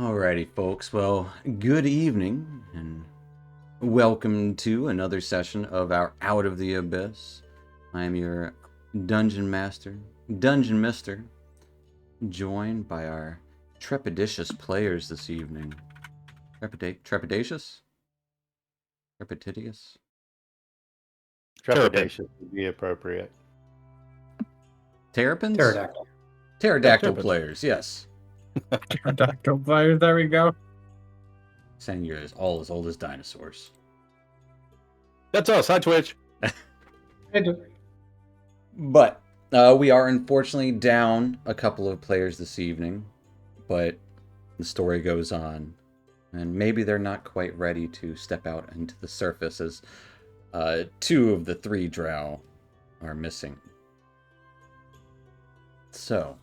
Alrighty, folks. Well, good evening and welcome to another session of our Out of the Abyss. I am your Dungeon Master, Dungeon Mister, joined by our trepidatious players this evening. Trepidatious? Trepidatious? Trepidatious would be appropriate. Terrapins? Pterodactyl. Pterodactyl Terrapins. players, yes. Pterodactyl players, there we go. Saying you're all as old as dinosaurs. That's us. Hi, Twitch. But we are unfortunately down a couple of players this evening, but the story goes on, and maybe they're not quite ready to step out into the surface as two of the three drow are missing. So,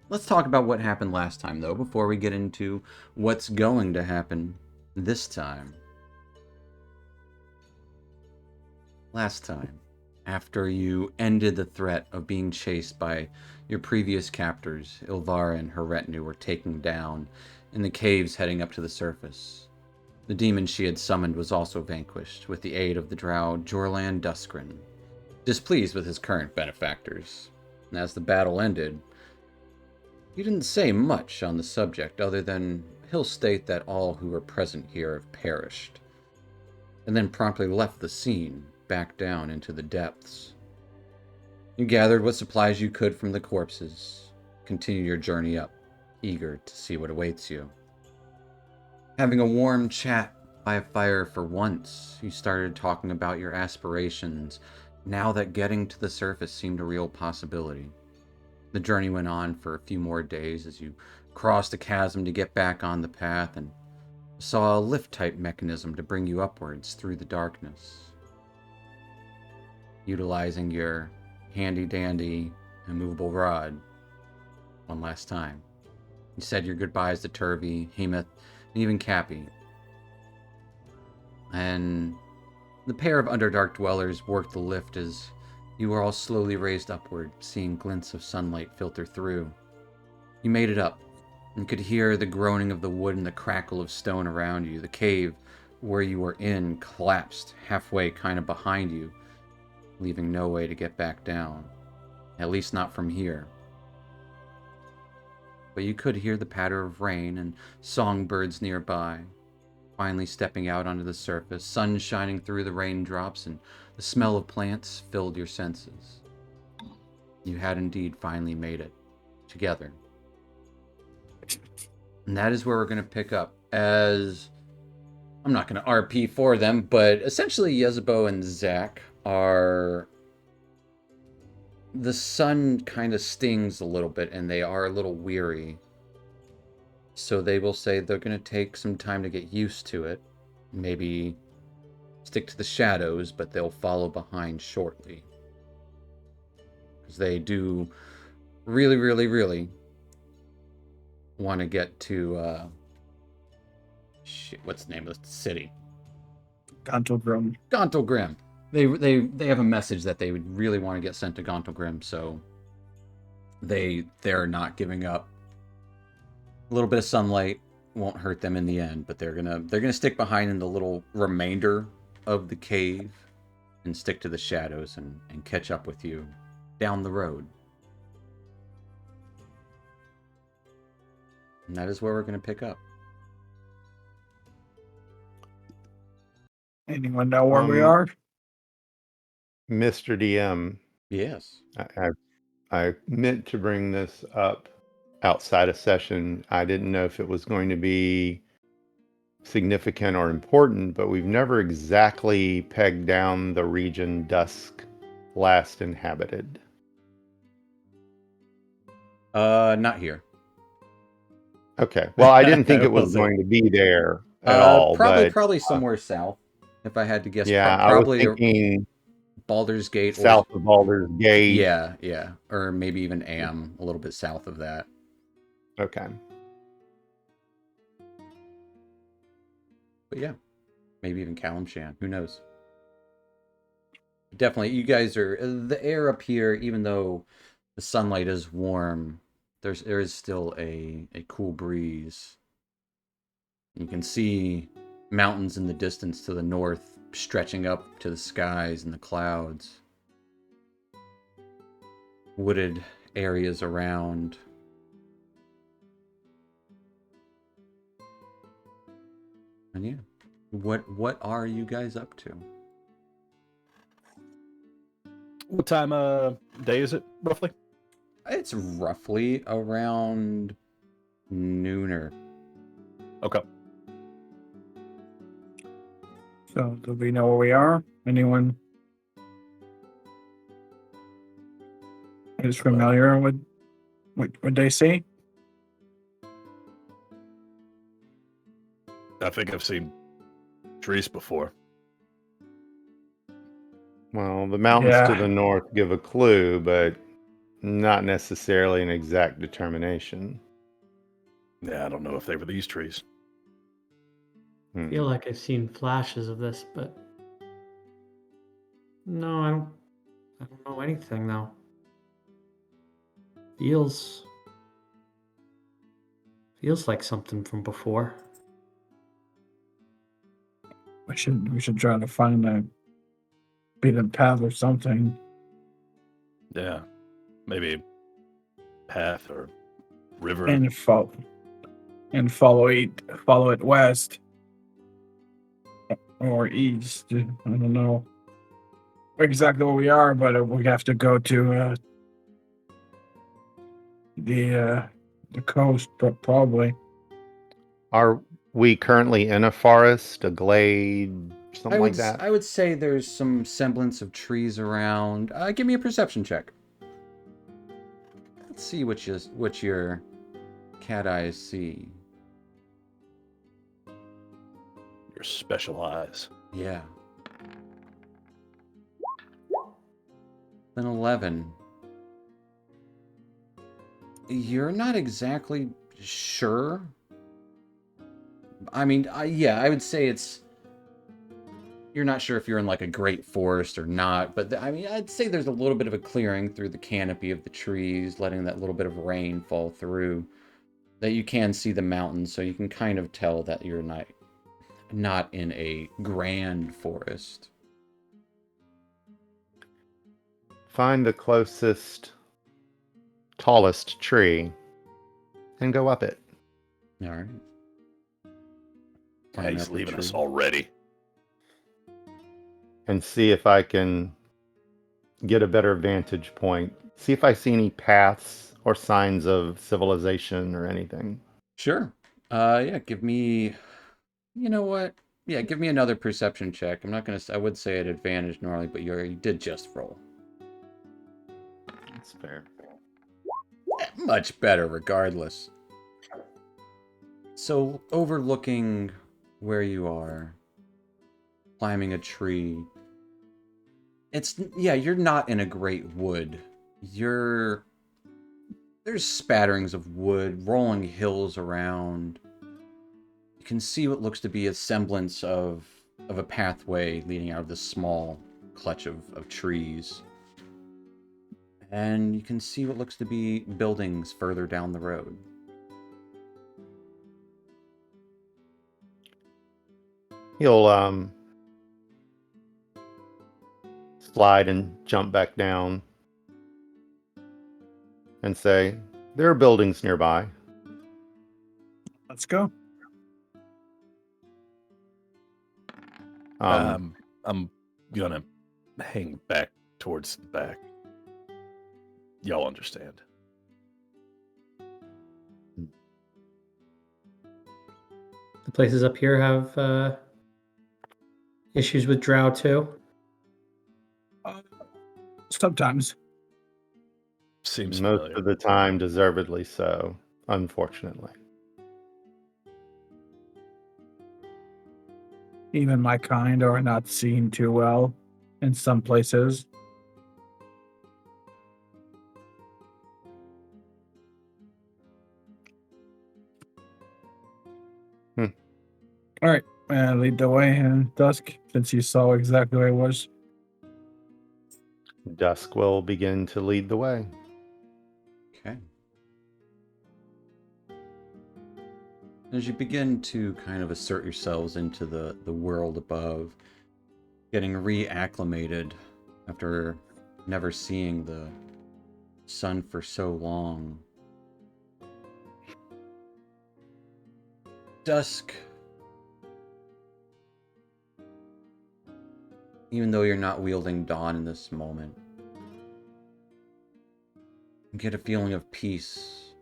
let's talk about what happened last time, though, before we get into what's going to happen this time. Last time, after you ended the threat of being chased by your previous captors, Ilvara and her retinue were taken down in the caves heading up to the surface. The demon she had summoned was also vanquished with the aid of the drow Jorlan Duskren, displeased with his current benefactors. And as the battle ended, he didn't say much on the subject other than he'll state that all who were present here have perished, and then promptly left the scene back down into the depths. You gathered what supplies you could from the corpses, continued your journey up, eager to see what awaits you. Having a warm chat by a fire for once, you started talking about your aspirations, now that getting to the surface seemed a real possibility. The journey went on for a few more days as you crossed a chasm to get back on the path and saw a lift-type mechanism to bring you upwards through the darkness. Utilizing your handy-dandy immovable rod one last time, you said your goodbyes to Turvy, Hemoth, and even Cappy. And the pair of Underdark dwellers worked the lift as you were all slowly raised upward, seeing glints of sunlight filter through. You made it up, and could hear the groaning of the wood and the crackle of stone around you. The cave where you were in collapsed halfway kind of behind you, leaving no way to get back down. At least not from here. But you could hear the patter of rain and songbirds nearby. Finally stepping out onto the surface, sun shining through the raindrops, and the smell of plants filled your senses. You had indeed finally made it. Together. And that is where we're going to pick up, as I'm not going to RP for them, but essentially Yezebo and Zach are... The sun kind of stings a little bit, and they are a little weary. So they will say they're going to take some time to get used to it. Maybe stick to the shadows, but they'll follow behind shortly. Because they do really, really, really want to get to... what's the name of the city? Gauntlgrim. Gauntlgrim. They have a message that they would really want to get sent to Gauntlgrim, so they're not giving up. A little bit of sunlight won't hurt them in the end, but they're gonna stick behind in the little remainder of the cave and stick to the shadows and catch up with you down the road. And that is where we're gonna pick up. Anyone know where we are? Mr. DM, Yes. I meant to bring this up outside of session. I didn't know if it was going to be significant or important, but we've never exactly pegged down the region Dusk last inhabited. Not here. Okay. Well, I didn't think it was Was it? going to be there at all. Probably somewhere south, if I had to guess. Yeah, Probably I was thinking Baldur's Gate. south of Baldur's Gate. Yeah. Or maybe even Am, a little bit south of that. Okay. But yeah, maybe even Kalimshan. Who knows? Definitely, you guys are... The air up here, even though the sunlight is warm, there is still a cool breeze You can see mountains in the distance to the north, stretching up to the skies and the clouds. Wooded areas around. And yeah, what are you guys up to? What time of day is it, roughly? It's roughly around nooner. Okay. So, do we know where we are? Anyone is familiar with what they see? I think I've seen trees before. Well, the mountains to Yeah. the north give a clue, but not necessarily an exact determination. Yeah, I don't know if they were these trees. I feel like I've seen flashes of this, but no, I don't know anything though. Feels like something from before. We should try to find a beaten path or something. Yeah. Maybe path or river. And follow it west or east. I don't know exactly where we are, but we have to go to the coast, probably. Are we currently in a forest, a glade, something like that? I would say there's some semblance of trees around. Give me a perception check. Let's see what your cat eyes see. Your special eyes. Yeah. An 11. You're not exactly sure. I mean, yeah, I would say you're not sure if you're in like a great forest or not, but I mean, I'd say there's a little bit of a clearing through the canopy of the trees, letting that little bit of rain fall through, that you can see the mountains, so you can kind of tell that you're not in a grand forest. Find the closest, tallest tree and go up it. All right. Yeah, Climb he's up the leaving us tree. already. And see if I can get a better vantage point. See if I see any paths or signs of civilization or anything. Sure. Yeah, give me, you know what? Yeah, give me another perception check. I would say at advantage normally, but you did just roll. That's fair. Much better regardless. So, overlooking where you are, climbing a tree, you're not in a great wood. There's spatterings of wood, rolling hills around. You can see what looks to be a semblance of a pathway leading out of this small clutch of trees. And you can see what looks to be buildings further down the road. He'll slide and jump back down and say, there are buildings nearby. Let's go. Um, I'm gonna hang back towards the back. Y'all understand. The places up here have issues with drow too. Sometimes. Seems most familiar. of the time, deservedly so, unfortunately. Even my kind are not seen too well in some places. All right, lead the way in Dusk, since you saw exactly where it was. Dusk will begin to lead the way. Okay. As you begin to kind of assert yourselves into the world above, getting reacclimated after never seeing the sun for so long, dusk, even though you're not wielding dawn in this moment, you get a feeling of peace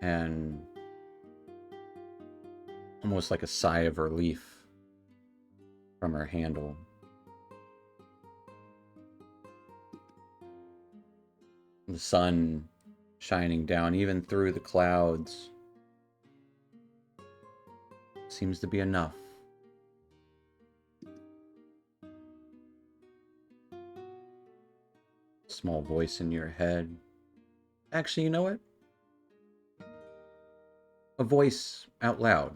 and almost like a sigh of relief from her handle. The sun shining down even through the clouds seems to be enough. Small voice in your head. Actually, you know what? A voice out loud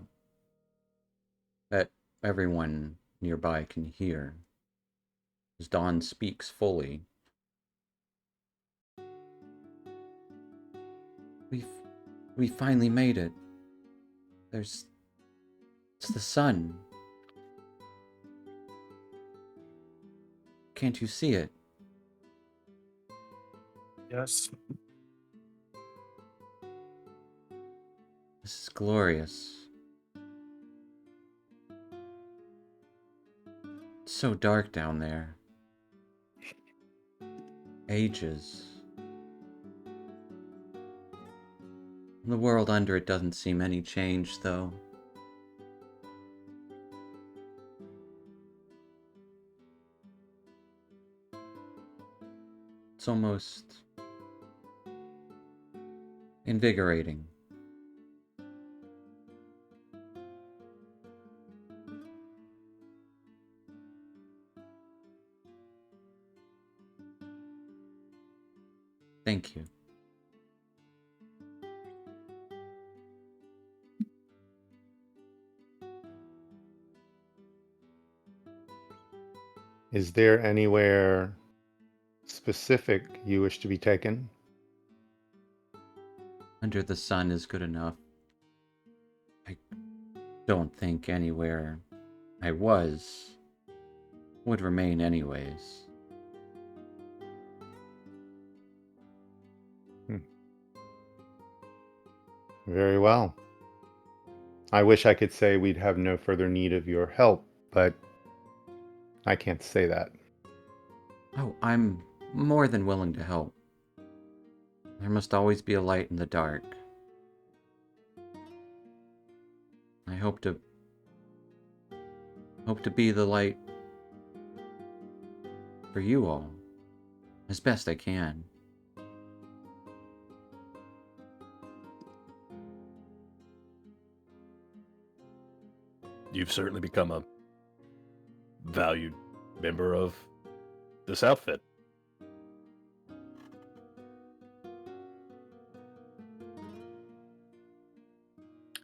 that everyone nearby can hear as Dawn speaks fully. We finally made it. It's the sun. Can't you see it? Yes. This is glorious. It's so dark down there. Ages. The world under it doesn't seem any change, though. It's almost invigorating. Thank you. Is there anywhere specific you wish to be taken? Under the sun is good enough. I don't think anywhere I was would remain anyways. Very well. I wish I could say we'd have no further need of your help, but I can't say that. Oh, I'm more than willing to help. There must always be a light in the dark. I hope to be the light for you all as best I can. You've certainly become a valued member of this outfit.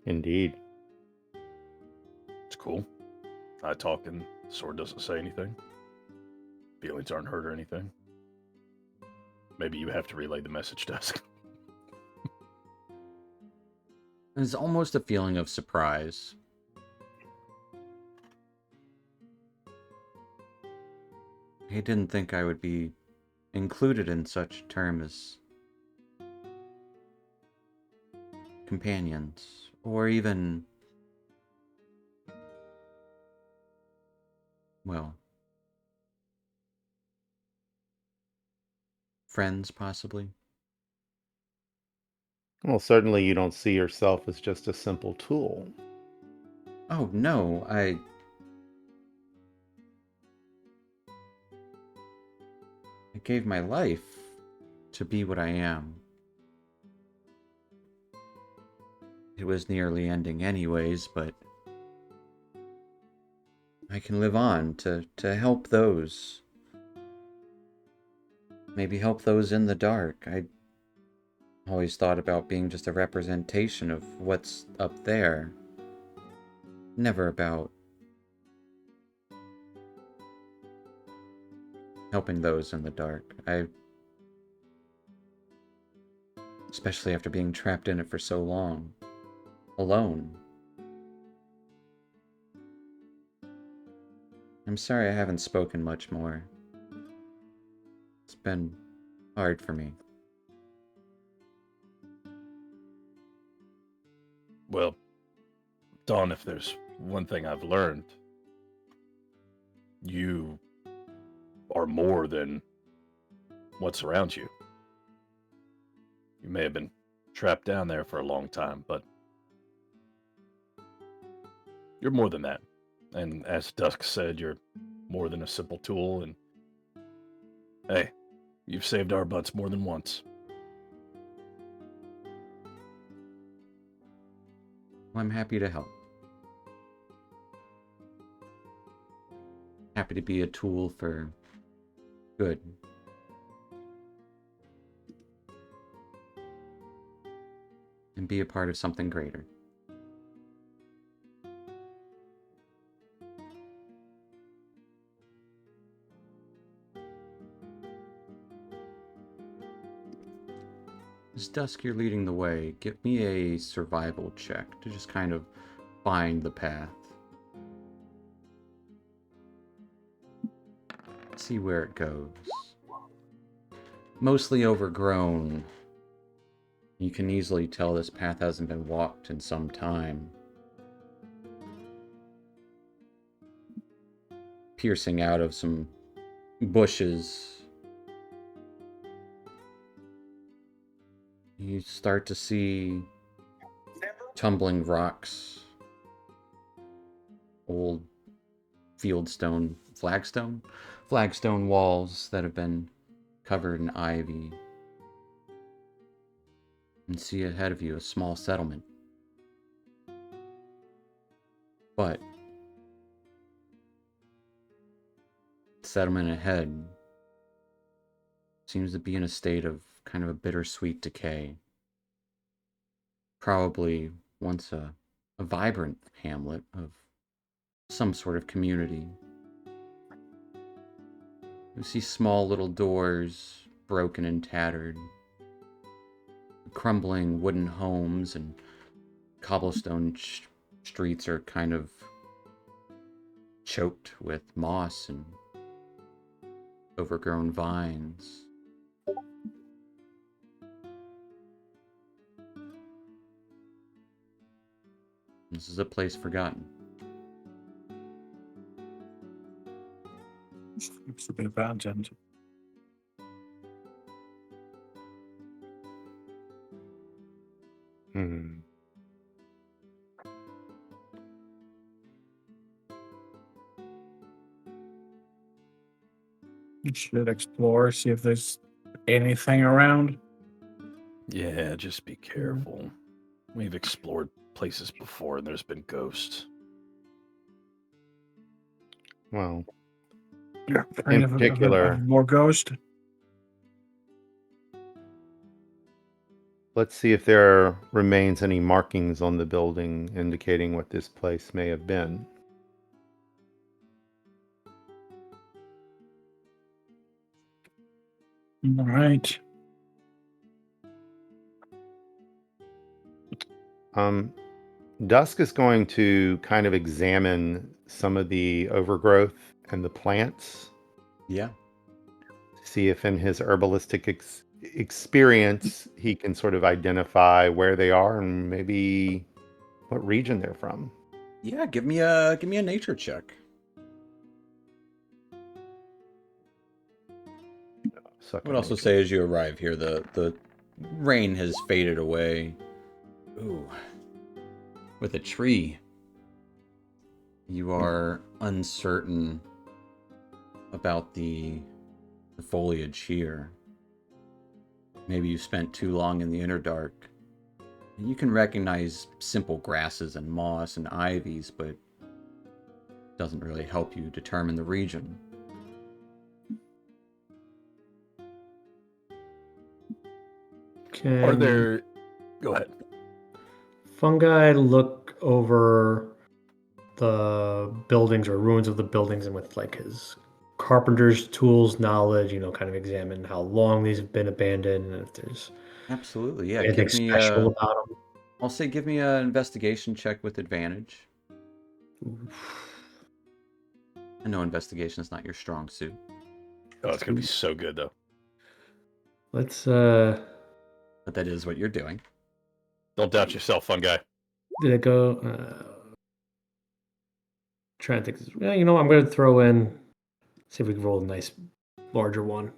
Indeed. It's cool. I talk and the sword doesn't say anything. Feelings aren't hurt or anything. Maybe you have to relay the message, Dusk. There's almost a feeling of surprise. I didn't think I would be included in such a term as companions, or even, well, friends, possibly. Well, certainly you don't see yourself as just a simple tool. Oh, no, I gave my life to be what I am. It was nearly ending anyways, but I can live on to help those. Maybe help those in the dark. I always thought about being just a representation of what's up there. Never about helping those in the dark. Especially after being trapped in it for so long. Alone. I'm sorry I haven't spoken much more. It's been hard for me. Well, Dawn, if there's one thing I've learned, you are more than what surrounds you. You may have been trapped down there for a long time, but you're more than that. And as Dusk said, you're more than a simple tool, and hey, you've saved our butts more than once. Well, I'm happy to help. Happy to be a tool for good. And be a part of something greater. As Dusk, you're leading the way. Give me a survival check to just kind of find the path. See where it goes. Mostly overgrown. You can easily tell this path hasn't been walked in some time. Piercing out of some bushes, you start to see tumbling rocks, old flagstone walls that have been covered in ivy. And see ahead of you a small settlement. But the settlement ahead seems to be in a state of kind of a bittersweet decay. Probably once a vibrant hamlet of some sort of community. You see small little doors, broken and tattered. Crumbling wooden homes and cobblestone streets are kind of choked with moss and overgrown vines. This is a place forgotten. It's a bit abandoned. Hmm. You should explore, see if there's anything around. Yeah, just be careful. We've explored places before and there's been ghosts. Well, Yeah, in particular, more ghost. let's see if there remains any markings on the building indicating what this place may have been. All right. Dusk is going to kind of examine some of the overgrowth and the plants, Yeah. see if in his herbalistic experience he can sort of identify where they are and maybe what region they're from. Yeah, give me a nature check. I would also say as you arrive here, the rain has faded away. Ooh. With a tree. You are uncertain about the foliage here. Maybe you spent too long in the inner dark. And you can recognize simple grasses and moss and ivies, but it doesn't really help you determine the region. Can Are there... Go ahead. fungi look over the buildings or ruins of the buildings and with like his carpenter's tools knowledge, kind of examine how long these have been abandoned and if there's Absolutely, yeah. anything Give me special about them? I'll say give me an investigation check with advantage. I know investigation is not your strong suit. Oh, it's gonna be so good though. Let's But that is what you're doing. Don't doubt yourself, fun guy. did it go trying to think. Well, you know, I'm gonna throw in, see if we can roll a nice larger one.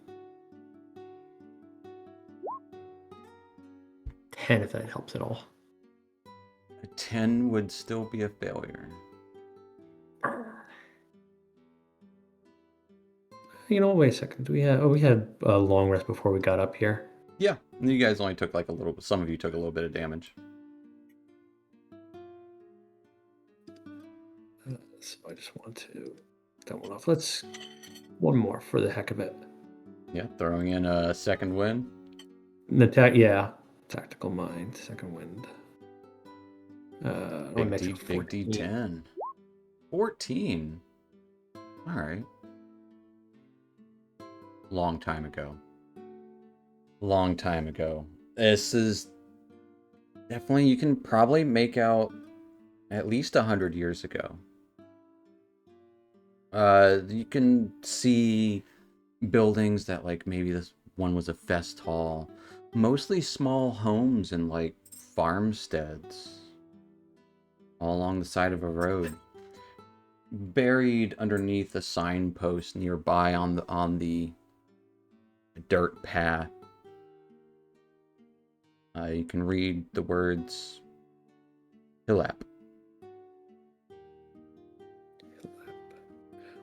10 if that helps at all. A 10 would still be a failure. You know, wait a second. We had a long rest before we got up here. Yeah, you guys only took like a little. Some of you took a little bit of damage. So I just want to that one off. Let's one more for the heck of it. Yeah, throwing in a second win. Yeah, tactical mind, second wind. Big make D, it big 14. D10. 14. All right. Long time ago. Long time ago. This is definitely, you can probably make out at least 100 years ago. You can see buildings that, like, maybe this one was a fest hall. Mostly small homes and, like, farmsteads. All along the side of a road. Buried underneath a signpost nearby on the dirt path. You can read the words Hillap.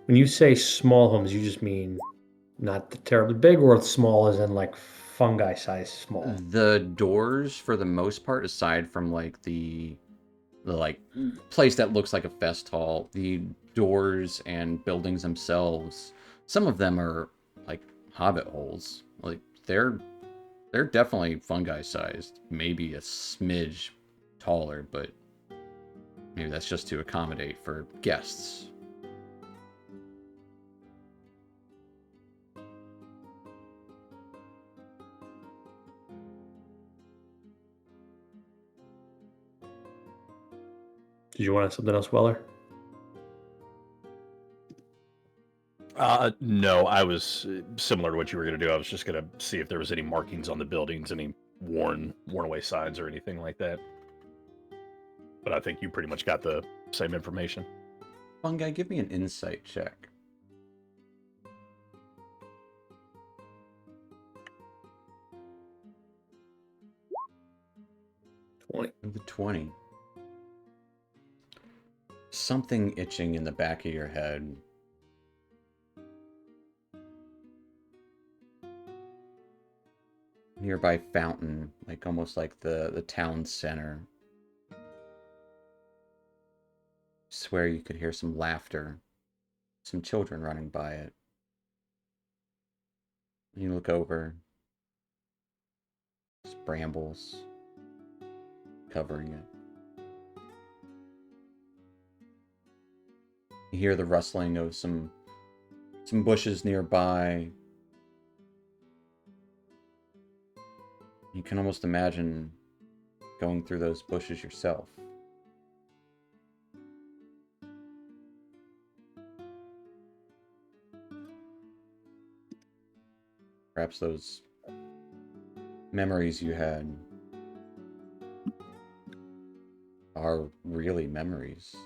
When you say small homes, you just mean not terribly big, or small as in like fungi size small. The doors, for the most part, aside from like the like place that looks like a fest hall, the doors and buildings themselves, some of them are like hobbit holes. Like they're definitely fungi sized, maybe a smidge taller, but maybe that's just to accommodate for guests. Did you want something else, Weller? No, I was similar to what you were gonna do. I was just gonna see if there was any markings on the buildings, any worn away signs or anything like that. But I think you pretty much got the same information. Fungi, give me an insight check. The 20. Something itching in the back of your head. Nearby fountain, like almost like the town center. Swear you could hear some laughter, some children running by it. You look over. There's brambles covering it. You hear the rustling of some bushes nearby. You can almost imagine going through those bushes yourself. Perhaps those memories you had are really memories.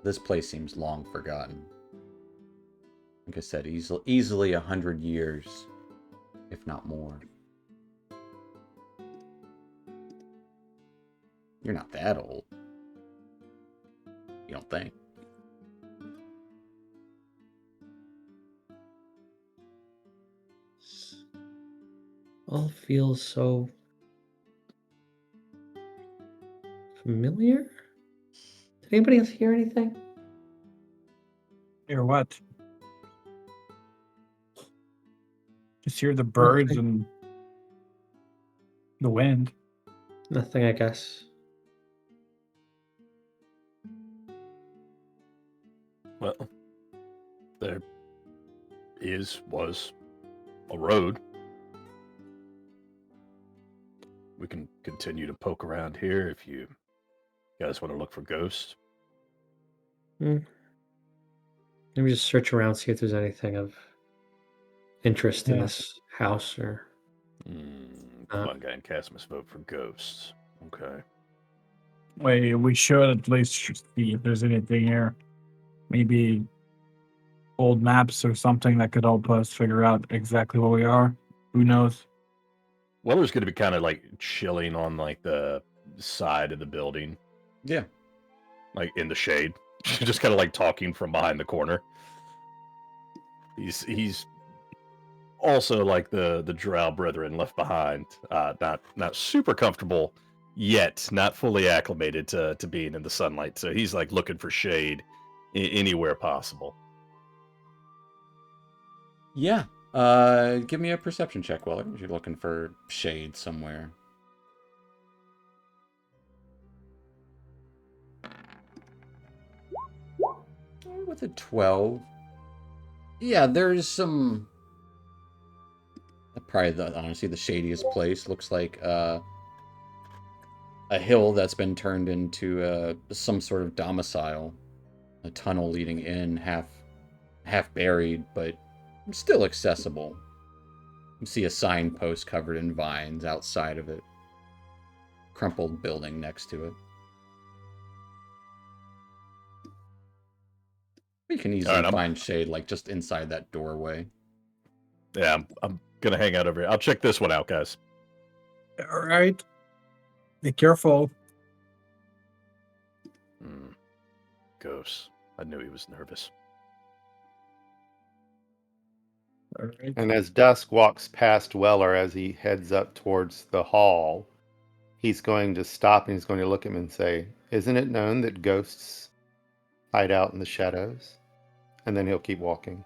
This place seems long forgotten. Like I said, easily 100 years, if not more. You're not that old. You don't think? All feels so familiar. Did anybody else hear anything? Hear what? Just hear the birds and the wind. Nothing, I guess. Well, there was a road. We can continue to poke around here if you guys want to look for ghosts. Let me just search around, see if there's anything of interest in Yeah. this house or. Fungi and Casimus vote for ghosts. Okay. We should at least see if there's anything here. Maybe old maps or something that could help us figure out exactly where we are. Who knows? Weller's going to be kind of like chilling on like the side of the building, Yeah. like in the shade, just kind of like talking from behind the corner. He's also like the Drow brethren left behind, not super comfortable yet, not fully acclimated to being in the sunlight. So he's like looking for shade anywhere possible. Yeah. Give me a perception check, Weller. If you're looking for shade somewhere. With a 12. Yeah, there's some. Probably honestly the shadiest place looks like a hill that's been turned into some sort of domicile, a tunnel leading in, half buried, but still accessible. You see a signpost covered in vines outside of it, crumpled building next to it. You can easily find shade like just inside that doorway. Yeah, I'm gonna hang out over here. I'll check this one out, guys. All right. Be careful. Ghosts. I knew he was nervous. All right. And as Dusk walks past Weller as he heads up towards the hall, he's going to stop and he's going to look at him and say, "Isn't it known that ghosts hide out in the shadows?" And then he'll keep walking.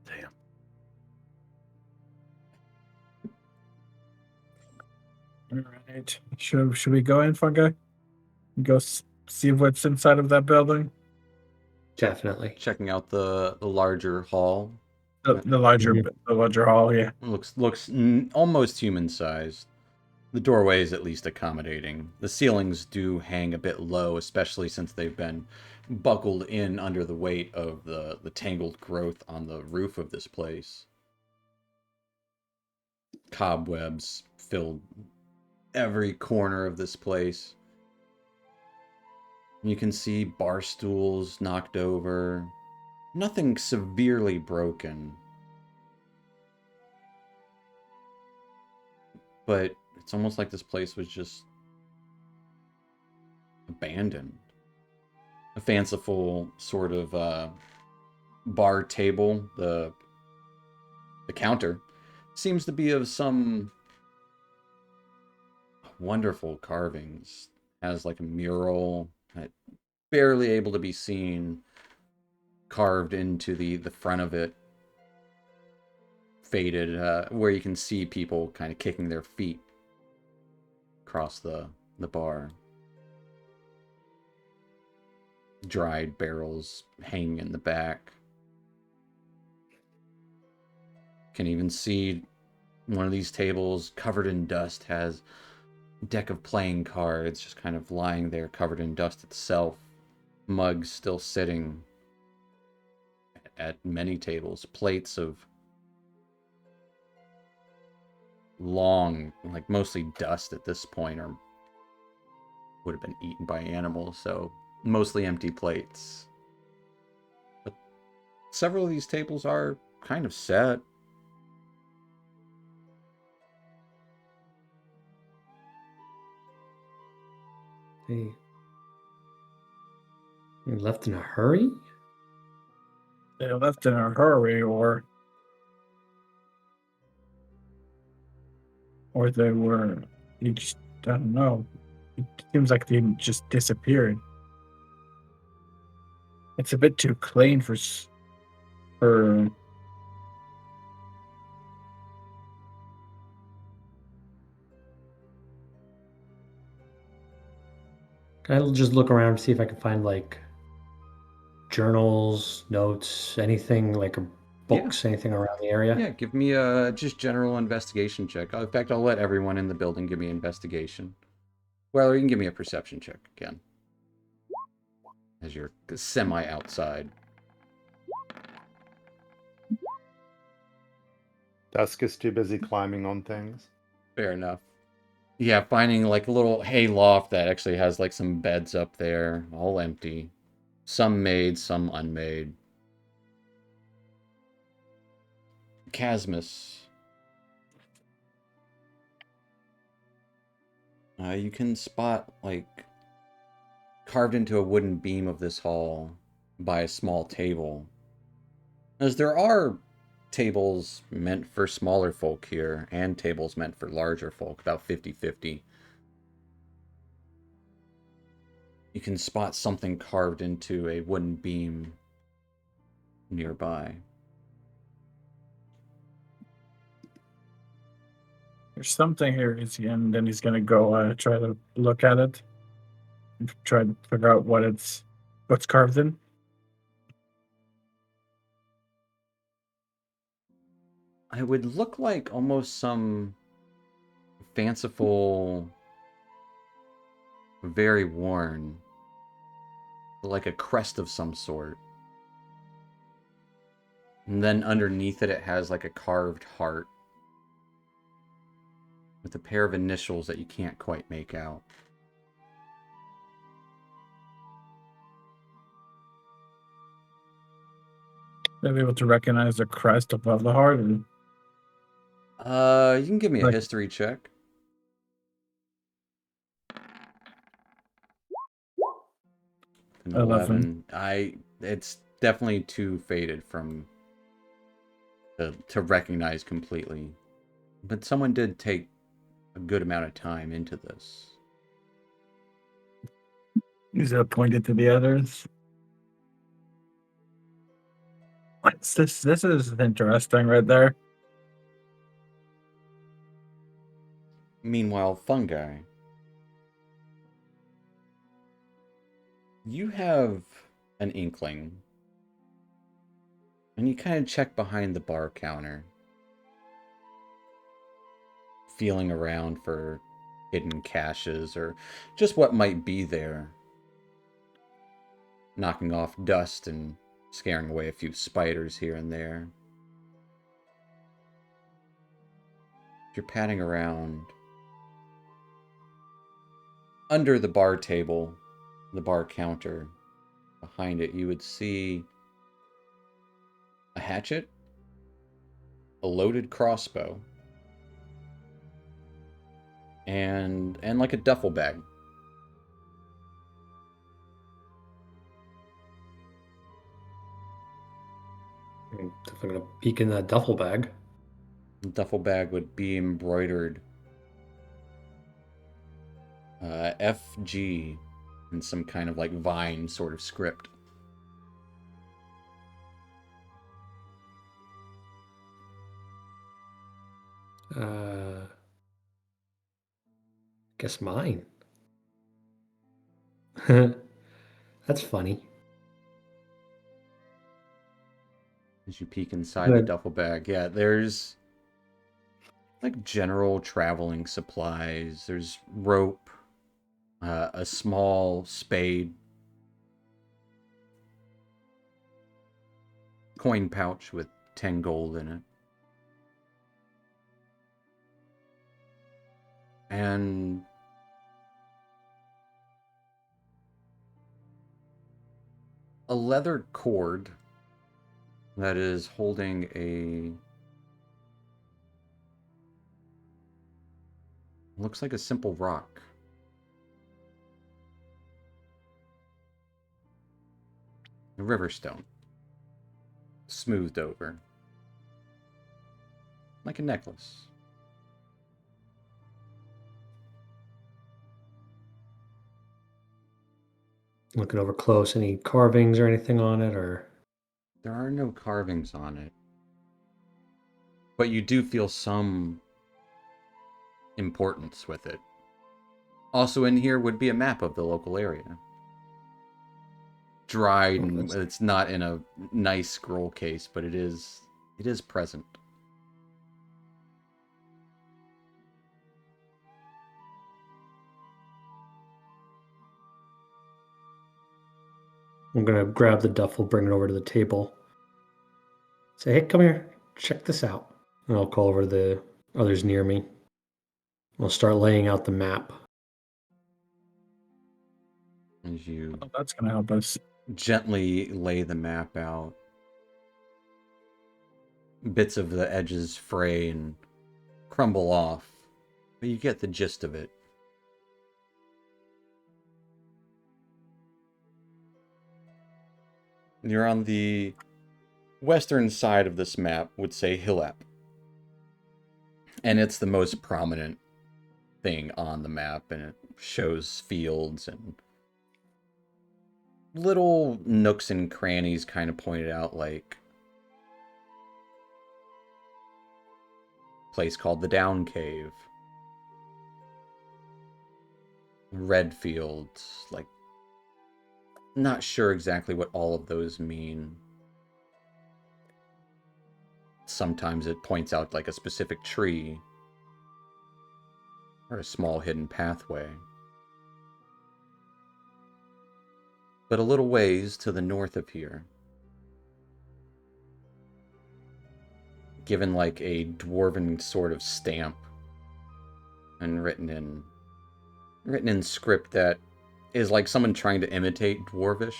Damn. All right. Should we go in, Fungi? Go see what's inside of that building? Definitely. Checking out the larger hall. The larger hall, yeah. Looks almost human sized. The doorway is at least accommodating. The ceilings do hang a bit low, especially since they've been buckled in under the weight of the tangled growth on the roof of this place. Cobwebs filled every corner of this place. You can see bar stools knocked over. Nothing severely broken. But it's almost like this place was just abandoned. A fanciful sort of bar table, the counter, seems to be of some wonderful carvings. Has like a mural, barely able to be seen, carved into the front of it. Faded, where you can see people kind of kicking their feet across the bar. Dried barrels hanging in the back. Can even see one of these tables covered in dust has a deck of playing cards just kind of lying there covered in dust itself. Mugs still sitting at many tables. Plates of long, like mostly dust at this point, or would have been eaten by animals, so mostly empty plates. But several of these tables are kind of set. Hey. You left in a hurry? They left in a hurry, or they were. You just, I don't know. It seems like they just disappeared. It's a bit too clean for. I'll just look around and see if I can find like journals, notes, anything like books, anything around the area. Yeah, give me a just general investigation check. In fact, I'll let everyone in the building give me an investigation. Well, you can give me a perception check again. as you're semi outside. Dusk is too busy climbing on things. Fair enough. Yeah, finding like a little hay loft that actually has like some beds up there, all empty. Some made, some unmade. Chasmus. You can spot like carved into a wooden beam of this hall by a small table. As there are tables meant for smaller folk here and tables meant for larger folk, about 50-50. You can spot something carved into a wooden beam nearby. There's something here, and then he's gonna go try to look at it and try to figure out what's carved in. It would look like almost some fanciful, very worn, like a crest of some sort. And then underneath it, it has like a carved heart with a pair of initials that you can't quite make out. They're able to recognize the crest above the heart, and You can give me a Like- history check. An 11. It's definitely too faded from to recognize completely. But someone did take a good amount of time into this. he's pointed to the others. What's this? This is interesting right there. Meanwhile, fungi. You have an inkling. And you kind of check behind the bar counter. Feeling around for hidden caches or just what might be there. Knocking off dust and scaring away a few spiders here and there. You're patting around. Under the bar table, the bar counter, behind it, you would see a hatchet, a loaded crossbow, and like a duffel bag. I'm definitely gonna peek in that duffel bag. The duffel bag would be embroidered FG in some kind of like vine sort of script. Guess mine. That's funny. As you peek inside the Good. duffel bag, yeah, there's like general traveling supplies. There's rope, a small spade, coin pouch with 10 gold in it, and a leather cord that is holding a looks like a simple rock. A river stone. Smoothed over. Like a necklace. Looking over close, any carvings or anything on it, or There are no carvings on it. But you do feel some importance with it. Also in here would be a map of the local area. Dried, Oh, and that's- it's not in a nice scroll case, but it is present. I'm gonna grab the duffel, bring it over to the table. Say, hey, come here, check this out. And I'll call over the others near me. I'll start laying out the map. As you Oh, that's gonna help us. gently lay the map out, bits of the edges fray and crumble off, but you get the gist of it. You're on the western side of this map, would say Hillap. And it's the most prominent thing on the map, and it shows fields and little nooks and crannies kind of pointed out, like a place called the Down Cave, red fields, like not sure exactly what all of those mean. Sometimes it points out like a specific tree or a small hidden pathway. But a little ways to the north of here, given like a dwarven sort of stamp and written in script that is like someone trying to imitate Dwarvish,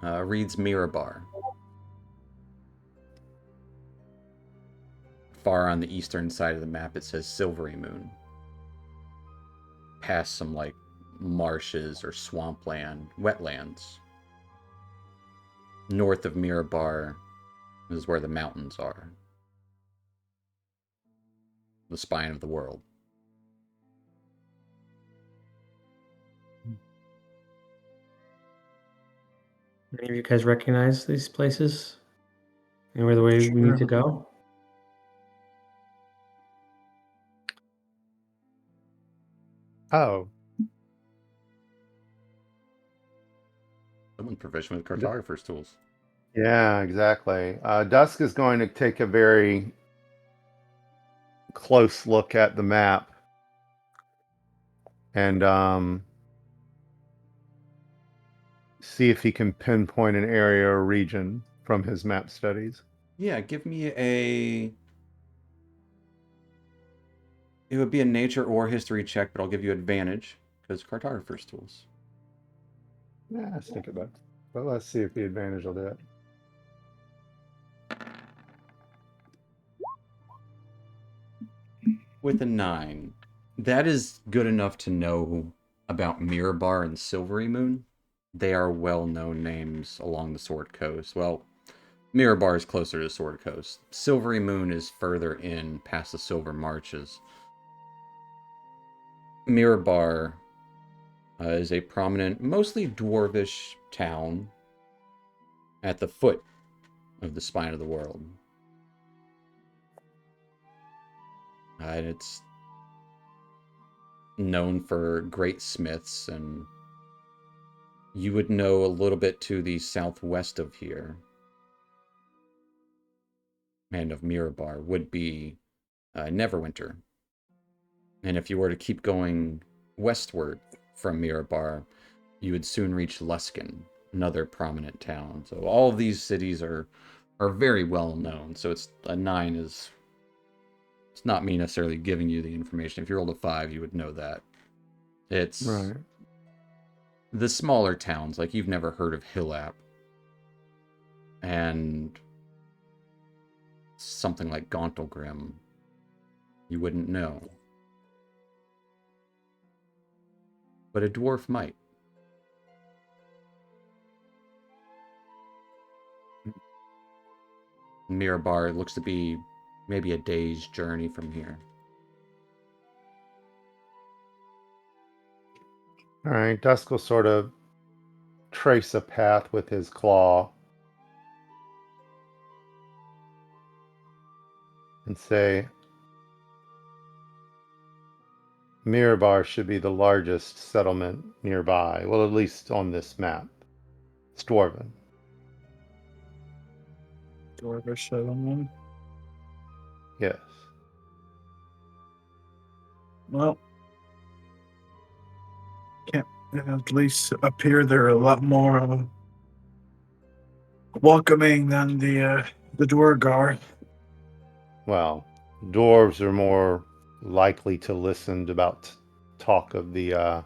reads Mirabar. Far on the eastern side of the map, it says Silvery Moon. Past some like marshes or swampland, wetlands. North of Mirabar is where the mountains are. The spine of the world. Any of you guys recognize these places? Anywhere the way we need to go? Oh, Someone proficient with cartographer's tools. yeah, exactly. Dusk is going to take a very close look at the map and see if he can pinpoint an area or region from his map studies. Yeah, give me a... It would be a nature or history check, but I'll give you advantage, because cartographer's tools. Yeah, let's think about it. But let's see if the advantage will do it. With a 9. That is good enough to know about Mirabar and Silvery Moon. They are well-known names along the Sword Coast. Well, Mirabar is closer to Sword Coast. Silvery Moon is further in, past the Silver Marches. Mirabar is a prominent, mostly dwarvish town at the foot of the spine of the world. And it's known for great smiths, and you would know a little bit to the southwest of here, and of Mirabar, would be Neverwinter. And if you were to keep going westward from Mirabar, you would soon reach Luskan, another prominent town. So all of these cities are very well known. So it's a 9 is... It's not me necessarily giving you the information. If you rolled a 5, you would know that. It's Right. the smaller towns, like you've never heard of Hillap. And something like Gauntlgrim, you wouldn't know. But a dwarf might. Mirabar looks to be maybe a day's journey from here. All right, Dusk will sort of trace a path with his claw and say, Mirabar should be the largest settlement nearby. Well, at least on this map. It's dwarven. Dwarvish settlement. Yes. Well, At least up here, they're a lot more welcoming than the Dwargar. Well, dwarves are more likely to listen about talk of the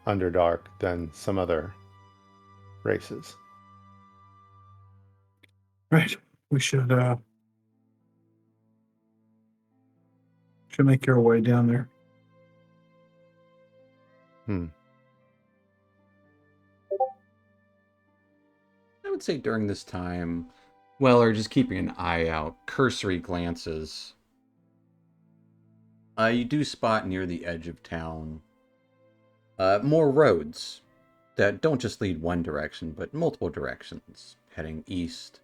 Underdark than some other races. Right. We should make our way down there. I would say during this time, Weller just keeping an eye out, cursory glances. You do spot near the edge of town more roads that don't just lead one direction, but multiple directions, heading east,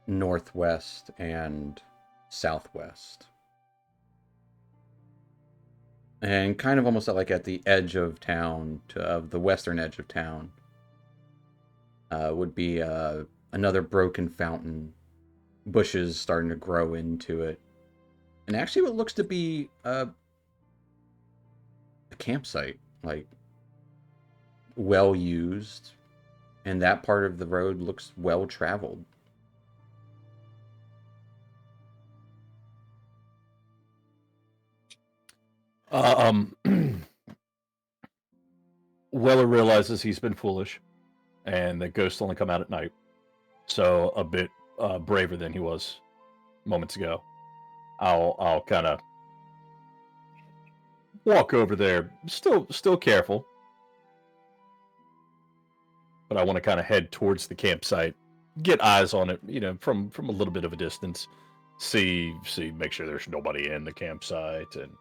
northwest, and southwest. And kind of almost like at the edge of town, of the western edge of town, would be another broken fountain, bushes starting to grow into it, and actually what looks to be a campsite, like well used, and that part of the road looks well traveled. Weller realizes he's been foolish, and that ghosts only come out at night. So a bit braver than he was moments ago. I'll kind of walk over there, still careful, but I want to kind of head towards the campsite, get eyes on it, from a little bit of a distance, see, make sure there's nobody in the campsite, and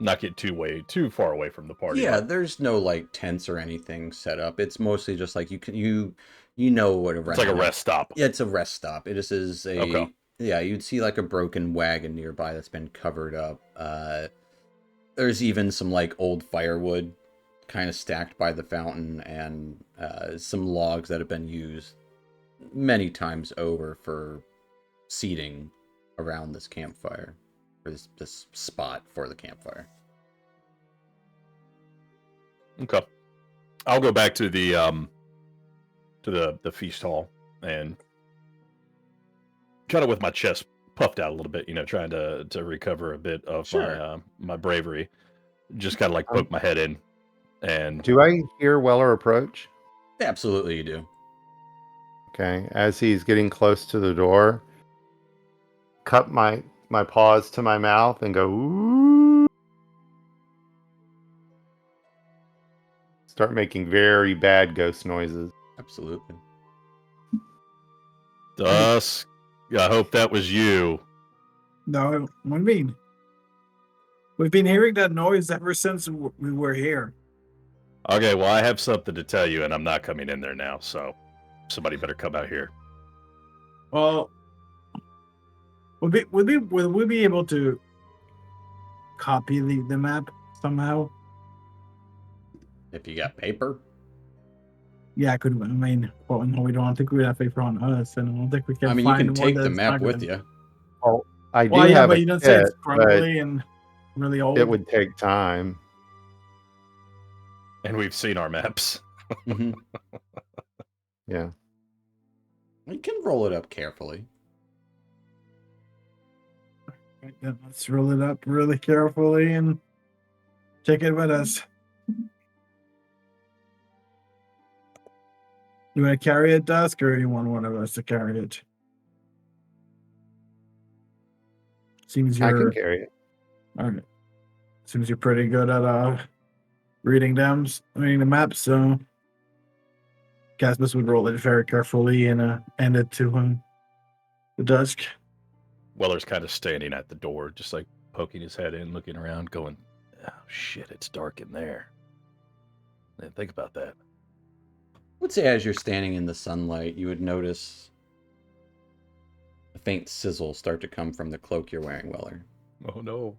not get too far away from the party. Yeah, there's no like tents or anything set up. It's mostly just like you know what a it's like a rest stop. Yeah, it's a rest stop. It just is a Okay. Yeah, you'd see like a broken wagon nearby that's been covered up. There's even some like old firewood kind of stacked by the fountain, and some logs that have been used many times over for seating around this campfire, or this spot for the campfire. Okay. I'll go back to the feast hall and kind of with my chest puffed out a little bit, trying to recover a bit of Sure. my bravery. Just kind of like poke my head in, and Do I hear Weller approach? Absolutely, you do. Okay. As he's getting close to the door, cup my paws to my mouth and go, ooh. Start making very bad ghost noises. Absolutely. Dusk. I hope that was you. No, what do you mean? We've been hearing that noise ever since we were here. Okay, well, I have something to tell you, and I'm not coming in there now, so somebody better come out here. Well, would we be able to copy the map somehow? If you got paper. Yeah, I mean, well, no, we don't think we have paper on us, and I don't think we can. I mean, you find can one take the that's map not with gonna- you. I do Well, yeah, have but a you don't say it's kit, crumbly and really old. but it would take time. And we've seen our maps. Mhm. Yeah. You can roll it up carefully. Right, then let's roll it up really carefully and take it with us. You want to carry it, Dusk, or you want one of us to carry it? Seems I can you're carry it. okay. Seems you're pretty good at reading the maps. So Caspus would roll it very carefully and hand it to the Dusk. Weller's kind of standing at the door, just like poking his head in, looking around, going, oh, shit, it's dark in there. I didn't think about that. I would say as you're standing in the sunlight, you would notice a faint sizzle start to come from the cloak you're wearing, Weller. Oh, no.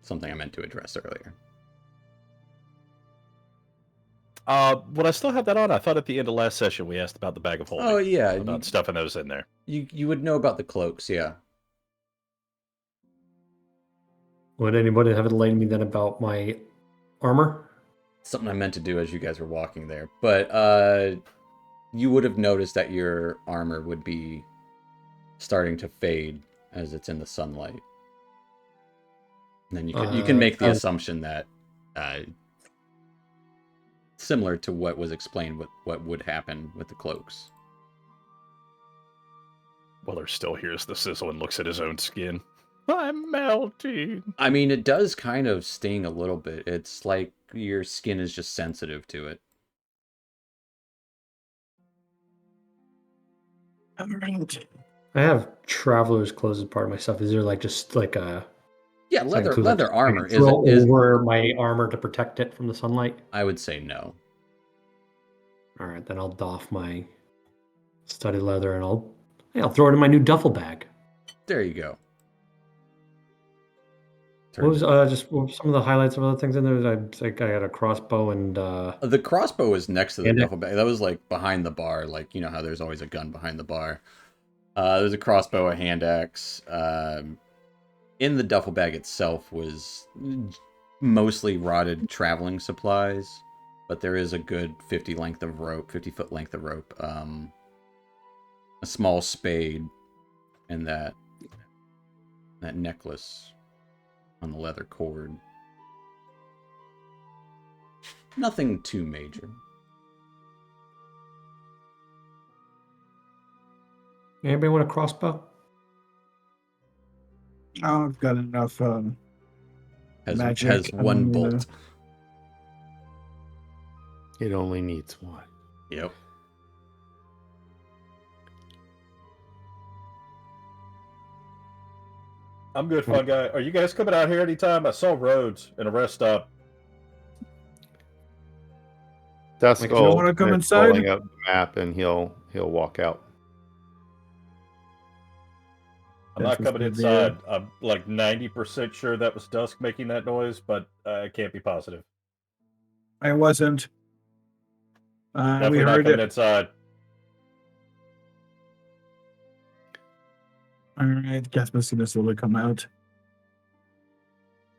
Something I meant to address earlier. Would I still have that on? I thought at the end of last session we asked about the bag of holding. Oh, yeah. About stuffing those in there. You would know about the cloaks, yeah. Would anybody have enlightened me then about my armor? Something I meant to do as you guys were walking there, but you would have noticed that your armor would be starting to fade as it's in the sunlight. And then you can make the assumption that similar to what was explained with what would happen with the cloaks. Weller still hears the sizzle and looks at his own skin. I'm melting. I mean, it does kind of sting a little bit. It's like your skin is just sensitive to it. I have traveler's clothes as part of my stuff. Is there like just like a Yeah, does that include, leather like, armor I can throw is over my armor to protect it from the sunlight? I would say no. All right, then I'll doff my studded leather and I'll throw it in my new duffel bag. There you go. What was what were some of the highlights of other things in there? I think I had a crossbow and The crossbow is next to the And it- duffel bag. That was like behind the bar, like you know how there's always a gun behind the bar. There's a crossbow, a hand axe. In the duffel bag itself was mostly rotted traveling supplies, but there is a good 50 foot length of rope, a small spade, and that necklace on the leather cord. Nothing too major. anybody want a crossbow? Oh, I've got enough magic. Has one bolt. It only needs one. Yep. I'm good, fun guy. Are you guys coming out here anytime? I saw roads and a rest stop. Dusk Like, you don't wanna come is inside? pulling up the map, and he'll walk out. I'm That's not coming what's gonna be inside. I'm like 90% sure that was Dusk making that noise, but I can't be positive. I wasn't. We Definitely not heard coming it. inside. All right, guess we'll see this will come out.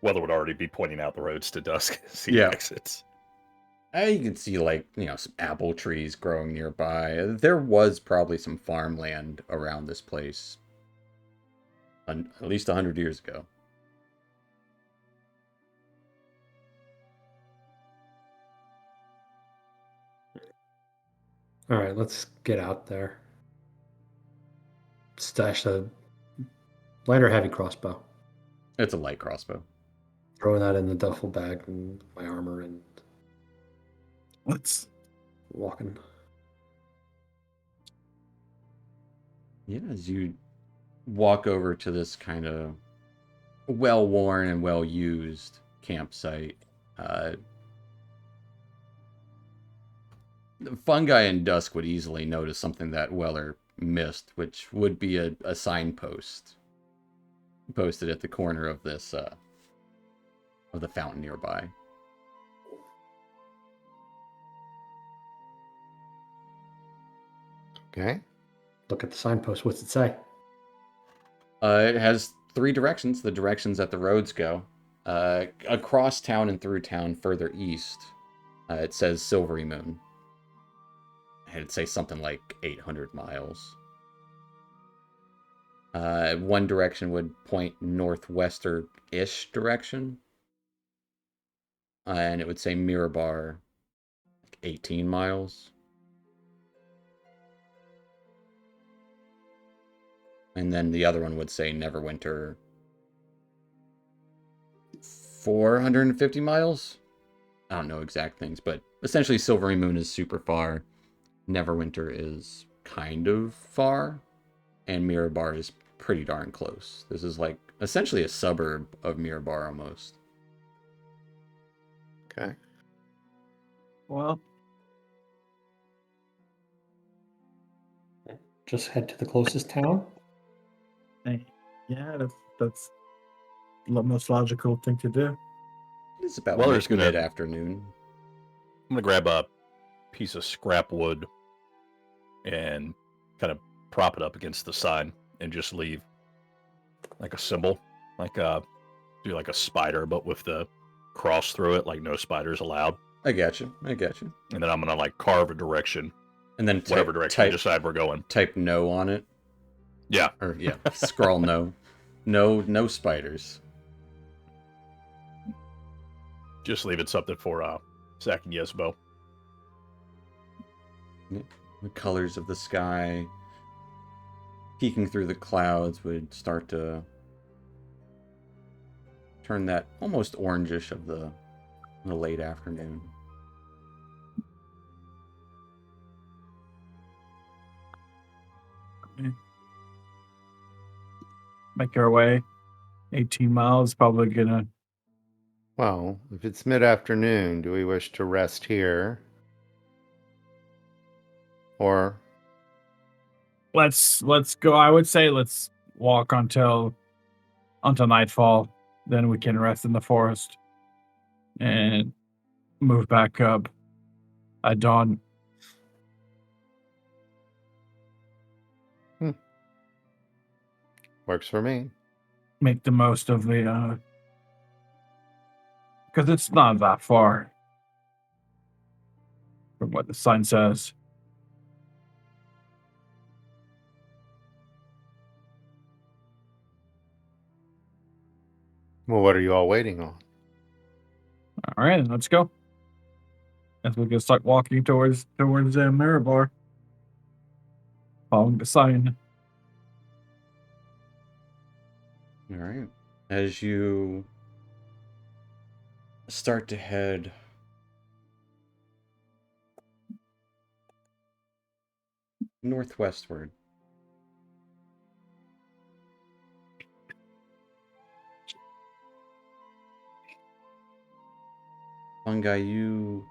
Weather would already be pointing out the roads to Dusk as he Yeah. exits. You can see, like, you know, some apple trees growing nearby. There was probably some farmland around this place at least 100 years ago. All right, let's get out there. Stash the light or heavy crossbow. It's a light crossbow. Throwing that in the duffel bag and my armor and Let's. walking. Yeah, as you walk over to this kind of well-worn and well-used campsite, Fungi and Dusk would easily notice something that Weller missed, which would be a signpost posted at the corner of this of the fountain nearby. Okay. Look at the signpost. What's it say? It has 3 directions, the directions that the roads go. Across town and through town further east, it says Silvery Moon. It'd say something like 800 miles. One direction would point northwestern-ish direction. And it would say Mirabar, 18 miles. And then the other one would say Neverwinter, 450 miles? I don't know exact things, but essentially Silvery Moon is super far. Neverwinter is kind of far. And Mirabar is pretty darn close. This is like essentially a suburb of Mirabar almost. Okay. Well, Just head to the closest town. hey, yeah, that's the most logical thing to do. It's about Weller's gonna- mid-afternoon. I'm going to grab a piece of scrap wood and kind of prop it up against the sign and just leave like a symbol, like do like a spider, but with the cross through it, like no spiders allowed. I got you. And then I'm gonna like carve a direction, And then whatever direction we decide we're going. type no on it. Yeah. Or yeah, scroll no. No spiders. Just leave it something for Zach and Yesbo. The colors of the sky peeking through the clouds would start to turn that almost orangish of the late afternoon. Make our way. 18 miles, probably gonna. Well, if it's mid-afternoon, do we wish to rest here? Or Let's go. I would say let's walk until nightfall. Then we can rest in the forest and move back up at dawn. works for me. Make the most of the because it's not that far from what the sign says. Well, what are you all waiting on? All right, let's go. As we can start walking towards Mirabar, following the sign. All right. As you start to head northwestward, Fungi, you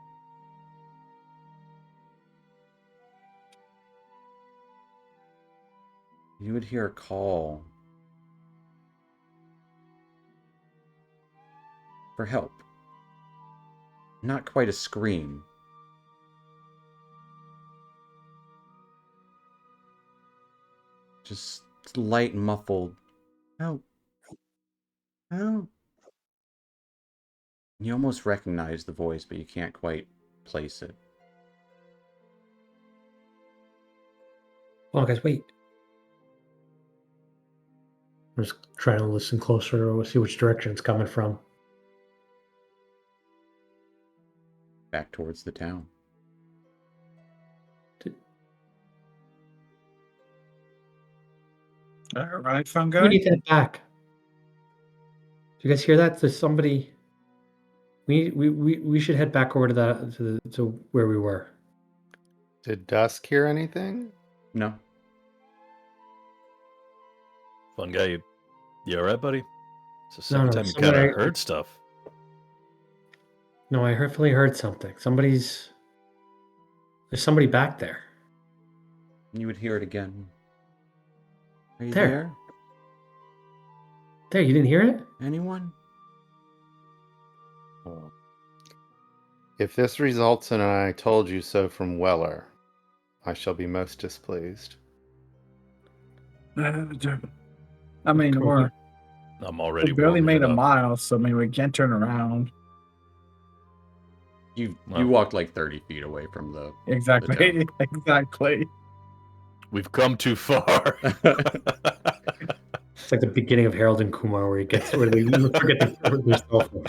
would hear a call for help. Not quite a scream. Just light, muffled. Help. Help. You almost recognize the voice, but you can't quite place it. Hold on, guys, wait. I'm just trying to listen closer or see which direction it's coming from. Back towards the town. All right, We Fungi. need to head back. Do you guys hear that? There's somebody. We should head back over to where we were. Did Dusk hear anything? No. Fun guy, you all right, buddy? It's the No, second no, time you somebody- kind of heard stuff. No, I definitely heard something. There's somebody back there. You would hear it again. Are you There. there? There, you didn't hear it? Anyone? If this results in an I told you so from Weller, I shall be most displeased. I mean, Cool. I'm already we barely warming made it a up. mile, so I mean, we can't turn around. You Well. walked like 30 feet away from the... Exactly. Exactly. We've come too far. It's like the beginning of Harold and Kumar where they forget to cover their cell phone.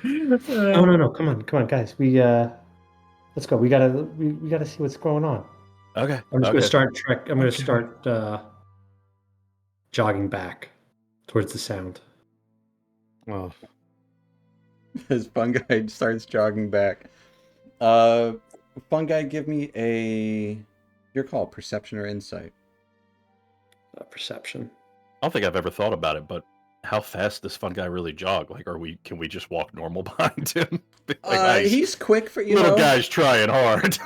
No. Come on, guys. Let's go. We gotta see what's going on. Okay. I'm just okay. gonna start jogging back towards the sound. Well, As Fungi starts jogging back. Fungi, give me your call, perception or insight. Perception. I don't think I've ever thought about it, but how fast does Fun Guy really jog? Like, can we just walk normal behind him? Like, nice. He's quick for, Little guy's trying hard.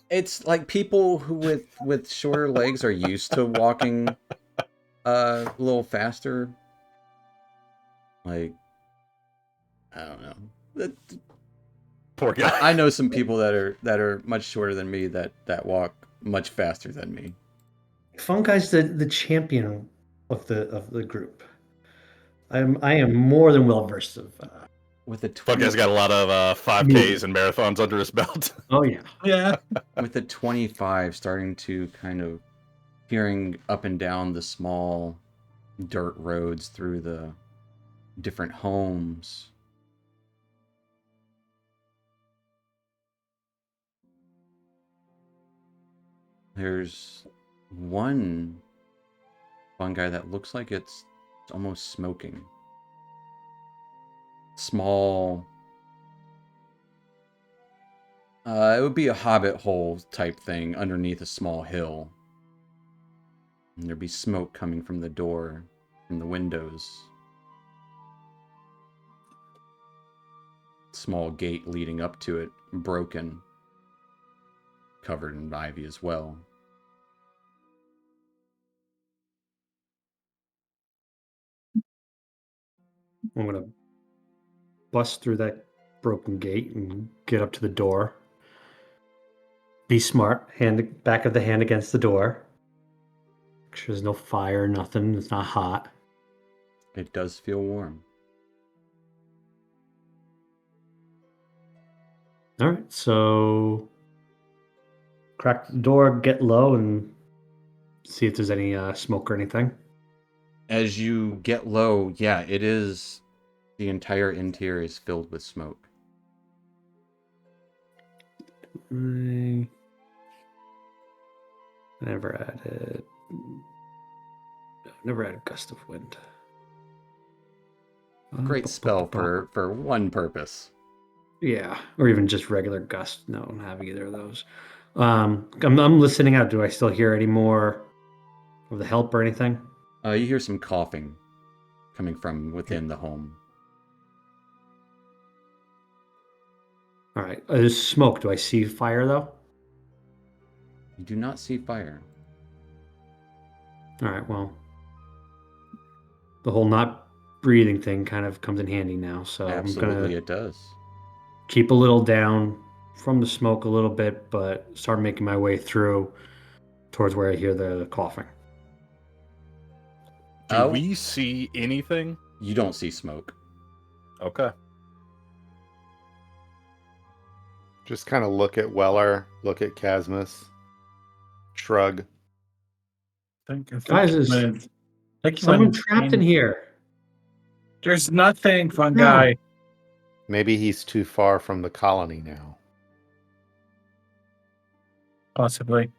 It's like people who with shorter legs are used to walking a little faster. Like, I don't know. Poor guy. I know some people that are much shorter than me that walk much faster than me. Fun Guy's the champion of the group. I am more than well versed of. With a Fun guy's 20, got a lot of 5Ks Moving. and marathons under his belt. Oh yeah. Yeah. with a 25, starting to kind of peering up and down the small dirt roads through the different homes. There's one fungi that looks like it's almost smoking. Small. It would be a hobbit hole type thing underneath a small hill. And there'd be smoke coming from the door, from the windows. Small gate leading up to it, broken, covered in ivy as well. I'm gonna bust through that broken gate and get up to the door. Be smart. Back of the hand against the door. Make sure there's no fire, nothing. It's not hot. It does feel warm. All right, so crack the door, get low, and see if there's any smoke or anything. As you get low, yeah, it is. The entire interior is filled with smoke. I never added. Never had a gust of wind. Great spell for one purpose. Yeah, or even just regular gust. No, I don't have either of those. I'm listening out. Do I still hear any more of the help or anything? You hear some coughing coming from within the home. All right, there's smoke. Do I see fire though? You do not see fire. All right, well, the whole not breathing thing kind of comes in handy now. So Absolutely, I'm gonna it does. keep a little down from the smoke a little bit, but start making my way through towards where I hear the coughing. Do we see anything? You don't see smoke. Okay. Just kind of look at Weller, look at Casmus, shrug. Guys, is someone trapped in here? There's nothing, fungi. Maybe he's too far from the colony now. Possibly.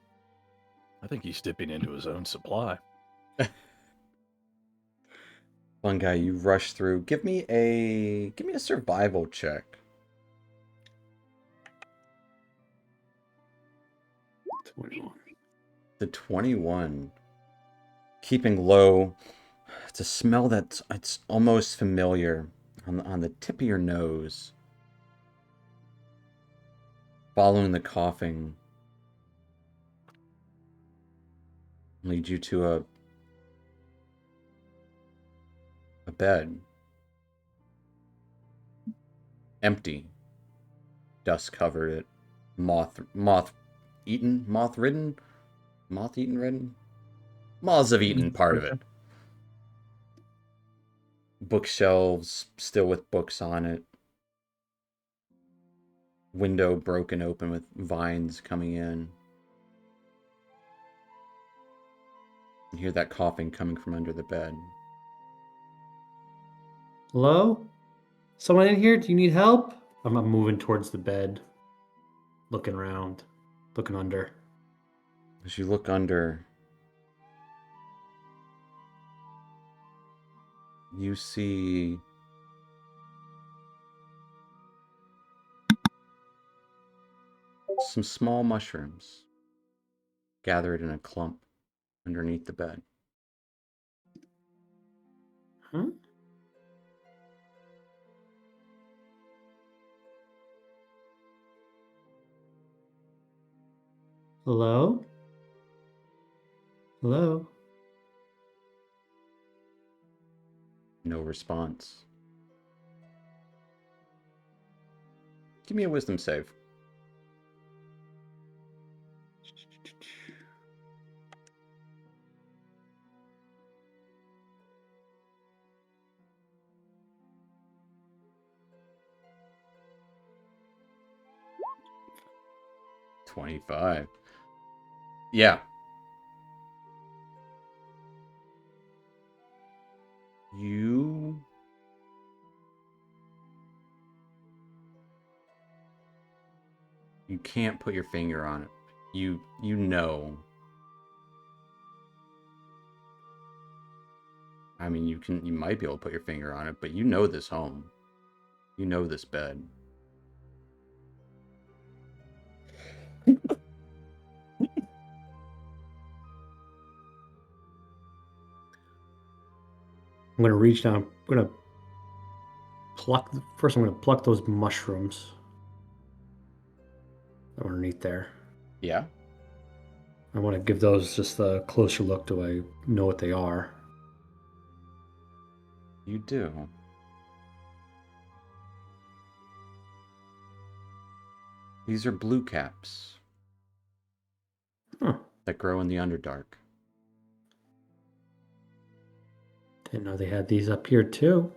I think he's dipping into his own supply. Fungi, you rush through. Give me a survival check. 21. The 21. Keeping low. It's a smell it's almost familiar on the tip of your nose. Following the coughing leads you to a bed. Empty. Dust covered it. Moth-eaten? Moth-ridden? Moth-eaten ridden? Moths have eaten part of it. Bookshelves still with books on it. Window broken open with vines coming in. You hear that coughing coming from under the bed. Hello? Someone in here? Do you need help? I'm moving towards the bed, looking around, looking under. As you look under, you see some small mushrooms gathered in a clump underneath the bed. Huh? Hello? Hello? No response. Give me a wisdom save. 25. Yeah. You can't put your finger on it. You know. I mean, you might be able to put your finger on it, but you know this home. You know this bed. I'm gonna reach down. I'm gonna pluck. First, I'm gonna pluck those mushrooms that were underneath there. Yeah. I want to give those just a closer look. Do I know what they are? You do. These are blue caps Huh. that grow in the Underdark. Didn't know they had these up here too.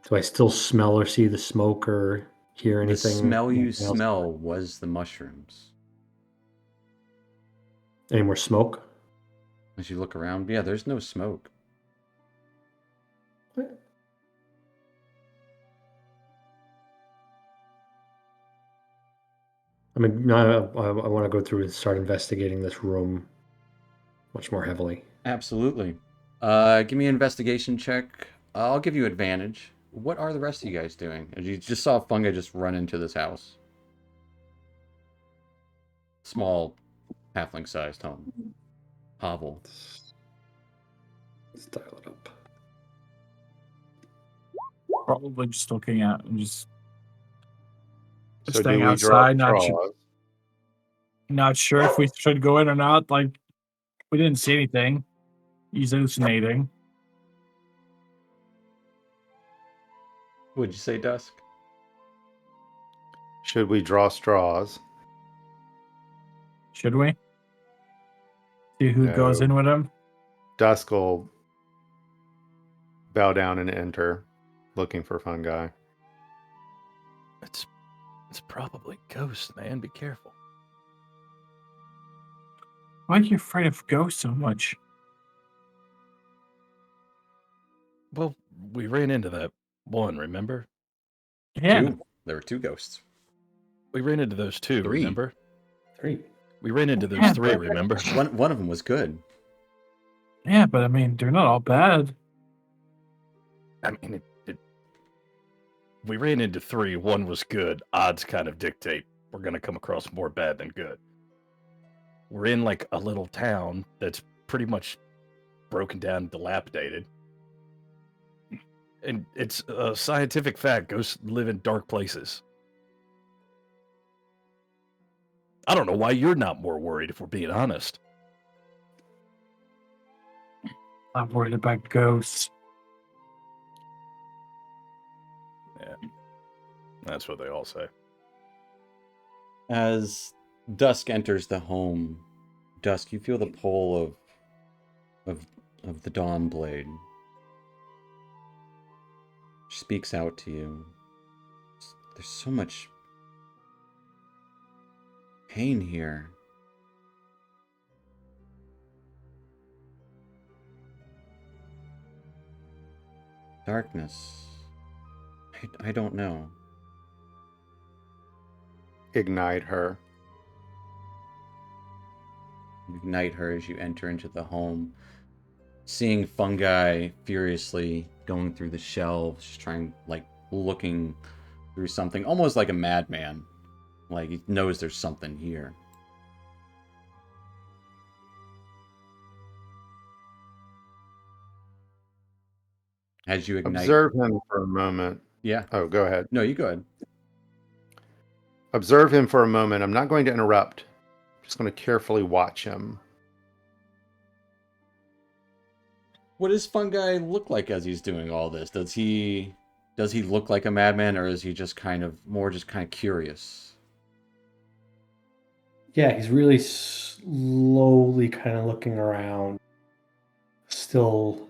Do I still smell or see the smoke or hear anything? The smell you anything else? smell was the mushrooms. Any more smoke? As you look around, yeah, there's no smoke. I mean, no, I want to go through and start investigating this room much more heavily. Absolutely. Give me an investigation check. I'll give you advantage. What are the rest of you guys doing? You just saw Fungi just run into this house. Small, halfling-sized home. Hovel. Let's dial it up. Probably just looking at and just So staying do we draw outside. straws? Not sure if we should go in or not. Like, we didn't see anything. He's hallucinating. What'd you say, Dusk? Should we draw straws? Should we? See who goes No. in with him? Dusk will bow down and enter, looking for Fungi. It's probably ghosts, man. Be careful. Why are you afraid of ghosts so much? Well, we ran into that one, remember? Yeah. Two. There were two ghosts. We ran into those two, Three. remember? 3. We ran into those Yeah, three, but- remember? One of them was good. Yeah, but I mean, they're not all bad. I mean, we ran into three. One was good. Odds kind of dictate we're going to come across more bad than good. We're in like a little town that's pretty much broken down and dilapidated. And it's a scientific fact. Ghosts live in dark places. I don't know why you're not more worried, if we're being honest. I'm worried about ghosts. Yeah. That's what they all say. As Dusk enters the home, Dusk, you feel the pull of the Dawn Blade. She speaks out to you. There's so much pain here. Darkness. I don't know. Ignite her. You ignite her as you enter into the home, seeing Fungi furiously going through the shelves, just trying, like, looking through something, almost like a madman. Like, he knows there's something here. As you ignite... Observe him for a moment. Yeah. Oh, go ahead. No, you go ahead. Observe him for a moment. I'm not going to interrupt. I'm just going to carefully watch him. What does Fungi look like as he's doing all this? Does he look like a madman, or is he just kind of curious? Yeah, he's really slowly kind of looking around. Still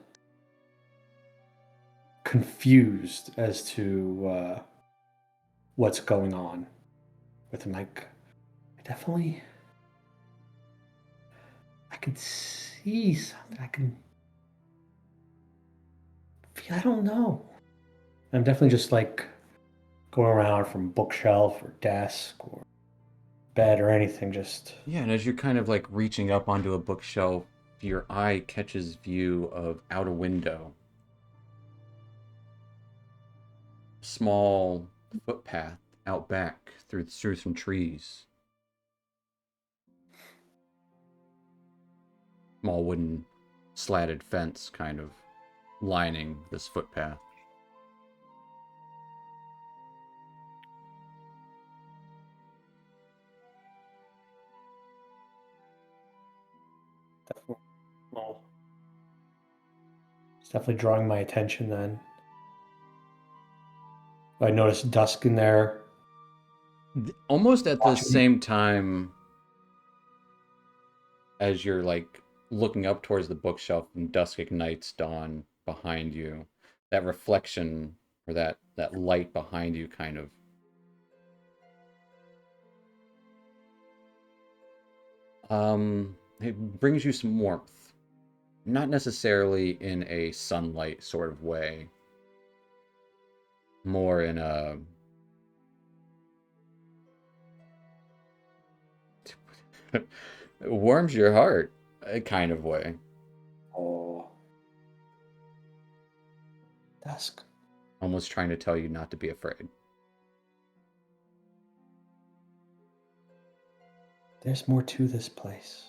confused as to what's going on with him. Like, I can see something. I can feel. I don't know. I'm definitely just like going around from bookshelf or desk or bed or anything. Just Yeah, and as you're kind of like reaching up onto a bookshelf, your eye catches view of out a window. Small footpath out back through some trees. Small wooden slatted fence kind of lining this footpath. definitely, well, it's definitely drawing my attention. Then I noticed dusk in there. Almost at the Watching. same time as you're like looking up towards the bookshelf and dusk ignites dawn behind you, that reflection or that light behind you kind of it brings you some warmth. Not necessarily in a sunlight sort of way. More in a it warms your heart kind of way. Oh, dusk. Almost trying to tell you not to be afraid. There's more to this place.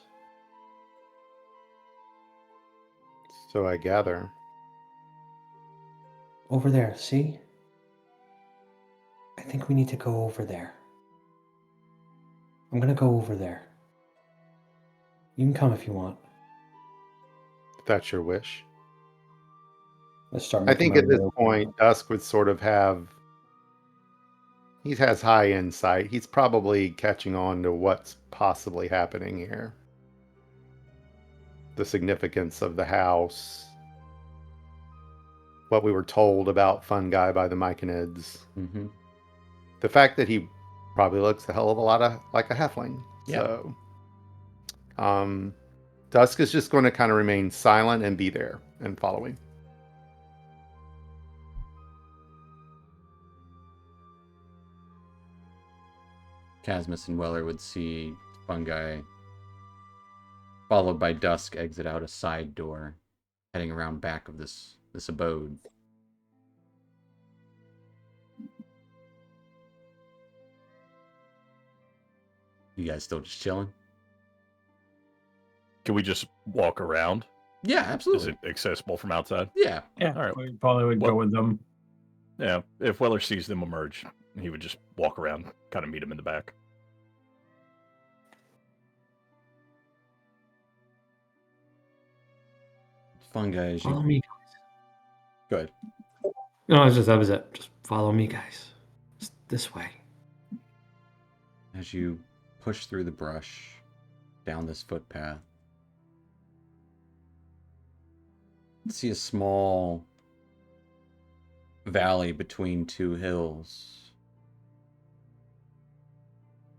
So I gather. Over there, see? I think we need to go over there. I'm gonna go over there. You can come if you want. If that's your wish. Let's start I making think my at this way over. point, Dusk would sort of have. He has high insight. He's probably catching on to what's possibly happening here. The significance of the house. What we were told about Fungi by the Myconids. Mm-hmm. The fact that he probably looks a hell of a lot like a halfling. Yeah. So, Dusk is just going to kind of remain silent and be there and following. Casmus and Weller would see Fungi, followed by Dusk, exit out a side door, heading around back of this abode. You guys still just chilling? Can we just walk around? Yeah, Is absolutely. it accessible from outside? Yeah. Yeah, All right. we probably would go Well- with them. Yeah. If Weller sees them emerge, he would just walk around, kind of meet them in the back. Fungi as Follow you me. good. No, that was it. Just follow me, guys. It's this way. As you push through the brush down this footpath, you see a small valley between two hills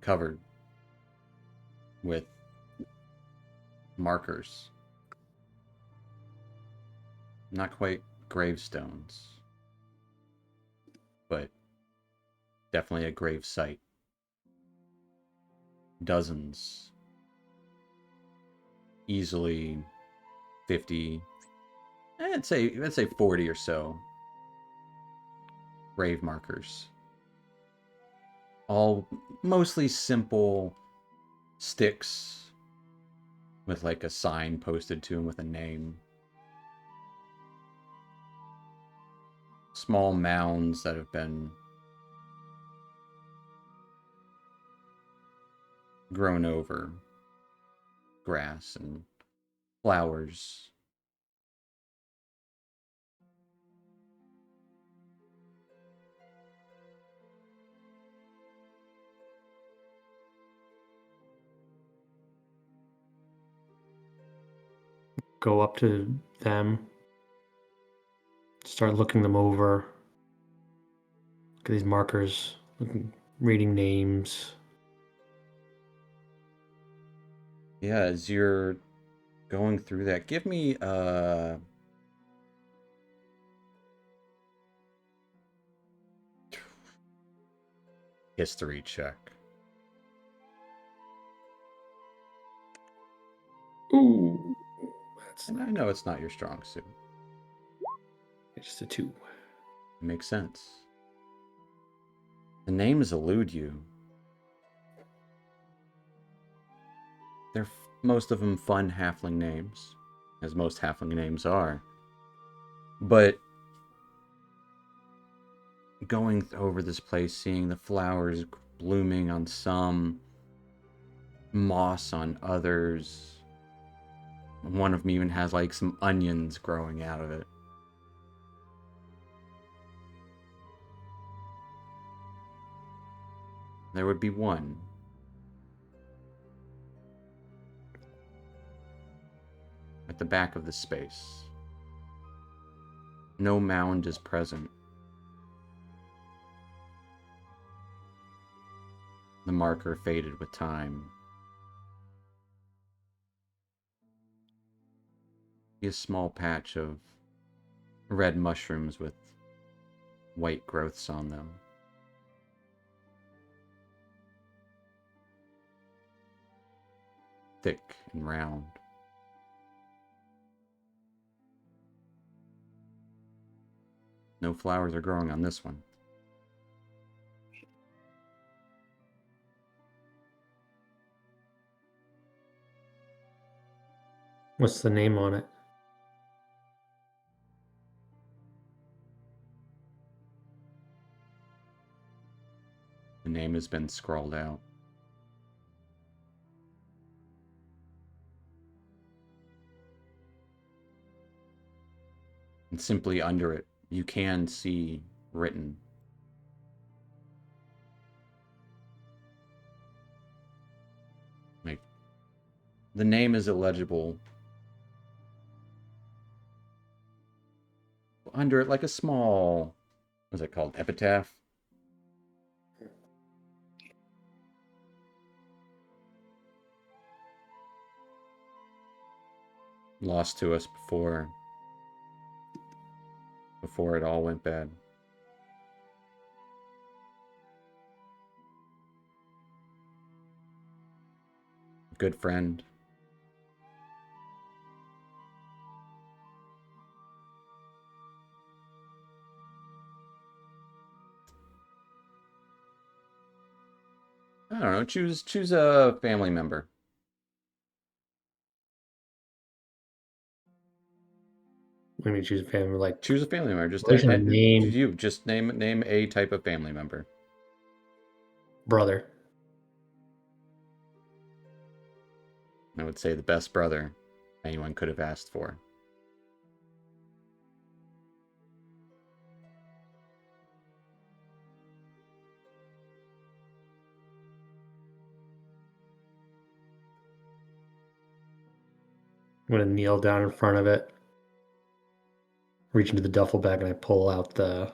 covered with markers. Not quite gravestones, but definitely a grave site. Dozens, easily 50, let's say 40 or so grave markers. All mostly simple sticks with like a sign posted to them with a name. Small mounds that have been grown over grass and flowers. Go up to them. start looking them over. Look at these markers, reading names. Yeah, as you're going through that, give me history check. Ooh, that's And I know it's not your strong suit. just a 2. It makes sense. The names elude you. They're most of them fun halfling names, as most halfling names are. But going over this place, seeing the flowers blooming on some, moss on others. One of them even has like some onions growing out of it. There would be one. At the back of the space. No mound is present. The marker faded with time. A small patch of red mushrooms with white growths on them. Thick and round. No flowers are growing on this one. What's the name on it? The name has been scrawled out. And simply under it, you can see written. Like, the name is illegible. Under it, like a small, what's it called? Epitaph? Lost to us before it all went bad. Good friend. I don't know. Choose a family member. When you choose a family, like Choose a family member. Just relation or name, you just name a type of family member. brother. I would say the best brother anyone could have asked for. I'm gonna kneel down in front of it, reach into the duffel bag, and I pull out the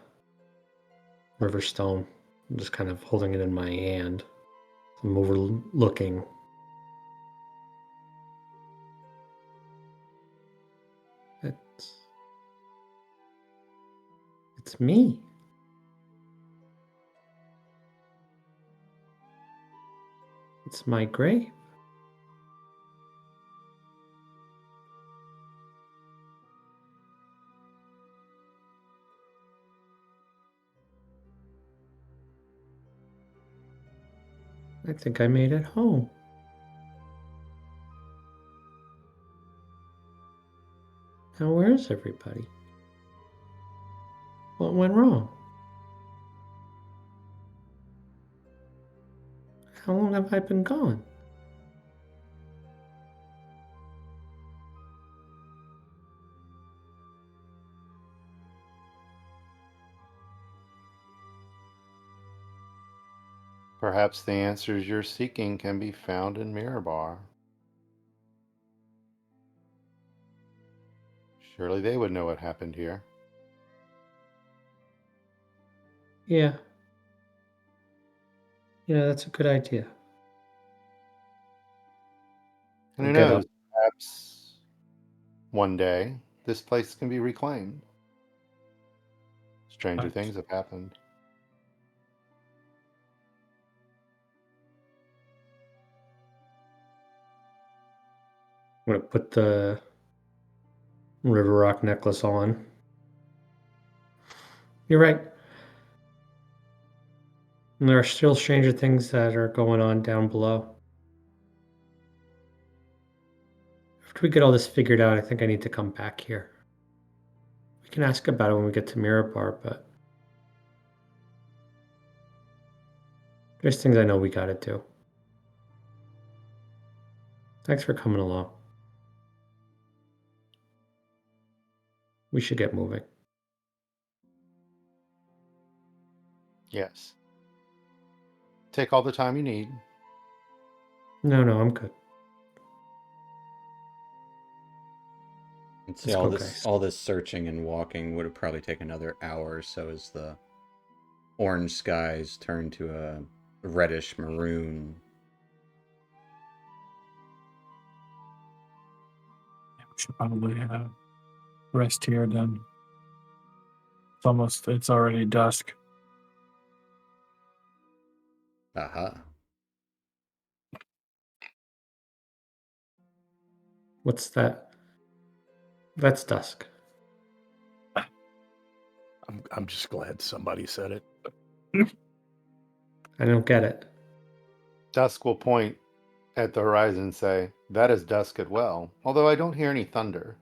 river stone. I'm just kind of holding it in my hand. I'm overlooking. It's me. It's my grave. I think I made it home. Now, where is everybody? What went wrong? How long have I been gone? Perhaps the answers you're seeking can be found in Mirabar. Surely they would know what happened here. Yeah. Yeah, that's a good idea. And who We'll get knows? Perhaps one day this place can be reclaimed. Stranger Right. things have happened. I'm gonna put the River Rock necklace on. You're right. And there are still stranger things that are going on down below. After we get all this figured out, I think I need to come back here. We can ask about it when we get to Mirabar, but there's things I know we gotta do. Thanks for coming along. We should get moving. Yes. Take all the time you need. No, I'm good. And see, Let's all go, this guys. all this searching and walking would have probably taken another hour or so as the orange skies turn to a reddish maroon. We should probably rest here then. It's already dusk. Aha. What's that? That's dusk. I'm just glad somebody said it. I don't get it. Dusk will point at the horizon and say, "That is dusk as well." Although I don't hear any thunder.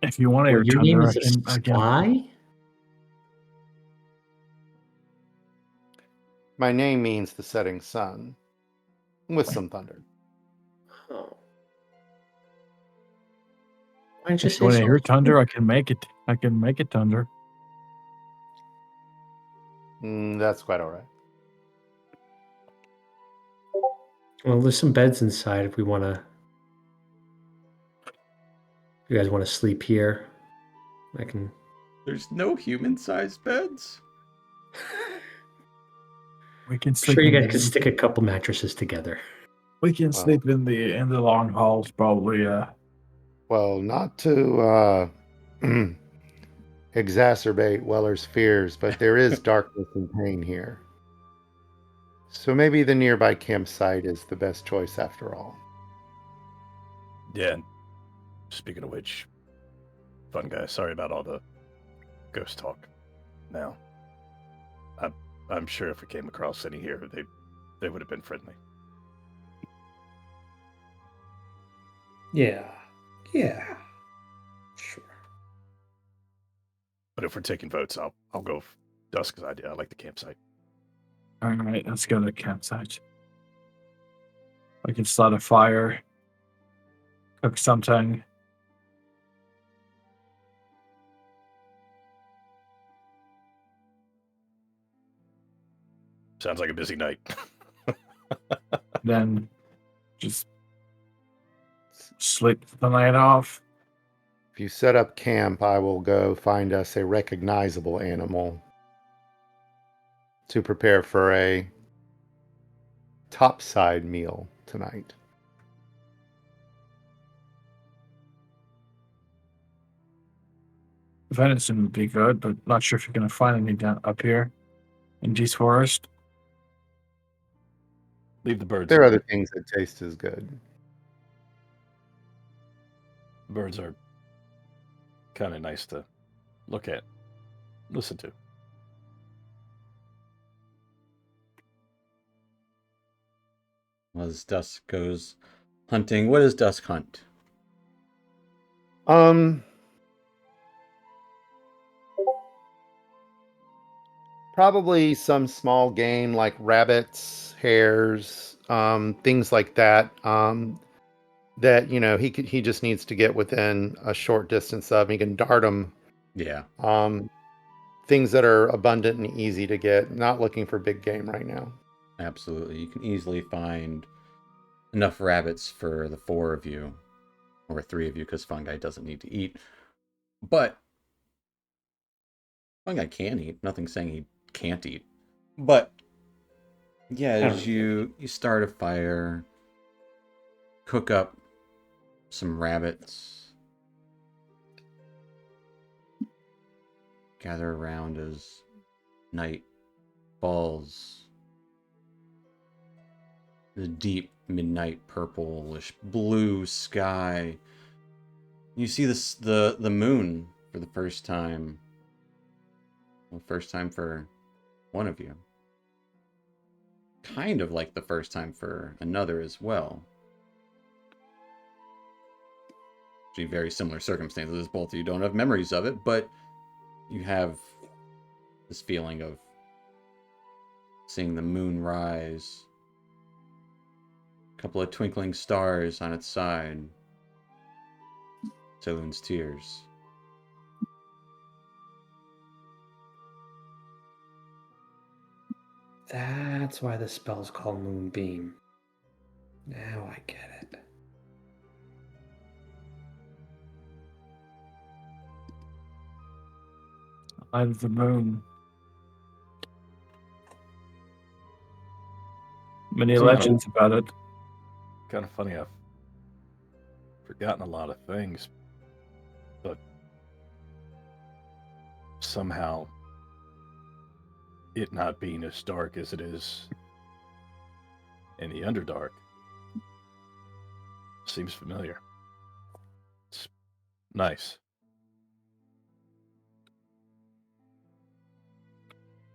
If you want to hear Your name thunder, is a I can. spy? My name means the setting sun, with some thunder. Oh. Why didn't you If you say want to so? hear thunder, I can make it. I can make it thunder. That's quite all right. Well, there's some beds inside if we want to. If you guys want to sleep here, I can. There's no human-sized beds. We can I'm sleep. sure you in guys could the- stick a couple mattresses together. We can Wow. sleep in the long halls, probably. Well, not to exacerbate Weller's fears, but there is darkness and pain here. So maybe the nearby campsite is the best choice after all. Yeah. and Speaking of which, fun guy. Sorry about all the ghost talk. Now, I'm sure if we came across any here, they would have been friendly. Yeah. Sure. But if we're taking votes, I'll go Dusk's idea. I like the campsite. All right, let's go to the campsite. We can start a fire, cook something. Sounds like a busy night. Then just sleep the night off. If you set up camp, I will go find us a recognizable animal to prepare for a topside meal tonight. Venison would be good, but not sure if you're gonna find any down up here in Geese Forest. Leave the birds. There are alone. other things that taste as good. Birds are kind of nice to look at, listen to. As Dusk goes hunting, what does Dusk hunt? Probably some small game like rabbits, hares, things like that. That he just needs to get within a short distance of. He can dart them. Yeah. Things that are abundant and easy to get. Not looking for big game right now. Absolutely. You can easily find enough rabbits for the 4 of you, or 3 of you, because Fungi doesn't need to eat. But Fungi can eat. Nothing's saying he can't eat. But yeah, as you start a fire, cook up some rabbits, gather around as night falls. The deep midnight purplish blue sky. You see the moon for the first time. Well, first time for one of you. Kind of like the first time for another as well. Actually, very similar circumstances. Both of you don't have memories of it, but you have this feeling of seeing the moon rise. A couple of twinkling stars on its side. Saloon's tears. That's why the spell's called Moonbeam. Now I get it. Light of the moon. Many So- legends about it. Kind of funny. I've forgotten a lot of things, but somehow it not being as dark as it is in the Underdark seems familiar. It's nice.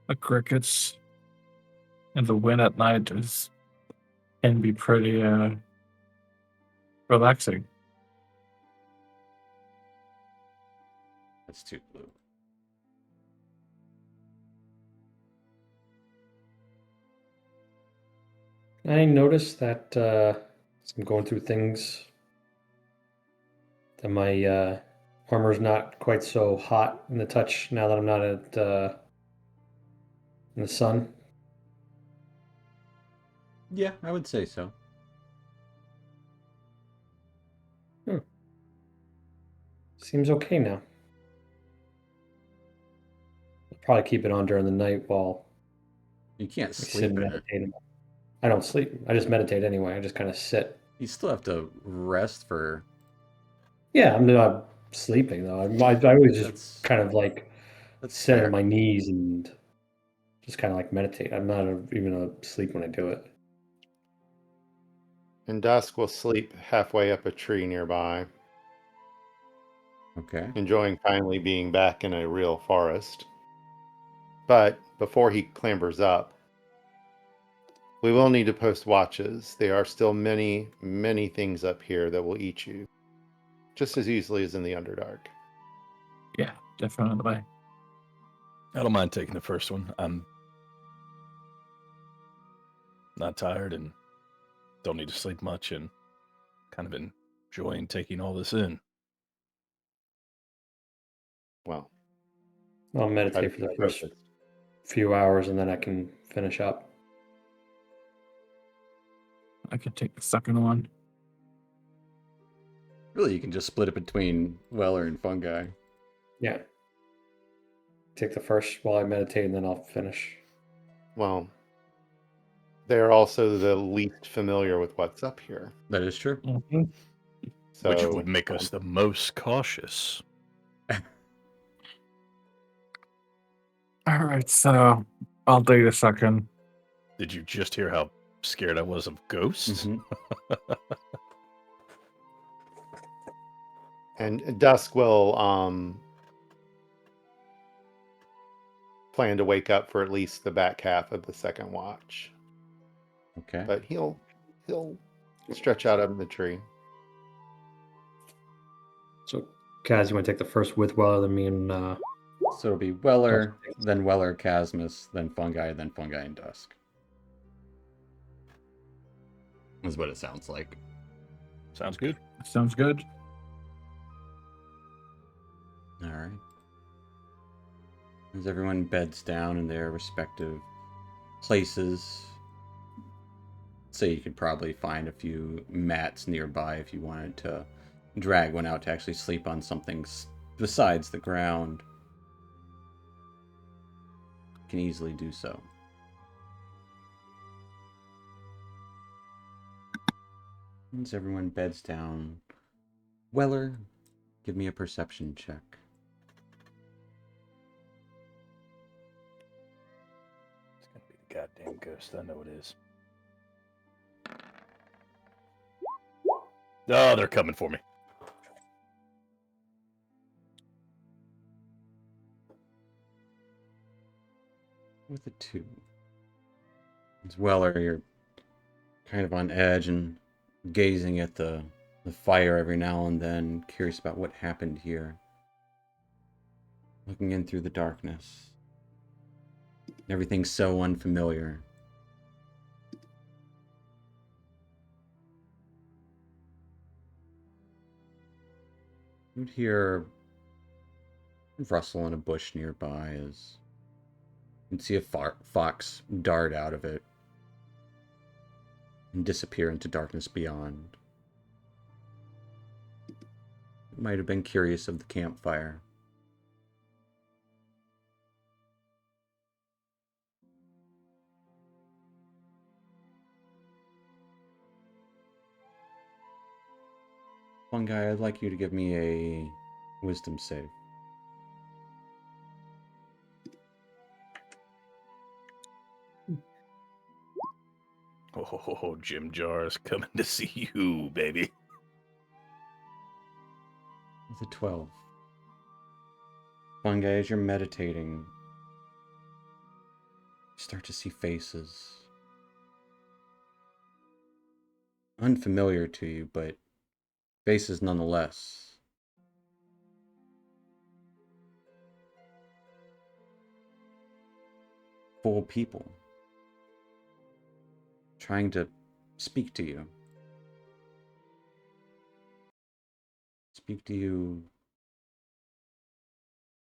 The crickets and the wind at night can be pretty relaxing. That's too blue. I noticed that as I'm going through things, that my armor's not quite so hot in the touch now that I'm not in the sun. Yeah, I would say so. Seems okay now. I'll probably keep it on during the night while You can't I sit sleep and in it. meditate. I don't sleep. I just meditate anyway. I just kind of sit. You still have to rest for. Yeah, I'm not sleeping though. I always just That's kind of like that's sit fair. on my knees and just kind of like meditate. I'm not even asleep when I do it. And Dusk will sleep halfway up a tree nearby, Okay. enjoying finally being back in a real forest. But before he clambers up, we will need to post watches. There are still many, many things up here that will eat you, just as easily as in the Underdark. Yeah, definitely. I don't mind taking the first one. I'm not tired and don't need to sleep much and kind of enjoying taking all this in. Well, I'll try to meditate for be the first focused. few hours and then I can finish up. I could take the second one. Really, you can just split it between Weller and Fungi. Yeah. Take the first while I meditate and then I'll finish. Well, they're also the least familiar with what's up here. That is true. So Which would make us the most cautious. All right, so I'll take the second. Did you just hear how scared I was of ghosts? Mhm. And Dusk will plan to wake up for at least the back half of the second watch. Okay. But he'll stretch out up in the tree. So, Kaz, you want to take the first with Weller, then me and So it'll be Weller, then Weller, Casmus, then Fungi and Dusk. Is what it sounds like. Sounds good. Sounds good. All right. As everyone beds down in their respective places, say you could probably find a few mats nearby if you wanted to drag one out to actually sleep on something besides the ground, can easily do so. Once everyone beds down, Weller, give me a perception check. It's gonna be the goddamn ghost. I know it is. Oh, they're coming for me. With a 2. As Weller, you're kind of on edge and gazing at the fire every now and then, curious about what happened here. Looking in through the darkness. Everything's so unfamiliar. You'd hear rustle in a bush nearby as you'd see a fox dart out of it and disappear into darkness beyond. You might have been curious of the campfire. One guy, I'd like you to give me a wisdom save. Oh, Jim Jar's coming to see you, baby. With a 12. One guy, as you're meditating, you start to see faces. Unfamiliar to you, but faces nonetheless. Full people. Trying to speak to you. Speak to you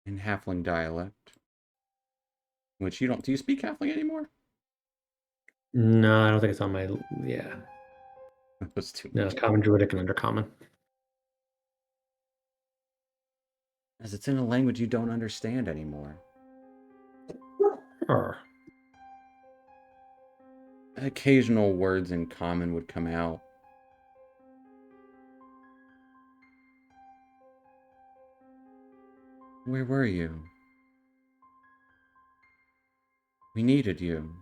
in halfling dialect. Which you don't... Do you speak halfling anymore? No, I don't think it's on my. Yeah. That was too No, much. it's common, druidic, and undercommon. As it's in a language you don't understand anymore. Or Occasional words in common would come out. Where were you? We needed you.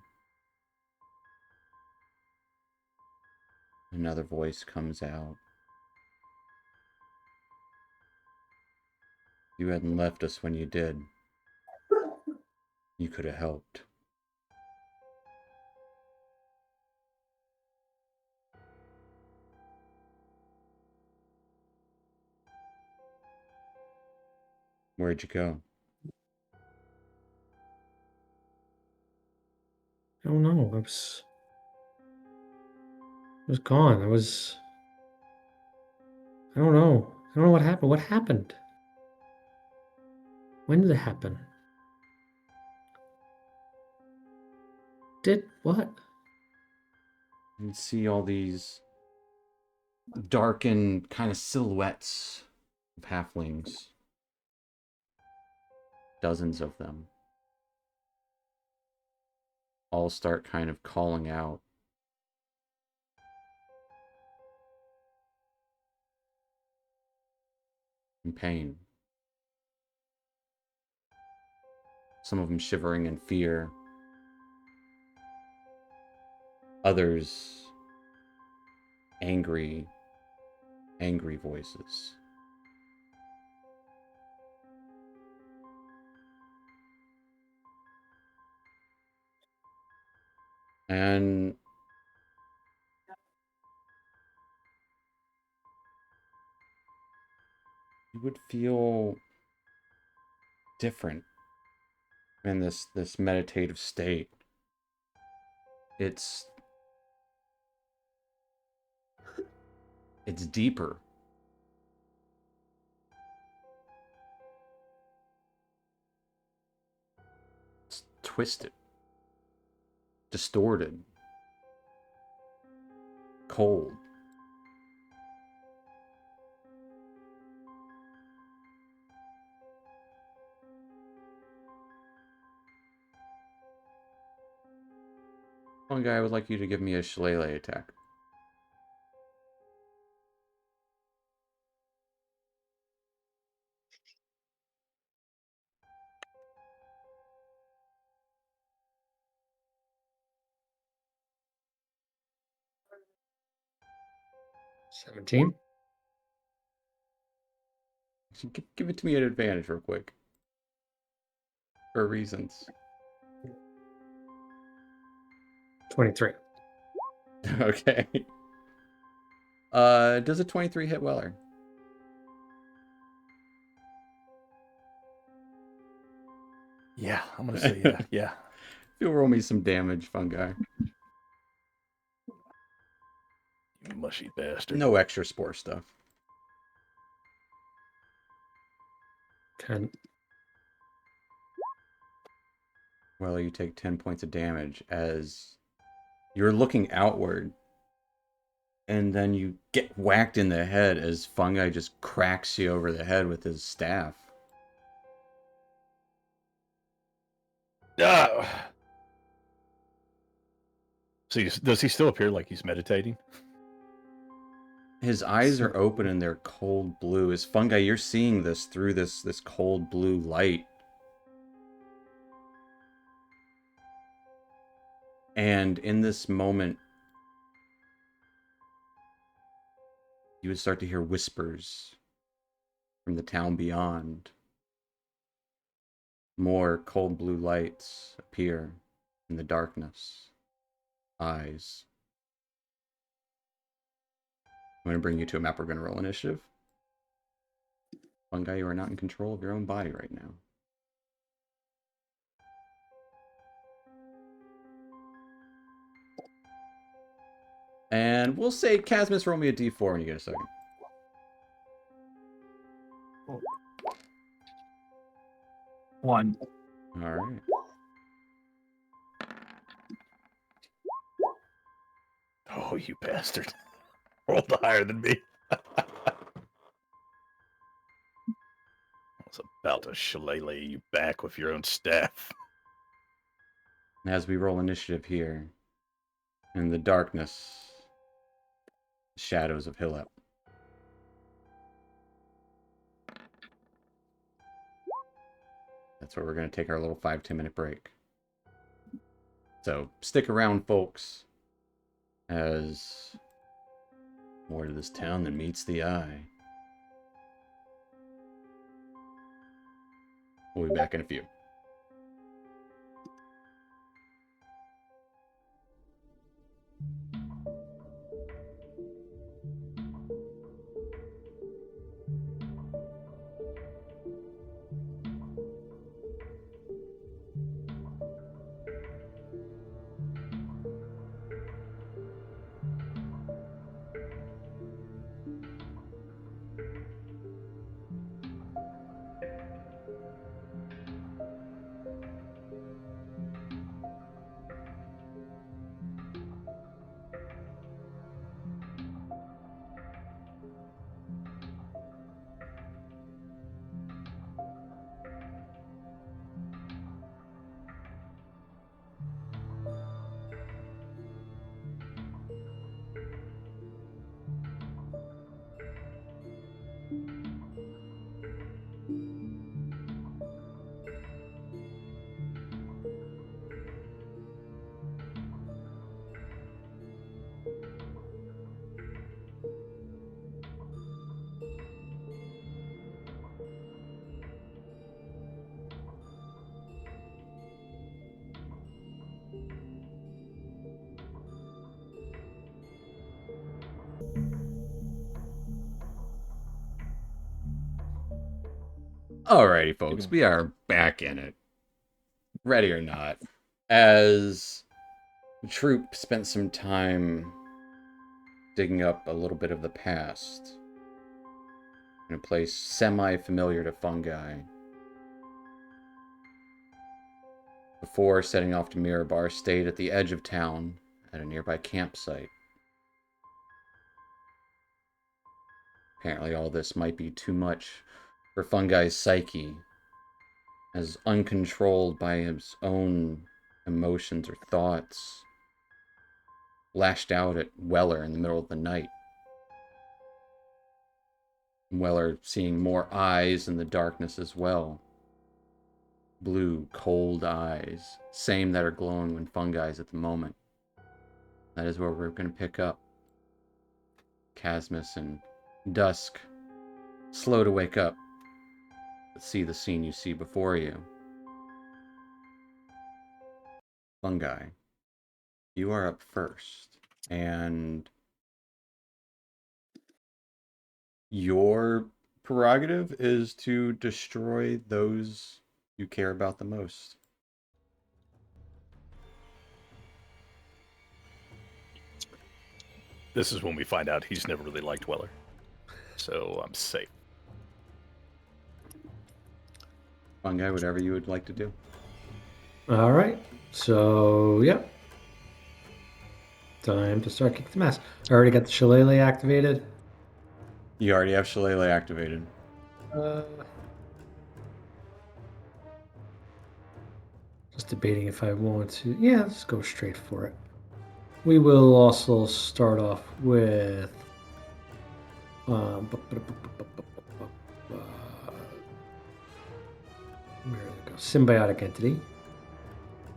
Another voice comes out. You hadn't left us when you did. You could have helped. Where'd you go? I don't know. I was gone. I don't know. I don't know what happened. What happened? When did it happen? Did what? You see all these darkened kind of silhouettes of halflings. Dozens of them. All start kind of calling out. In pain. Some of them shivering in fear. Others angry voices. And you would feel different in this meditative state. It's deeper. It's twisted, distorted, cold. Fungi, I would like you to give me a shillelagh attack. $17. Give it to me at advantage real quick. For reasons. 23. Okay. Does a 23 hit Weller? Yeah, I'm gonna say yeah. Yeah. You'll roll me some damage, Fungi. You mushy bastard. No extra spore stuff. 10. Weller, you take 10 points of damage as you're looking outward. And then you get whacked in the head as Fungi just cracks you over the head with his staff. Ah! So does he still appear like he's meditating? His eyes are open and they're cold blue. As Fungi, you're seeing this through this cold blue light. And in this moment, you would start to hear whispers from the town beyond. More cold blue lights appear in the darkness. Eyes. I'm going to bring you to a map. We're going to roll initiative. Fungi, you are not in control of your own body right now. And we'll say, Casmus, roll me a d4 when you get a second. One. All right. Oh, you bastard. Rolled higher than me. I was about to shillelagh you back with your own staff. As we roll initiative here, in the darkness, shadows of Hillep. That's where we're going to take our little 5-10 minute break. So stick around, folks, as more to this town than meets the eye. We'll be back in a few. Alrighty, folks, we are back in it. Ready or not. As the troop spent some time digging up a little bit of the past in a place semi-familiar to Fungi, before setting off to Mirabar, stayed at the edge of town at a nearby campsite. Apparently all this might be too much for Fungi's psyche, as uncontrolled by his own emotions or thoughts, lashed out at Weller in the middle of the night. Weller seeing more eyes in the darkness as well. Blue, cold eyes. Same that are glowing when fungi's at the moment. That is where we're going to pick up. Casmus and Dusk, slow to wake up, but see the scene you see before you. Fungi, you are up first, and your prerogative is to destroy those you care about the most. This is when we find out he's never really liked Weller. So I'm safe. Fungi, whatever you would like to do. All right. So, yeah. Time to start kicking some ass. I already got the shillelagh activated. You already have Shillelagh activated. Just debating if I want to. Yeah, let's go straight for it. We will also start off with. Where did it go? Symbiotic entity.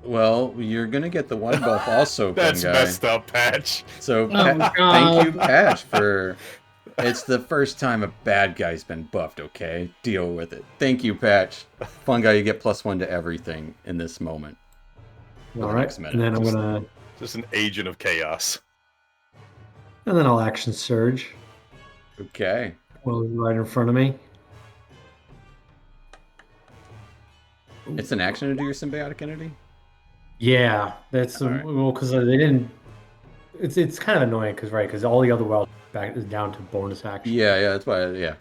Well, you're gonna get the one buff also, That's Fungi. messed up, Patch. So Oh, thank you, God. Patch, for. It's the first time a bad guy's been buffed. Okay, deal with it. Thank you, Patch. Fungi, you get +1 to everything in this moment. All the right, next minute, and then I'm just- gonna. Just an agent of chaos. And then I'll action surge. Okay. Well, right in front of me. It's an action to do your symbiotic entity? Yeah, that's All right. well because they didn't. It's kind of annoying because all the other world back is down to bonus action. Yeah, that's why, yeah.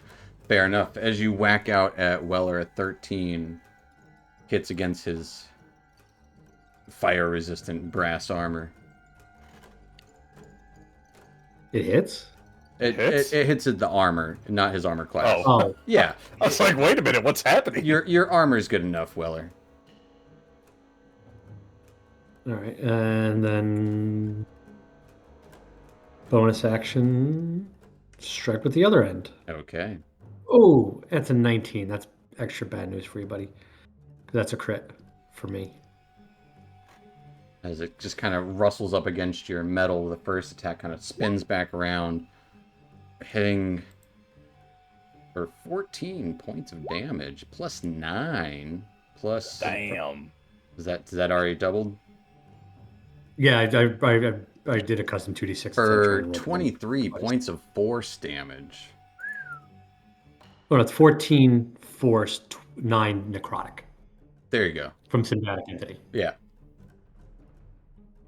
Fair enough. As you whack out at Weller at 13, hits against his fire-resistant brass armor. It hits. It hits? hits at the armor, not his armor class. Oh. Oh, Yeah, I was like, wait a minute, what's happening? your armor's good enough, Weller. all right, and then bonus action, strike with the other end. Okay. Oh, that's a 19. That's extra bad news for you, buddy. That's a crit for me. As it just kind of rustles up against your metal, the first attack kind of spins back around, hitting for 14 points of damage, +9, plus... Damn. Is that already doubled? Yeah, I did a custom 2d6 For 23 points of force damage. Oh, it's 14 force, 9 necrotic There you go. from symbiotic entity. Yeah.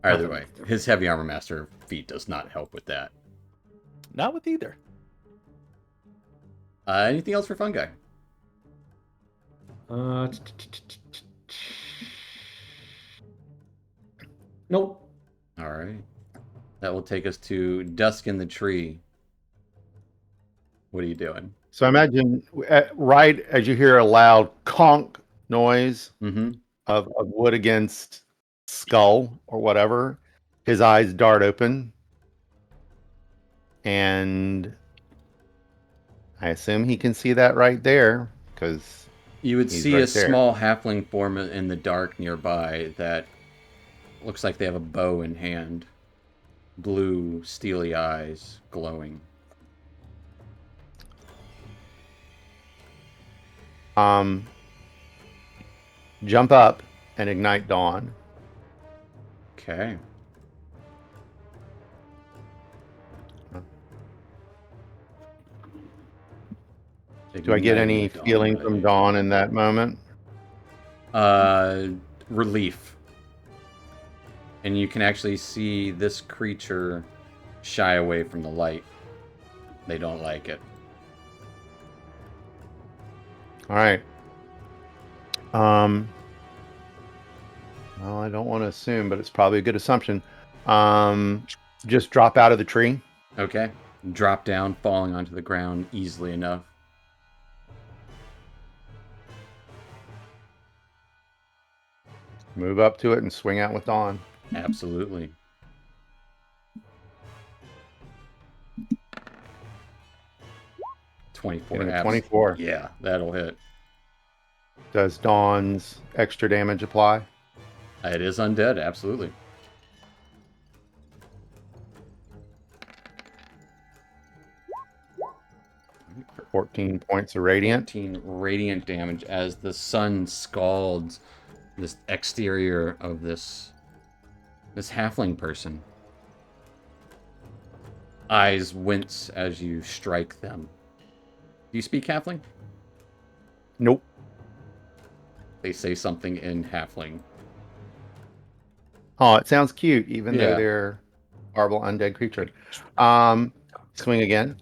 Either Nothing. way, his heavy armor master feat does not help with that. Not with either. Anything else for Fungi? Nope. All right. That will take us to Dusk in the Tree. What are you doing? So imagine right as you hear a loud conk noise Mm-hmm. of wood against skull or whatever, his eyes dart open. And I assume he can see that right there because You would He's see right a there. small halfling form in the dark nearby that looks like they have a bow in hand. Blue, steely eyes glowing. jump up and ignite dawn. Okay. Do I get any Ignite feeling dawn. from dawn in that moment? Relief. And you can actually see this creature shy away from the light. They don't like it. All right. Well, I don't want to assume, but it's probably a good assumption. Just drop out of the tree. Okay. Drop down, falling onto the ground easily enough. Move up to it and swing out with dawn. Absolutely. 24. Getting a 24. Yeah, that'll hit. Does Dawn's extra damage apply? It is undead, absolutely. For 14 points of radiant. 14 radiant damage as the sun scalds this exterior of this halfling person. Eyes wince as you strike them. Do you speak halfling? Nope. They say something in halfling. Oh, it sounds cute, even Yeah. though they're horrible undead creature. Swing again.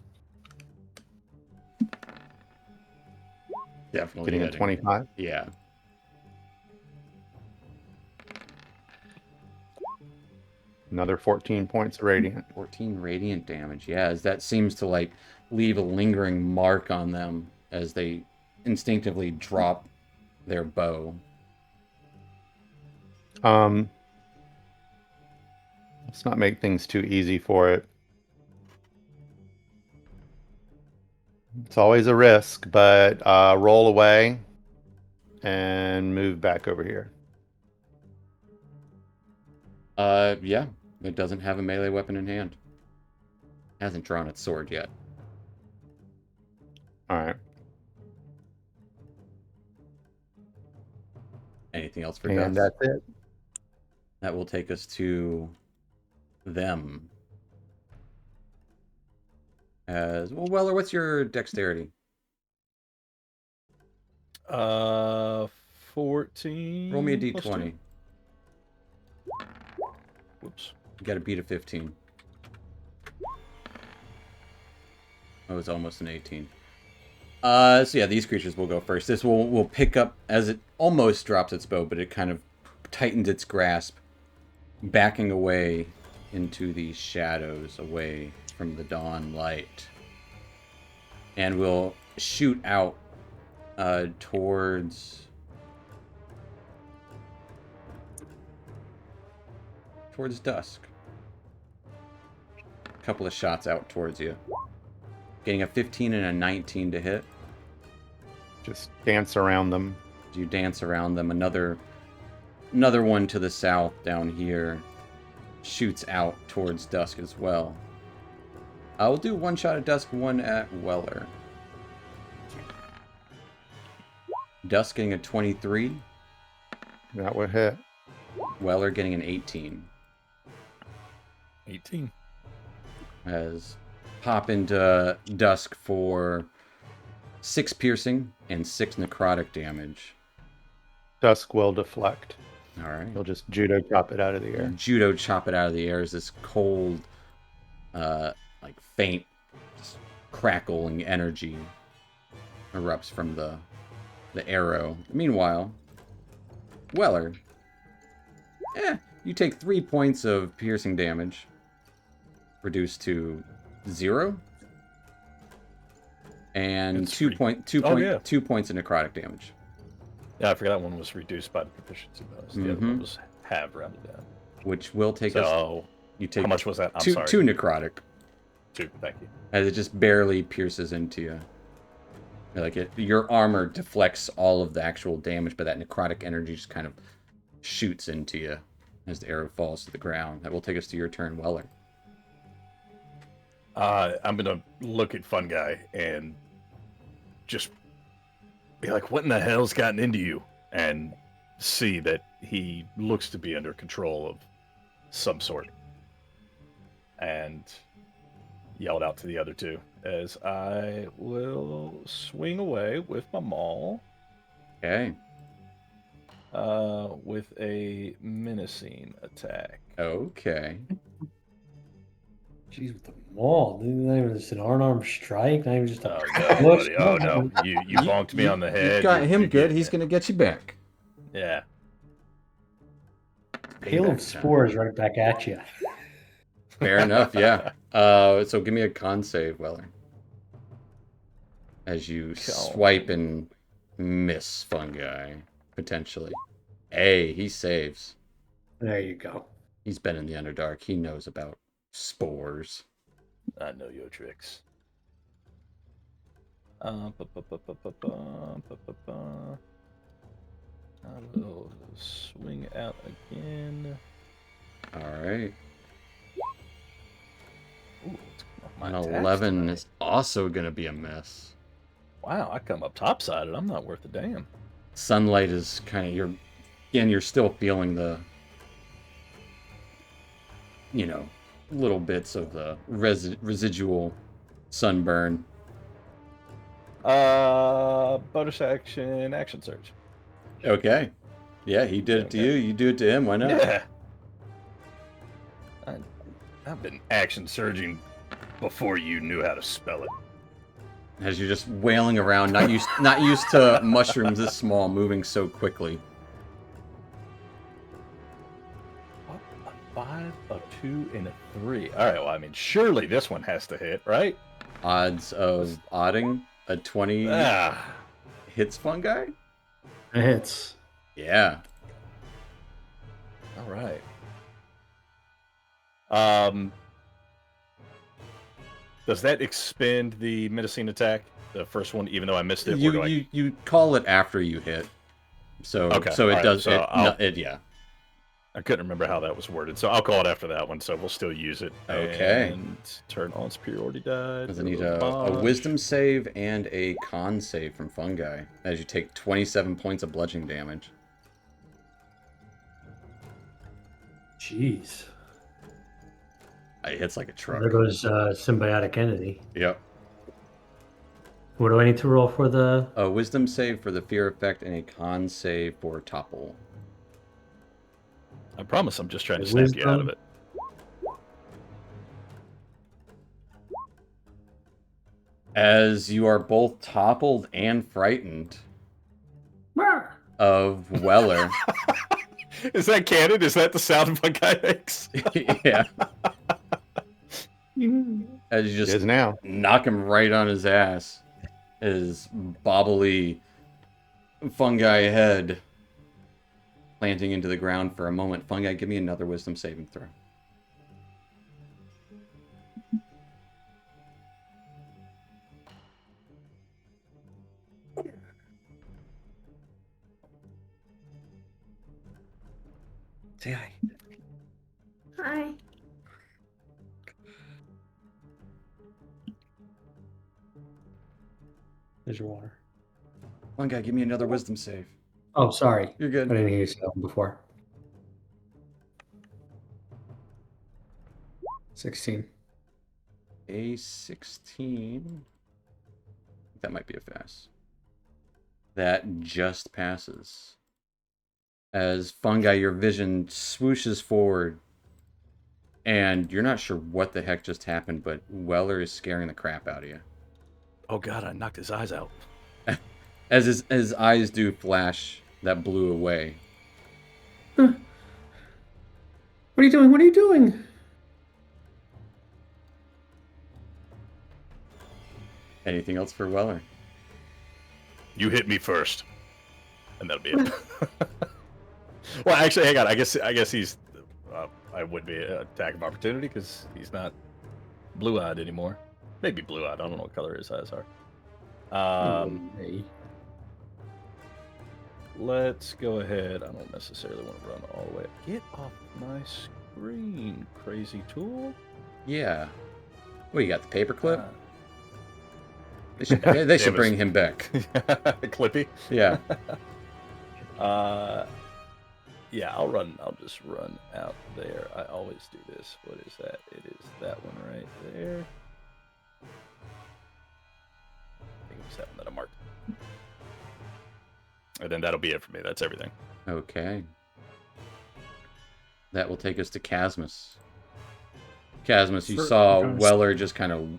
Definitely Getting a hitting. 25. Yeah. Another 14 points of radiant. 14 radiant damage. Yeah, as that seems to like leave a lingering mark on them as they instinctively drop their bow. Let's not make things too easy for it. It's always a risk, but roll away and move back over here. Yeah, it doesn't have a melee weapon in hand. Hasn't drawn its sword yet. All right. Anything else for And Gus? that's it. That will take us to them. As well, Weller, what's your dexterity? 14. Roll me a plus d20. 2. Whoops. You got to beat a 15. Oh, it's almost an 18. So yeah, these creatures will go first. This will pick up as it almost drops its bow, but it kind of tightens its grasp, backing away into the shadows, away from the dawn light, and will shoot out towards dusk. A couple of shots out towards you. Getting a 15 and a 19 to hit. Just dance around them. You dance around them. Another one to the south down here shoots out towards dusk as well. I will do one shot at dusk, one at Weller. Dusk getting a 23. That would hit. Weller getting an 18. 18. As pop into dusk for 6 piercing and 6 necrotic damage. Dusk will deflect. All right. He'll just judo chop it out of the air. Judo chop it out of the air as this cold, like faint, just crackling energy erupts from the arrow. Meanwhile, Weller, you take 3 points of piercing damage, reduced to 0, and It's 2 pretty- points of necrotic damage. Yeah, I forgot that one was reduced by the proficiency bonus. The other one was half rounded down. Which will take us. So, You take how much was that? I'm two sorry. 2 necrotic. 2, thank you. As it just barely pierces into you. Like your armor deflects all of the actual damage, but that necrotic energy just kind of shoots into you as the arrow falls to the ground. That will take us to your turn, Weller. I'm gonna look at Fun Guy and just be like, "What in the hell's gotten into you?" And see that he looks to be under control of some sort, and yell it out to the other two as I will swing away with my maul, Okay. with a menacing attack. Okay. Jeez, with the maul, not even just an unarmed strike, not even just a. Oh no, buddy! Oh no, you bonked me on the head. You got him You're good. getting He's it. going to get you back. Yeah. Hail of Payback time. spores right back at you. Fair enough, yeah. So give me a con save, Weller. As you swipe and miss Fungi, potentially. Hey, he saves. There you go. He's been in the Underdark. He knows about spores. I know your tricks. I will swing out again. All right. Ooh, my An attacks 11 tonight. is also going to be a miss. Wow, I come up topsided. I'm not worth a damn. Sunlight is kind of you're still feeling the little bits of the residual sunburn. Bonus action surge. Okay. Yeah, he did it to Okay. you. You do it to him. Why not? Yeah. I've been action surging before you knew how to spell it. As you're just wailing around, not used to mushrooms this small, moving so quickly. What? A 5, a 2, and a 3. All right. Well, I mean, surely this one has to hit, right? Odds of odding a 20 Ah. hits fungi? It hits. Yeah. All right. Does that expend the menacing attack? The first one, even though I missed it. You call it after you hit. So Okay, so it alright, does so yeah. I couldn't remember how that was worded, so I'll call it after that one. So we'll still use it. Okay. And turn on superiority die. Does it need a wisdom save and a con save from fungi as you take 27 points of bludgeoning damage. Jeez. It hits like a truck. There goes symbiotic entity. Yep. What do I need to roll for the? A wisdom save for the fear effect and a con save for topple. I promise I'm just trying to snap you out of it. As you are both toppled and frightened of Weller. Is that canon? Is that the sound fungi makes? Yeah. As you It is just now. knock him right on his ass. His bobbly fungi head planting into the ground for a moment. Fungi, give me another wisdom saving throw. Say hi. Hi. There's your water. Fungi, give me another wisdom save. Oh, sorry. You're I good. didn't hear you say that one before. 16. A 16. That might be a pass. That just passes. As fungi, your vision swooshes forward, and you're not sure what the heck just happened, but Weller is scaring the crap out of you. Oh god, I knocked his eyes out. As his eyes do flash that blue away. What are you doing? What are you doing? Anything else for Weller? You hit me first, and that'll be it. Well, actually, hang on. I guess he's. I would be an attack of opportunity because he's not blue-eyed anymore. Maybe blue-eyed. I don't know what color his eyes are. Hey. Let's go ahead. I don't necessarily want to run all the way. Get off my screen, crazy tool. Yeah. Well, you got the paperclip? Uh, They should Damn, bring him back. Clippy. Yeah. Yeah, I'll just run out there. I always do this. What is that? It is that one right there. I think it was that one that I marked. And then that'll be it for me. That's everything. Okay. That will take us to Casmus. Casmus, you saw Weller just kind of,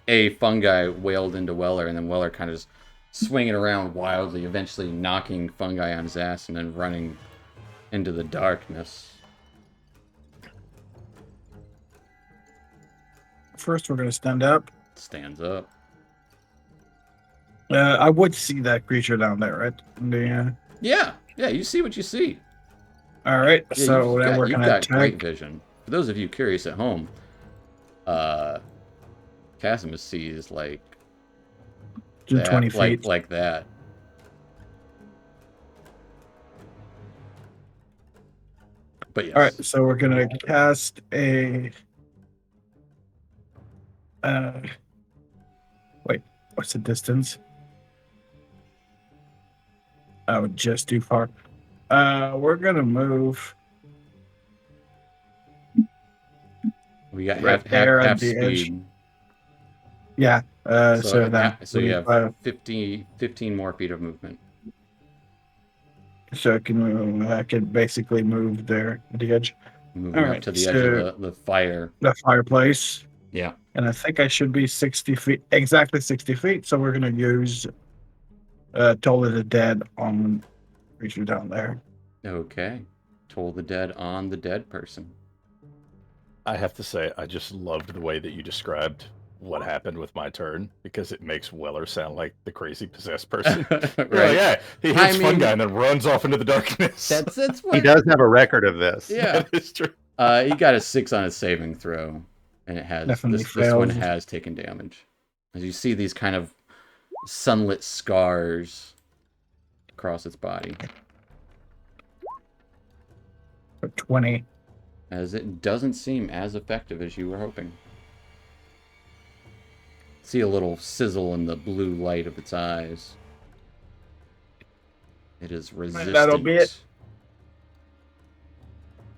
a fungi wailed into Weller, and then Weller kind of just swinging around wildly, eventually knocking fungi on his ass and then running into the darkness. First, we're going to stand up. Stands up. I would see that creature down there, right? Yeah, you see what you see. All right, Yeah, so then we're you've going to got great attack. vision. For those of you curious at home, Casmus sees like Do that, 20 feet. like that. But yes. All right, so we're gonna cast a. Wait, what's the distance? Oh, just too far. We're gonna move We got right half there at half the edge. speed. Yeah. So then, So you have 25. 15 more feet of movement. So I can basically move there at the edge. Moving All up right, to the edge so of the fire. the fireplace, Yeah. and I think I should be 60 feet, exactly 60 feet. So we're gonna use Toll of the Dead on creature down there. Okay. Toll the dead on the dead person. I have to say, I just loved the way that you described what happened with my turn because it makes Weller sound like the crazy possessed person. Right. Yeah, he hits I mean, Fungi and then runs off into the darkness. That's He what. does have a record of this. Yeah. That is true. He got a 6 on his saving throw, and it has Definitely this one fails. has taken damage. As you see these kind of sunlit scars across its body, For 20. as it doesn't seem as effective as you were hoping. See a little sizzle in the blue light of its eyes. It is resistant. That'll be it.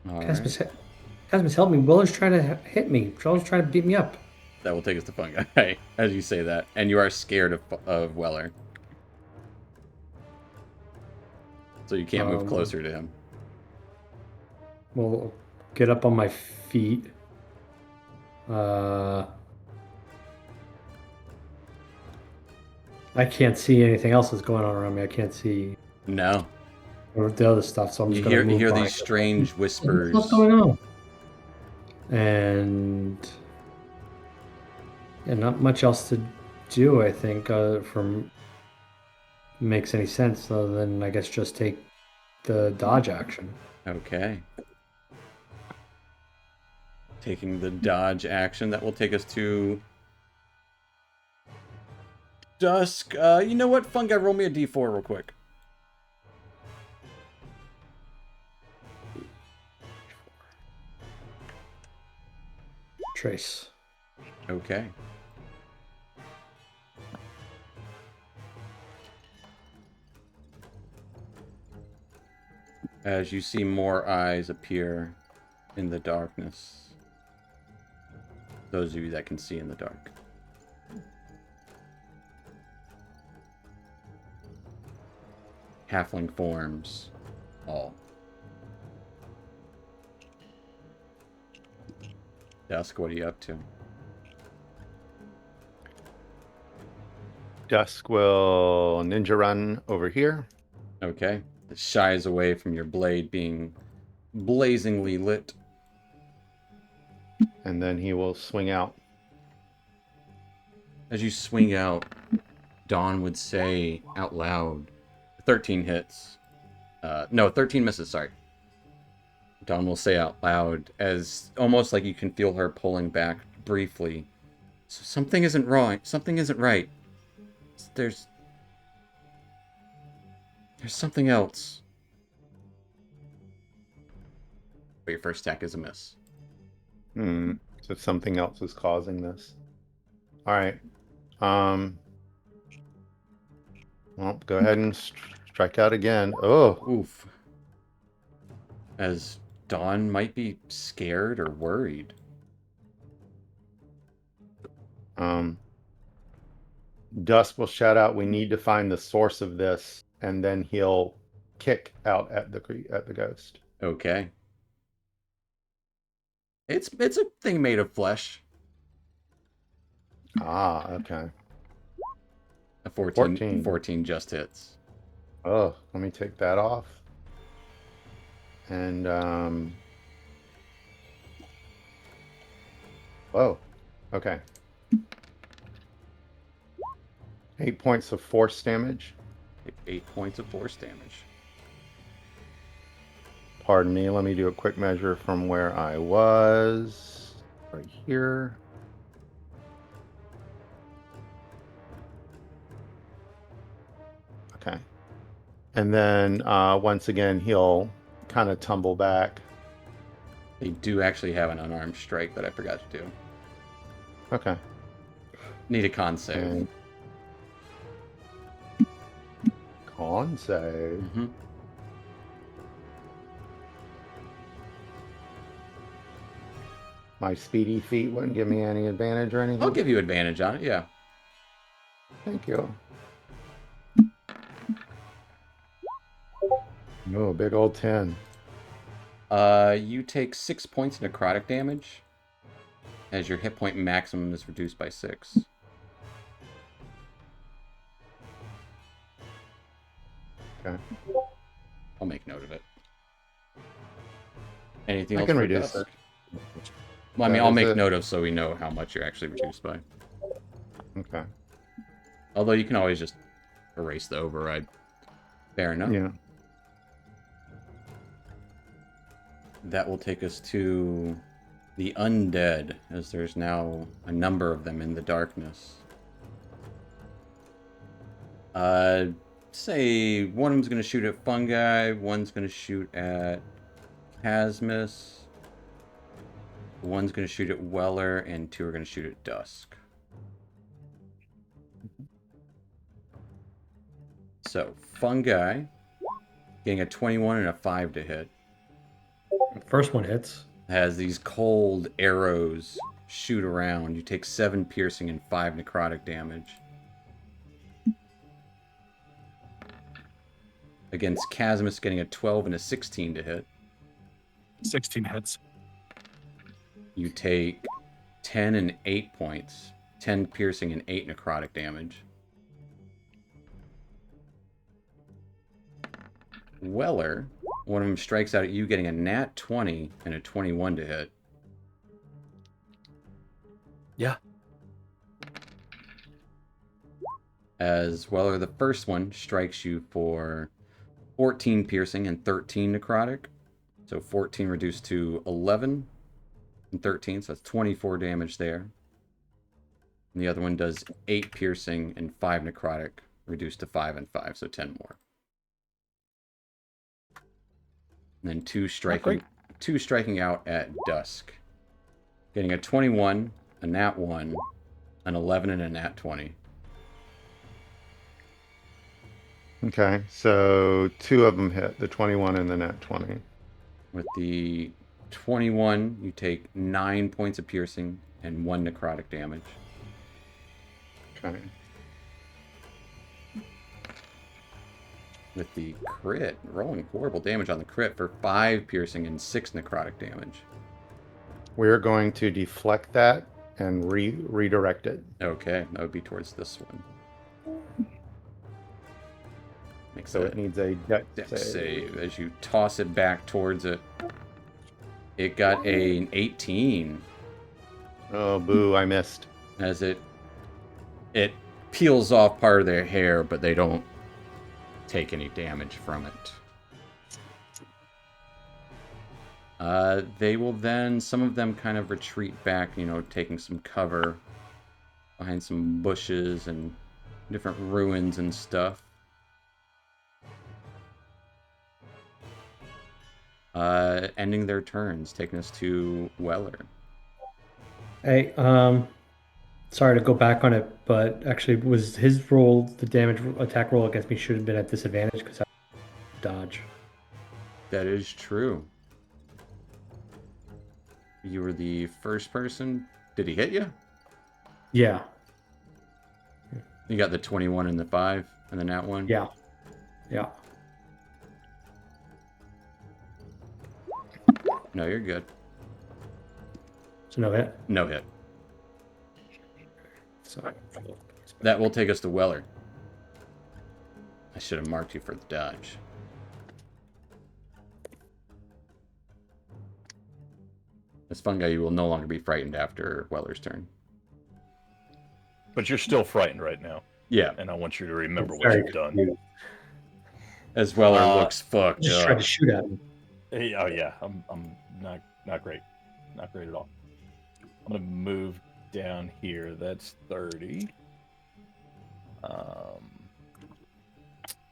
All right. Casmus, help me. Willer's trying to hit me. Joel's trying to beat me up. That will take us to Fungi, as you say that. And you are scared of Weller. So you can't move closer to him. Well, get up on my feet. I can't see anything else that's going on around me. I can't see No. the other stuff, so I'm just You going to move hear by. these strange whispers. What's going on? And not much else to do, I think, from makes any sense other than, I guess, just take the dodge action. Okay. Taking the dodge action, that will take us to Dusk. You know what? Fungi, roll me a d4 real quick. Trace. Okay. As you see more eyes appear in the darkness. Those of you that can see in the dark. Halfling forms, all. Dusk, what are you up to? Dusk will ninja run over here. Okay. It shies away from your blade being blazingly lit. And then he will swing out. As you swing out, Dawn would say out loud, 13 hits. No, 13 misses, sorry. Dawn will say out loud, as almost like you can feel her pulling back briefly. So something isn't wrong. Something isn't right. There's something else. But your first attack is a miss. So something else is causing this. All right. Well, go ahead and strike out again. Oh, Oof. As Dawn might be scared or worried. Dusk will shout out, "We need to find the source of this," and then he'll kick out at the ghost. Okay. It's a thing made of flesh. Ah, okay. A 14, 14. 14 just hits. Oh, let me take that off. And whoa. Okay. 8 points of force damage. 8 points of force damage. Pardon me, let me do a quick measure from where I was. Right here. Okay. And then once again, he'll kind of tumble back. They do actually have an unarmed strike that I forgot to do. Okay. Need a con save. And con save. Mm-hmm. My speedy feet wouldn't give me any advantage or anything. I'll give you advantage on it, yeah. Thank you. Oh, big old 10. You take 6 points of necrotic damage as your hit point maximum is reduced by 6. Okay. I'll make note of it. Anything I else can for reduce Dusk? it. Well, I mean, That I'll is make it. note of so we know how much you're actually reduced by. Okay. Although you can always just erase the override. Fair enough. Yeah. That will take us to the undead, as there's now a number of them in the darkness. Say one of them's going to shoot at Fungi, one's going to shoot at Casmus, one's going to shoot at Weller, and 2 are going to shoot at Dusk. So, Fungi, getting a 21 and a 5 to hit. First one hits. Has these cold arrows shoot around. You take 7 piercing and 5 necrotic damage. Against Casmus, getting a 12 and a 16 to hit. 16 hits. You take 10 and 8 points. 10 piercing and 8 necrotic damage. Weller, one of them strikes out at you, getting a nat 20 and a 21 to hit. Yeah. As Weller, the first one, strikes you for 14 piercing and 13 necrotic. So 14 reduced to 11 and 13, so that's 24 damage there. And the other one does 8 piercing and 5 necrotic, reduced to 5 and 5, so 10 more. And then 2 striking out at Dusk. Getting a 21, a nat 1, an 11, and a nat 20. Okay. So 2 of them hit, the 21 and the nat 20. With the 21, you take 9 points of piercing and 1 necrotic damage. Okay. With the crit, rolling horrible damage on the crit for 5 piercing and 6 necrotic damage. We're going to deflect that and redirect it. Okay, that would be towards this one. Makes So a it needs a dex dex save. save. As you toss it back towards it, it got an 18. Oh, boo, I missed. As it peels off part of their hair, but they don't take any damage from it. They will then, some of them kind of retreat back, you know, taking some cover behind some bushes and different ruins and stuff. Ending their turns, taking us to Weller. Hey, sorry to go back on it, but actually, was his roll, the damage attack roll against me, should have been at disadvantage because I dodge. That is true. You were the first person. Did he hit you? Yeah, You got the 21 and the 5 and the nat 1? yeah, yeah. No, you're good. So no hit. No hit. So That will take us to Weller. I should have marked you for the dodge. This Fungi, you will no longer be frightened after Weller's turn. But you're still frightened right now, Yeah, and I want you to remember what Very you've done. confused. as Weller Uh, looks fucked Just up. tried to shoot at him. Hey, oh yeah, I'm not great, not great at all. I'm gonna move down here. That's 30.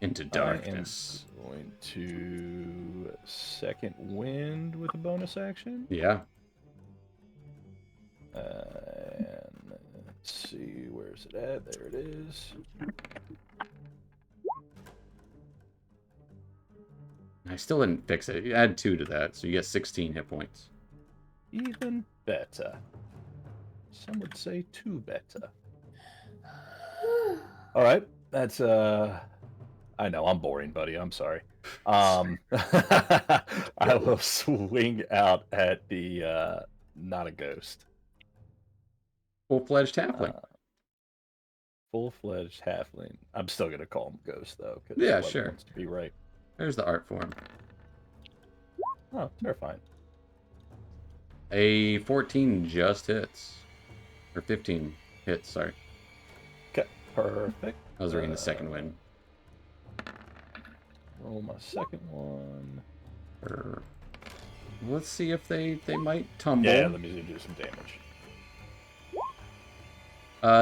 into darkness. I am going to second wind with a bonus action. Yeah. And let's see, where's it at? There it is. I still didn't fix it. You add 2 to that, so you get 16 hit points. Even better. Some would say 2 better. All right, that's I know I'm boring, buddy. I'm sorry. I will swing out at the not a ghost. Full-fledged halfling. Full-fledged halfling. I'm still gonna call him ghost though, because Yeah, sure. wants to be right. There's the art form. Oh, terrifying. A 14 just hits. Or 15 hits, sorry. Okay, perfect. I was reading the second wind. Roll my second one. Let's see if they might tumble. Yeah, let me do some damage.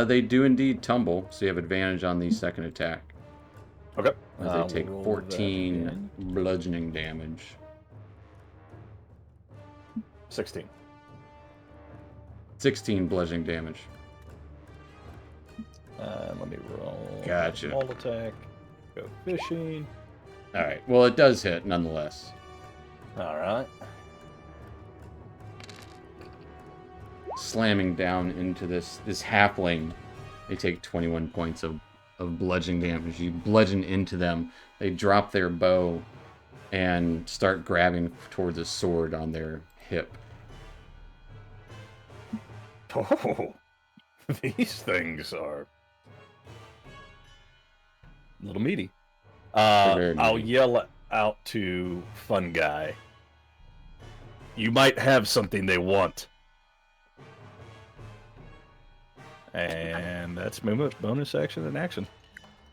They do indeed tumble, so you have advantage on the second attack. Okay. As they take Roll that 14 again. bludgeoning damage. 16. 16 bludgeoning damage. Let me roll. Gotcha. Small attack. Go fishing. Alright, well it does hit nonetheless. All right. Slamming down into this halfling. They take 21 points of bludgeoning damage. You bludgeon into them. They drop their bow and start grabbing towards a sword on their hip. Oh, these things are a little meaty. They're very I'll meaty. yell out to Fun Guy. You might have something they want. And that's movement, bonus action, and action.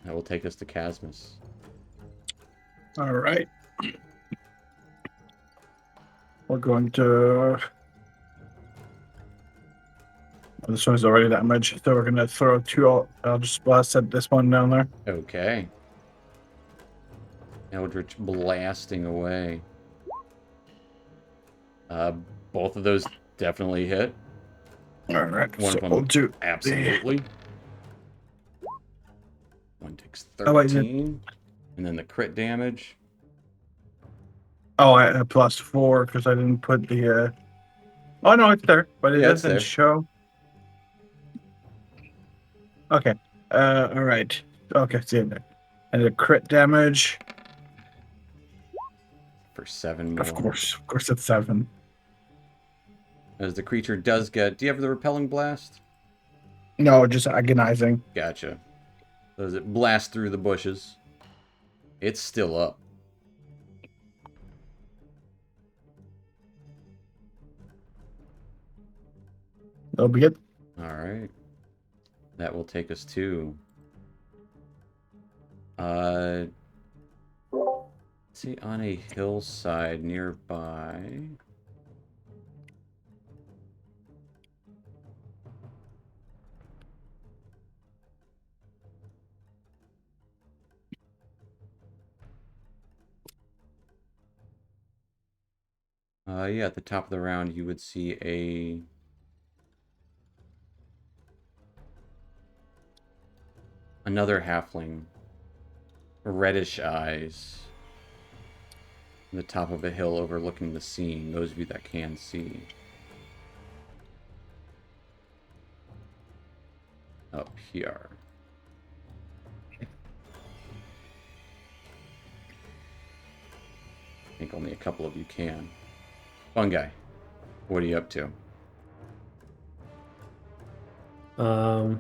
That will take us to Casmus. All right. We're going to. This one's already damaged, so we're going to throw 2 out. I'll just blast at this one down there. Okay. Eldritch blasting away. Both of those definitely hit. All right. One So of them we'll do. absolutely. One takes Oh, wait, 13. And then the crit damage. Oh, I had +4 because I didn't put the. Oh no, it's there, but it Yeah, it's doesn't there. show. Okay. All right. Okay, see it there. And the crit damage. For 7 more. Of course, it's 7. As the creature does get... Do you have the repelling blast? No, just agonizing. Gotcha. So as it blasts through the bushes, it's still up. That'll be it. Alright. That will take us to... let's see, on a hillside nearby... yeah, at the top of the round, you would see another halfling, reddish eyes, on the top of a hill overlooking the scene. Those of you that can see. Up here. I think only a couple of you can. Fun Guy, what are you up to? I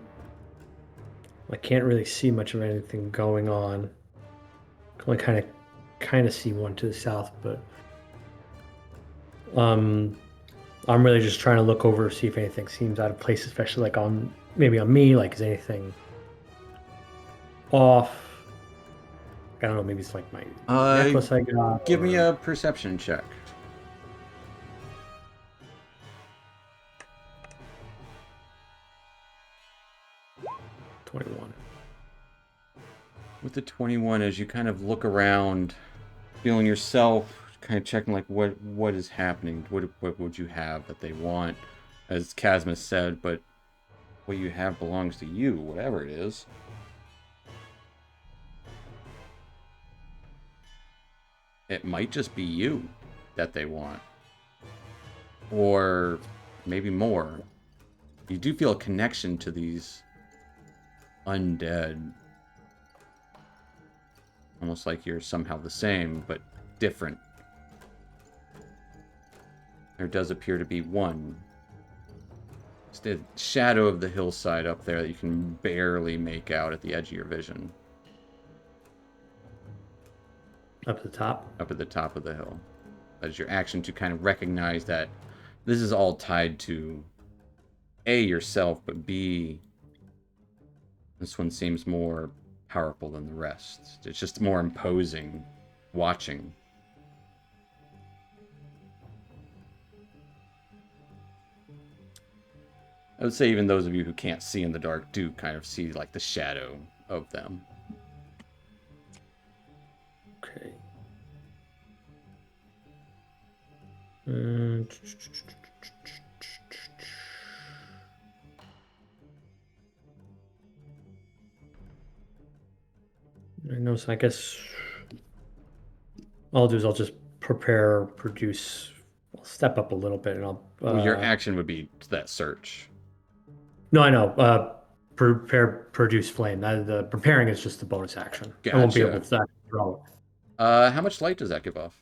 can't really see much of anything going on. Can only kind of see one to the south, but I'm really just trying to look over, see if anything seems out of place, especially like maybe on me. Like, is anything off? I don't know. Maybe it's like my necklace I got. Give me or- a perception check. With the 21, as you kind of look around, feeling yourself, kind of checking like what is happening, what would you have that they want, as Casmus said, but what you have belongs to you, whatever it is. It might just be you that they want. Or maybe more. You do feel a connection to these undead. Almost like you're somehow the same, but different. There does appear to be one. It's the shadow of the hillside up there that you can barely make out at the edge of your vision. Up at the top. Up at the top of the hill. That is your action to kind of recognize that this is all tied to A, yourself, but B, this one seems more powerful than the rest. It's just more imposing watching. I would say even those of you who can't see in the dark do kind of see like the shadow of them. Okay. I know, so I guess all I'll do is I'll just I'll step up a little bit and I'll... Well, your action would be that search. No, I know. Produce flame. The preparing is just the bonus action. I won't be able to throw it. How much light does that give off?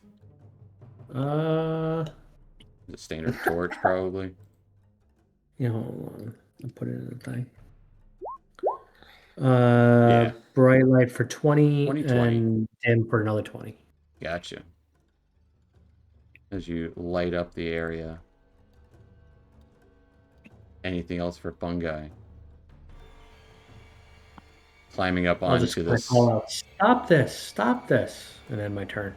Is it standard torch, probably? Hold on. I'll put it in the thing. Bright light for 20 and dim for another 20. Gotcha. As you light up the area. Anything else for fungi? Climbing up onto this. Call out, stop this, and then my turn.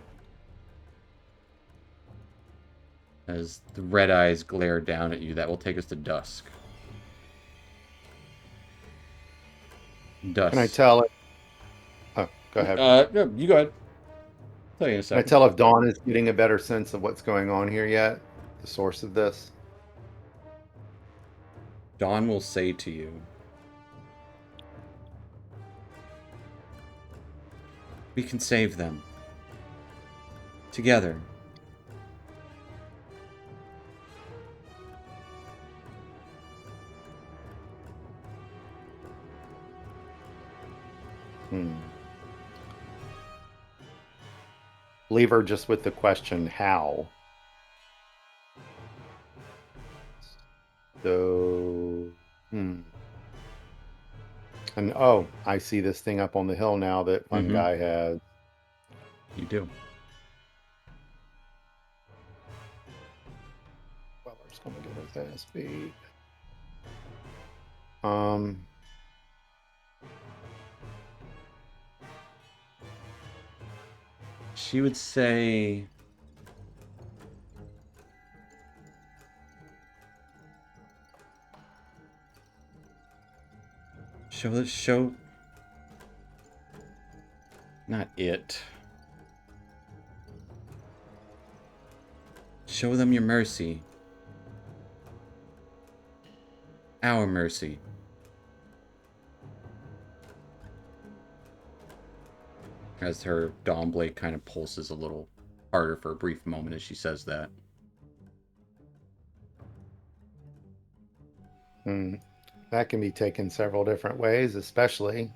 As the red eyes glare down at you, that will take us to dusk. Dusk. Can I tell it? Oh, go ahead. No, you go ahead. I'll tell you in a second. Can I tell if Dawn is getting a better sense of what's going on here yet? The source of this? Dawn will say to you, we can save them. Together. Leave her just with the question, how? So, And oh, I see this thing up on the hill now that one guy has. You do. Well, we're just gonna give it that speed. She would say, show, not it. Show them your mercy. Our mercy. As her dawn blade kind of pulses a little harder for a brief moment as she says that. That can be taken several different ways, especially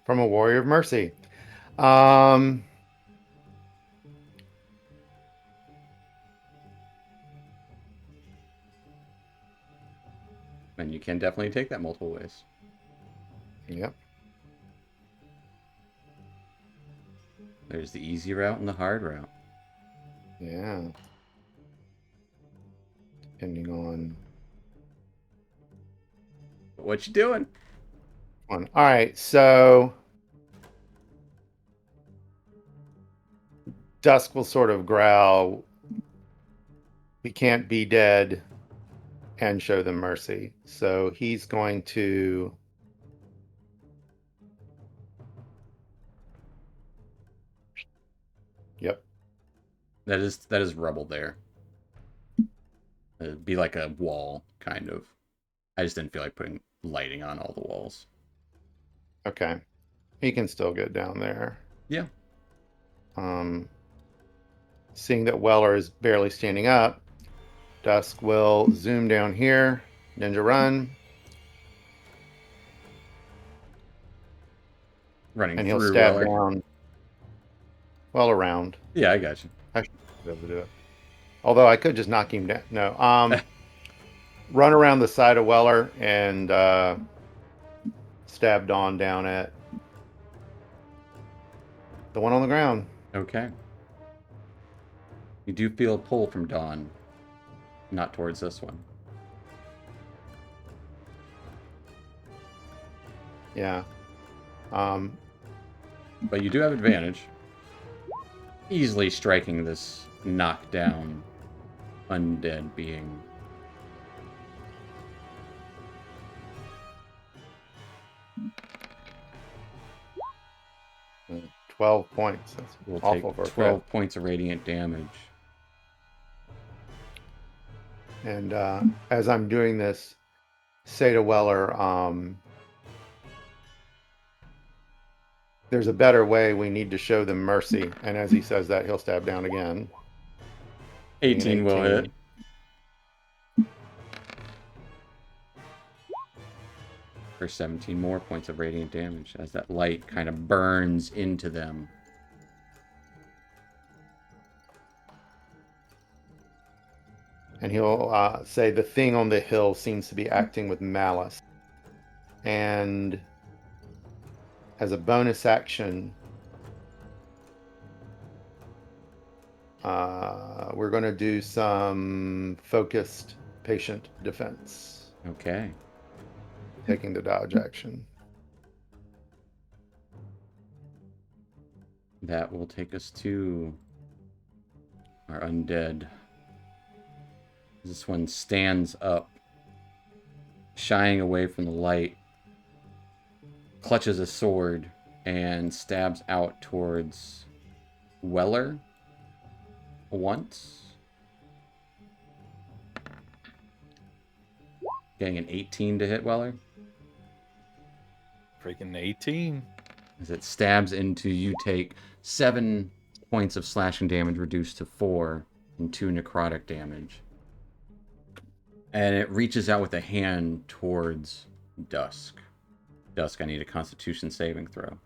from a warrior of mercy. And you can definitely take that multiple ways. Yep. There's the easy route and the hard route. Yeah. Depending on what you doing. All right, so Dusk will sort of growl, we can't be dead and show them mercy. So he's going to That is rubble there. It'd be like a wall, kind of. I just didn't feel like putting lighting on all the walls. Okay. He can still get down there. Yeah. Seeing that Weller is barely standing up, Dusk will zoom down here, ninja run, Running and he'll through stab Weller. down well around. Yeah, I got you. I should be able to do it. Although I could just knock him down. No. Run around the side of Weller and stab Dawn down at the one on the ground. Okay. You do feel a pull from Dawn. Not towards this one. Yeah. But you do have advantage. Easily striking this knockdown undead being. Mm, 12 points. That's Will awful take for a 12 crit. points of radiant damage. And as I'm doing this, say to Weller, there's a better way. We need to show them mercy. And as he says that, he'll stab down again. 18 will hit. For 17 more points of radiant damage as that light kind of burns into them. And he'll say the thing on the hill seems to be acting with malice. And as a bonus action, we're going to do some focused patient defense, Okay. taking the dodge action. That will take us to our undead. This one stands up, shying away from the light, clutches a sword, and stabs out towards Weller once. Getting an 18 to hit Weller. Freaking 18. As it stabs into you, take 7 points of slashing damage reduced to 4 and 2 necrotic damage. And it reaches out with a hand towards Dusk. Dusk, I need a Constitution saving throw.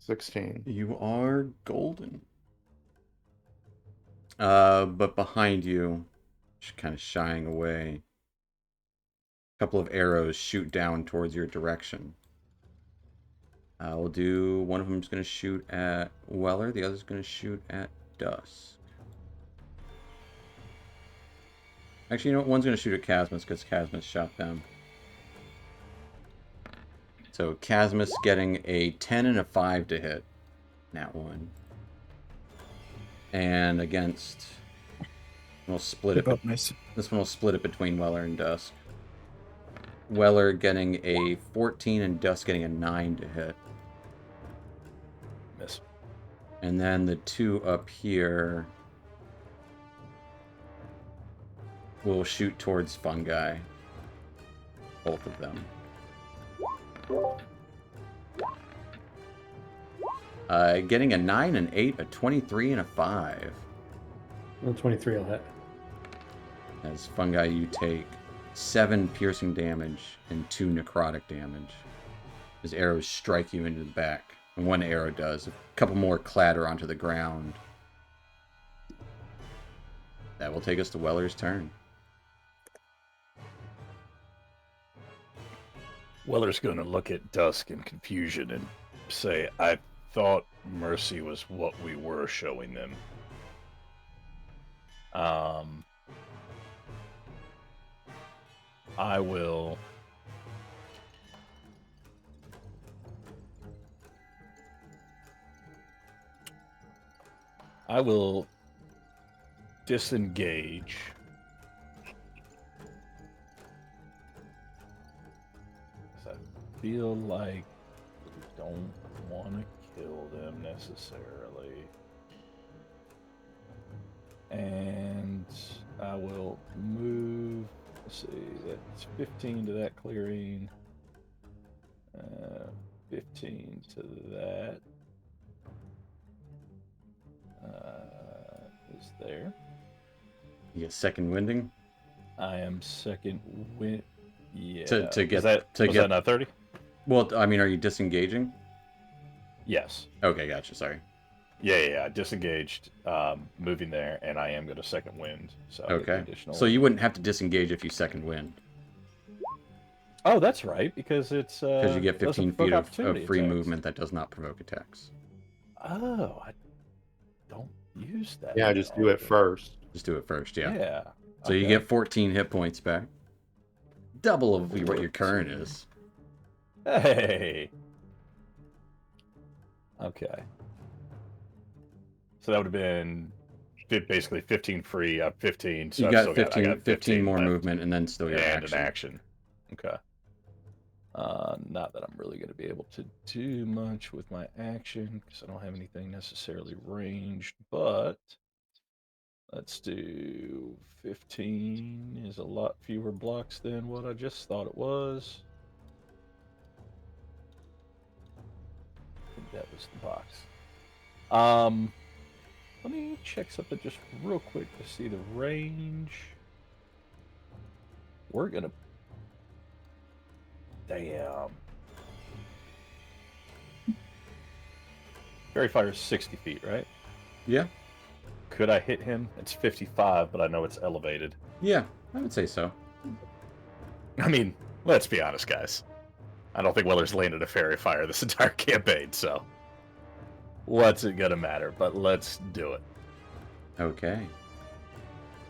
$16. You are golden. But behind you, kind of shying away, a couple of arrows shoot down towards your direction. We'll do, one of them is going to shoot at Weller, the other is going to shoot at Dusk. Actually, you know what? One's going to shoot at Casmus because Casmus shot them. So Casmus getting a 10 and a 5 to hit. That one. And against... We'll split it. Up nice. This one will split it between Weller and Dusk. Weller getting a 14 and Dusk getting a 9 to hit. Miss. And then the two up here will shoot towards Fungi. Both of them. Getting a 9 and 8, a 23 and a 5. Well, 23 will hit. As Fungi, you take 7 piercing damage and 2 necrotic damage. As arrows strike you into the back. And one arrow does. A couple more clatter onto the ground. That will take us to Weller's turn. Weller's going to look at Dusk in confusion and say, I thought mercy was what we were showing them. I will disengage feel like we don't want to kill them necessarily. And I will move, let's see, that's 15 to that clearing, 15 to that. Is there. You get second winding I am second wind. Yeah. to get was that, to was get. that not 30? Well, I mean, are you disengaging? Yes. Okay, gotcha. Sorry. Yeah. Disengaged, moving there, and I am going to second wind. So I'll get the Okay. additional. So you wouldn't have to disengage if you second wind, Oh, that's right, because it's because you get doesn't 15 provoke feet of opportunity free attacks. movement that does not provoke attacks. Oh, I don't use that. Yeah, just do it often. first. Just do it first, yeah. Yeah. So you okay. get 14 hit points back. Double of what your current is. Hey. Okay. So that would have been basically 15 free. 15. So You I've got still 15, I got 15 more left, movement, and then still your and action. an action. Okay. Not that I'm really going to be able to do much with my action because I don't have anything necessarily ranged, but let's do 15 is a lot fewer blocks than what I just thought it was. I think that was the box. Let me check something just real quick to see the range. We're gonna. Damn. Fairy Fire is 60 feet, right? Yeah, Could I hit him? It's 55, but I know it's elevated. yeah, I would say so. I mean, let's be honest, guys. I don't think Weller's landed a Fairy Fire this entire campaign, so what's it gonna matter? But let's do it. Okay.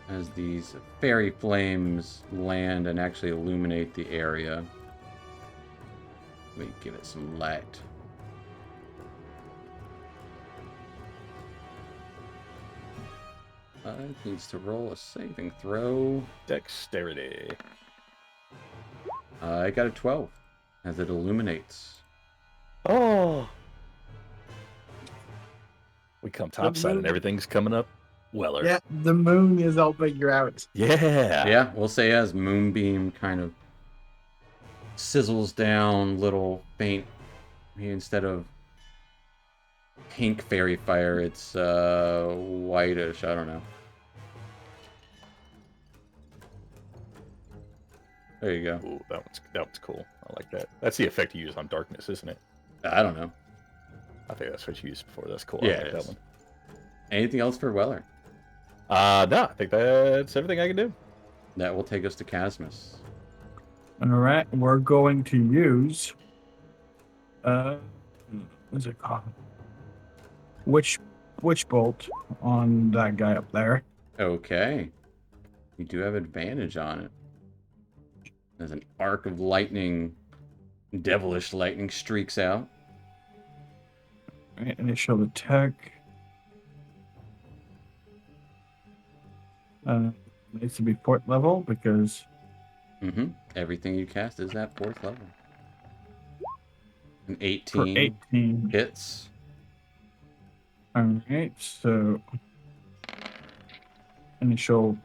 As these fairy flames land and actually illuminate the area, let me give it some light. It needs to roll a saving throw. Dexterity. I got a 12 as it illuminates. Oh. We come topside and moon- everything's coming up Weller. Yeah, the moon is helping you out. Yeah. Yeah, we'll say as Moonbeam kind of sizzles down, little faint. Instead of pink fairy fire, it's whitish. I don't know. There you go. Ooh, that one's cool. I like that. That's the effect you use on darkness, isn't it? I don't know. I think that's what you used before. That's cool. Yeah, I like it that is. one. Anything else for Weller? No, I think that's everything I can do. That will take us to Casmus. All right, we're going to use what's it called? Witch bolt on that guy up there. Okay. You do have advantage on it. There's an arc of lightning, devilish lightning streaks out. All right, initial attack. Needs to be 4th level because Everything you cast is at 4th level. An for 18 18. hits. All right, so initial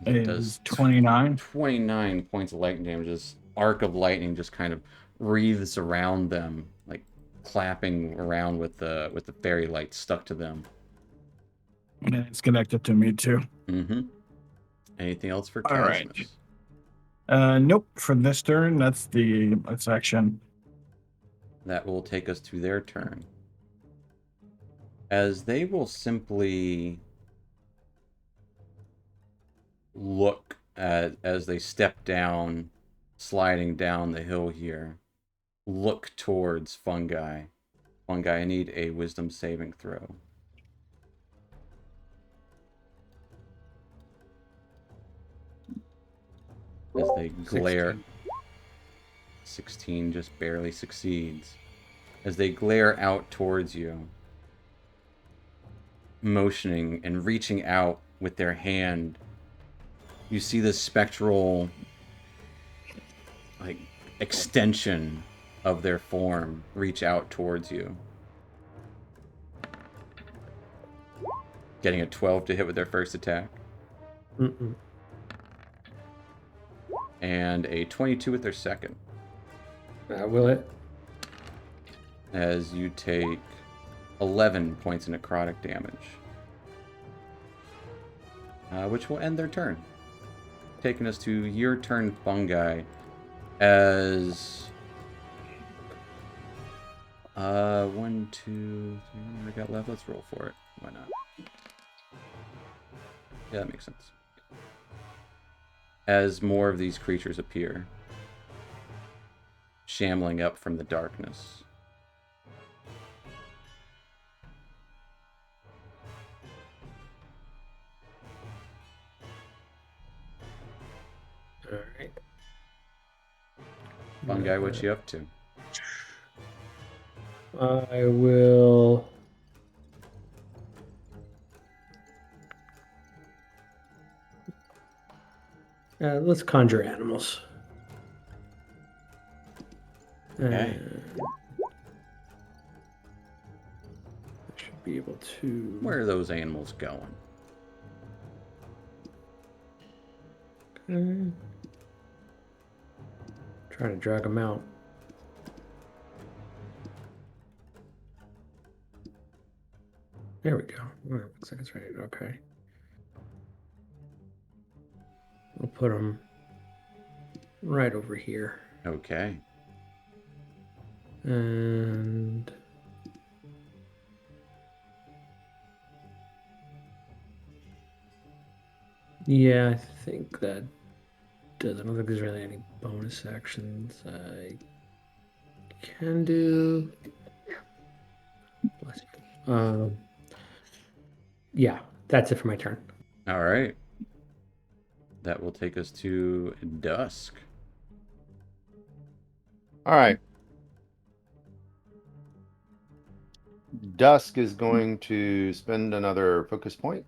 It is does 29. 29 points of lightning damage. This arc of lightning just kind of wreathes around them, like clapping around with the fairy light stuck to them. And it's connected to me too. Anything else for All right. Casmus? Nope. For this turn, that's action. That will take us to their turn. As they will simply look at, as they step down, sliding down the hill here, look towards Fungi. Fungi, I need a wisdom saving throw. As they glare. 16 just barely succeeds. As they glare out towards you, motioning and reaching out with their hand, you see this spectral, like, extension of their form reach out towards you. Getting a 12 to hit with their first attack. Mm-mm. And a 22 with their second. Will it? As you take 11 points of necrotic damage. Which will end their turn. Taking us to your turn, Fungi. As... 1, 2, 3, what do we got left? Let's roll for it. Why not? Yeah, that makes sense. As more of these creatures appear, shambling up from the darkness. All right. Fungi, what you up to? I will. Let's conjure animals. Okay. I should be able to. Where are those animals going? Okay. Trying to drag them out. There we go. All right, looks like it's ready. Okay. We'll put them right over here. Okay. And yeah, I think that does. I don't think there's really any bonus actions I can do. Bless you. Yeah, that's it for my turn. All right. That will take us to Dusk. All right. Dusk is going to spend another focus point.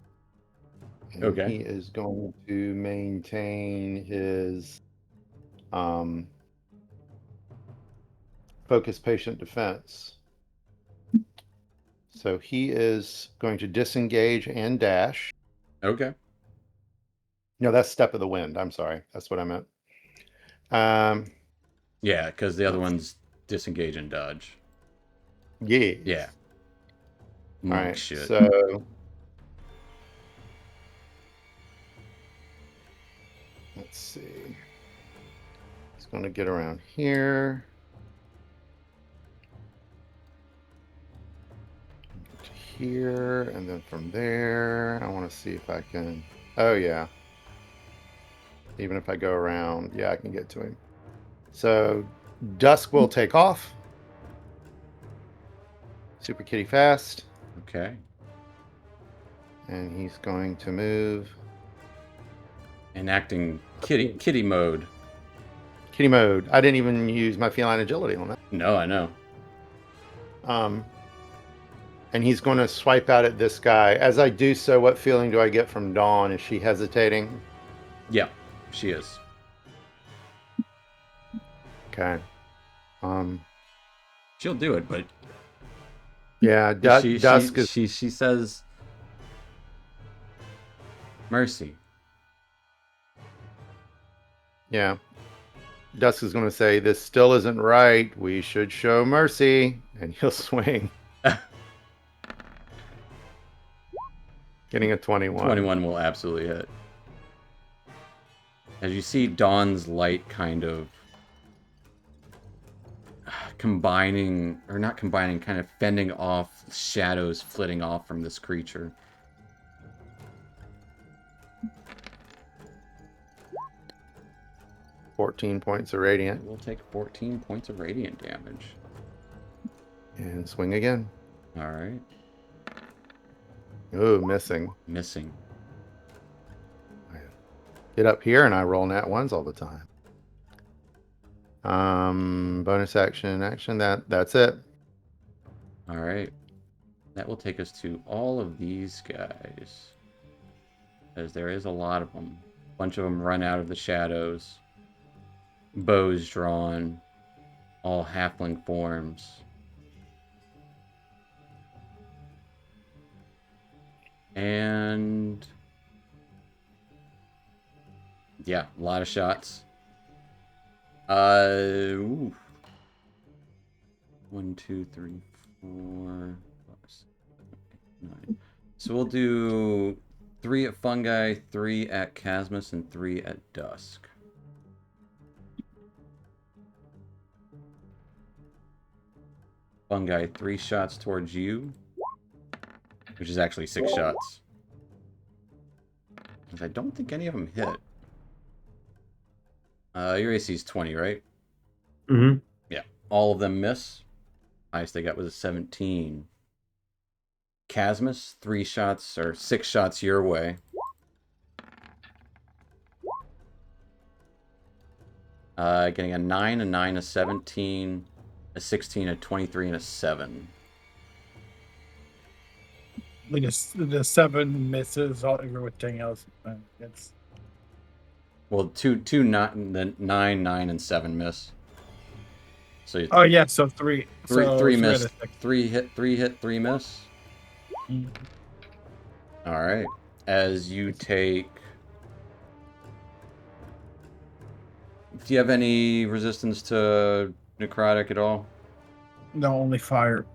And Okay. he is going to maintain his focus patient defense. So he is going to disengage and dash. Okay. No, that's Step of the Wind. I'm sorry. That's what I meant. Yeah, because the other one's disengage and dodge. Yeah. Yeah. All Monk right. shit. So let's see. He's going to get around here. To here, and then from there, I want to see if I can. Oh, yeah. Even if I go around, yeah, I can get to him. So Dusk will take off. Super kitty fast. Okay. And he's going to move. Enacting kitty mode. Kitty mode. I didn't even use my feline agility on that. No, I know. And he's going to swipe out at this guy. As I do so, what feeling do I get from Dawn? Is she hesitating? Yeah, she is. Okay. She'll do it, but Yeah, Dusk is. she says mercy. Yeah. Dusk is going to say, "This still isn't right. We should show mercy." And he'll swing. Getting a 21. 21 will absolutely hit. As you see Dawn's light kind of combining, or not combining, kind of fending off shadows flitting off from this creature. "14 points of radiant." We'll take 14 points of radiant damage. And swing again. All right. Oh, missing. Missing. Get up here and I roll nat ones all the time. Bonus action. That's it. All right. That will take us to all of these guys. As there is a lot of them. A bunch of them run out of the shadows. Bows drawn. all halfling forms. And yeah, a lot of shots. Ooh. 1, 2, 3, 4, 5, 6, 7, 8, 9. So we'll do 3 at Fungi, 3 at Chasmus, and 3 at Dusk. Fungi, 3 shots towards you, which is actually 6 shots. I don't think any of them hit. Your AC is 20, right? Mm-hmm. Yeah. All of them miss. Highest they got was a 17. Chasmus, 3 shots or 6 shots your way. Getting a 9, a 9, a 17, a 16, a 23, and a 7. Like the 7 misses, all everything else. It's Well, two not the 9, 9, and 7 miss. So you, oh yeah, so 3. three So three 3 out miss, of 6. 3 hit, 3 hit, 3 miss. Mm. All right. As you take, do you have any resistance to necrotic at all? No, only fire.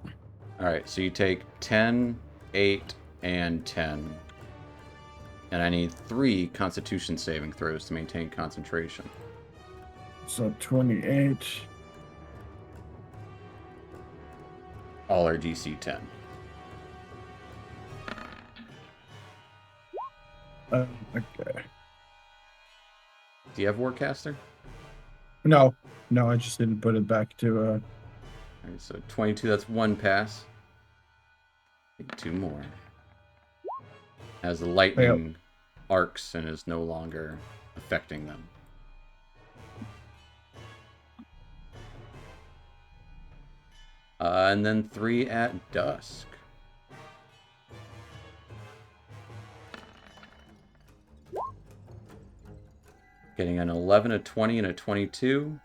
All right. So you take 10, 8, and 10. And I need 3 Constitution saving throws to maintain concentration. So 28. All are DC 10. Okay. Do you have Warcaster? No, I just didn't put it back to. All right, so 22, that's 1 pass. Take 2 more. As the lightning arcs and is no longer affecting them. And then 3 at Dusk. Getting an 11, a 20, and a 22.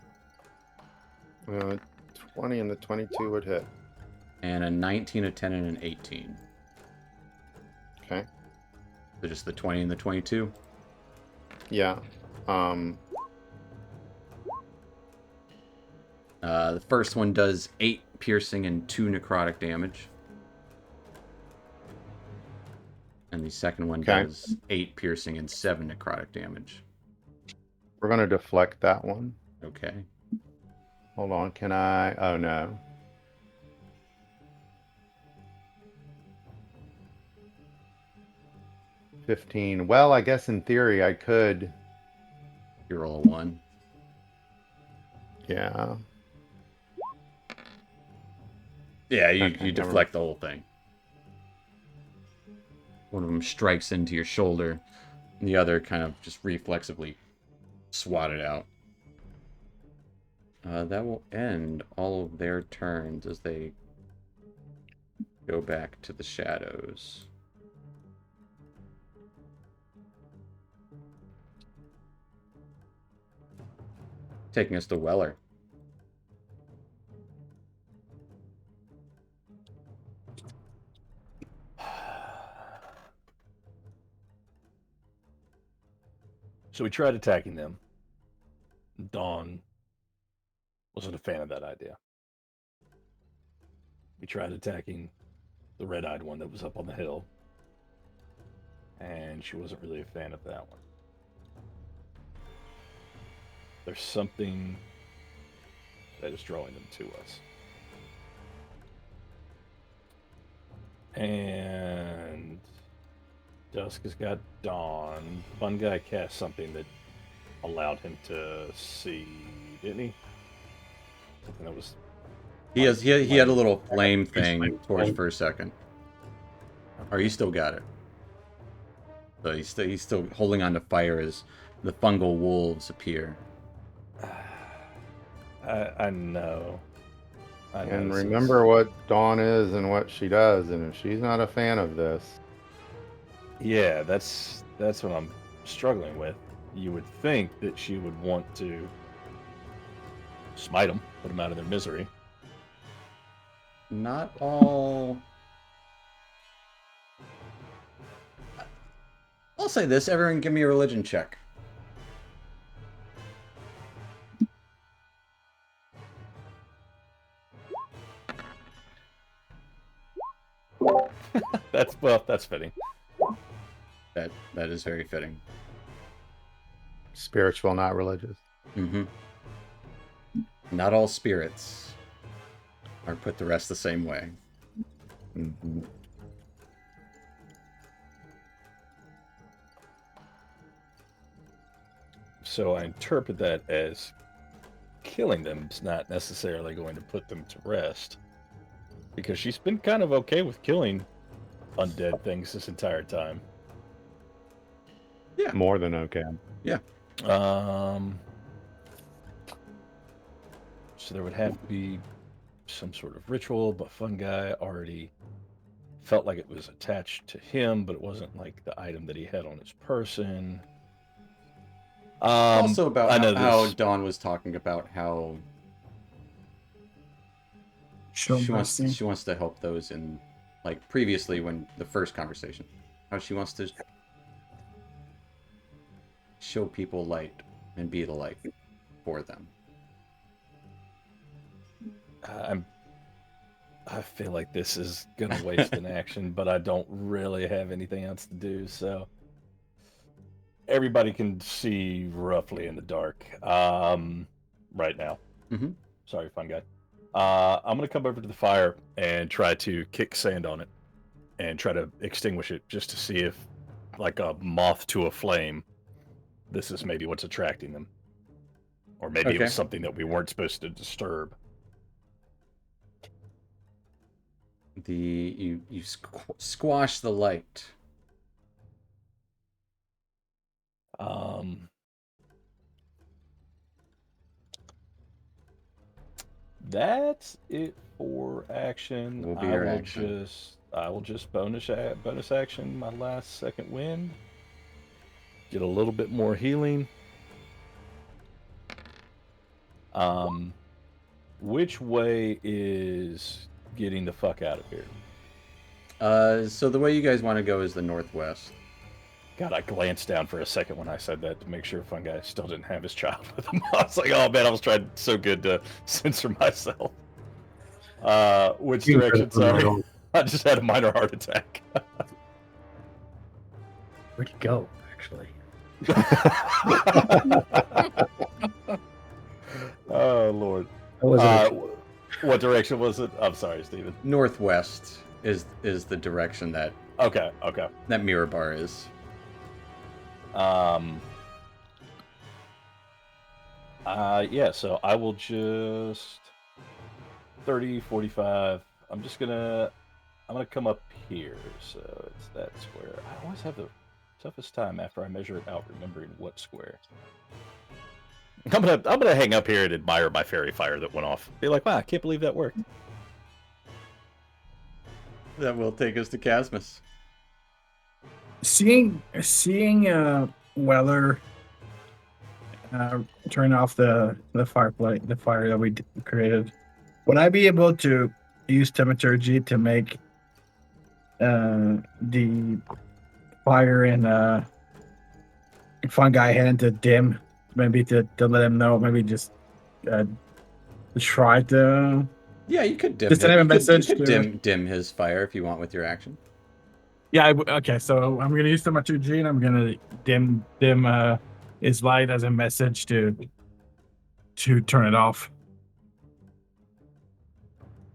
20 and the 22 would hit. And a 19, a 10, and an 18. Okay. So just the 20 and the 22. Yeah. The first one does 8 piercing and 2 necrotic damage. And the second one Okay. does 8 piercing and 7 necrotic damage. We're going to deflect that one. Okay. Hold on. Can I? Oh, no. $15. Well, I guess in theory I could. You roll a 1. Yeah. Yeah, you Okay, never deflect the whole thing. One of them strikes into your shoulder, and the other kind of just reflexively swatted out. That will end all of their turns as they go back to the shadows. Taking us to Weller. So we tried attacking them. Dawn wasn't a fan of that idea. We tried attacking the red-eyed one that was up on the hill, and she wasn't really a fan of that one. There's something that is drawing them to us. And Dusk has got Dawn. Fun Guy cast something that allowed him to see, didn't he? Something that was... He had a little flame thing torch for a second. Or you still got it. So he's still holding on to fire as the fungal wolves appear. I know. And this is- remember what Dawn is and what she does, and if she's not a fan of this, Yeah, that's what I'm struggling with. You would think that she would want to smite them, put them out of their misery. Not all. I'll say this. Everyone give me a religion check. That's fitting. That is very fitting. Spiritual, not religious. Mm-hmm. Not all spirits are put to rest the same way. Mhm. So I interpret that as killing them is not necessarily going to put them to rest, because she's been kind of okay with killing undead things this entire time. More than okay. So there would have to be some sort of ritual, but Fungi already felt like it was attached to him, but it wasn't like the item that he had on his person. Also about I know how this. Dawn was talking about how Show she wants mercy. to help those in, like, previously when the first conversation, how she wants to show people light and be the light for them. I feel like this is gonna waste an action, but I don't really have anything else to do, so everybody can see roughly in the dark right now. Mm-hmm. Sorry, Fungi. I'm gonna come over to the fire and try to kick sand on it and try to extinguish it, just to see if, like a moth to a flame, this is maybe what's attracting them, or maybe it Okay. was something that we weren't supposed to disturb. You squash the light. That's it for action. Will be your action. I will just bonus action my last second wind. Get a little bit more healing. Which way is getting the fuck out of here? So the way you guys want to go is the northwest. God, I glanced down for a second when I said that to make sure Fungi still didn't have his child with him. I was like, oh man, I was trying so good to censor myself. Which direction? Sorry. I just had a minor heart attack. Where'd you go, actually? Oh Lord. That wasn't What direction was it? I'm sorry, Steven. Northwest is the direction that Okay. mirror bar is. Yeah, so I will just 30, 45. I'm gonna come up here, so it's that square. I always have the toughest time after I measure it out remembering what square. I'm gonna hang up here and admire my fairy fire that went off. Be like, wow, I can't believe that worked. That will take us to Casmus. Seeing Weller turn off the fireplace, the fire that we created, would I be able to use thaumaturgy to make the fire in Fungi hand to dim, maybe to let him know, maybe just try to. Yeah, you could dim. Just send him a message You could to- dim his fire if you want with your action. Yeah. Okay. So I'm gonna use thaumaturgy and I'm gonna dim his light as a message to turn it off.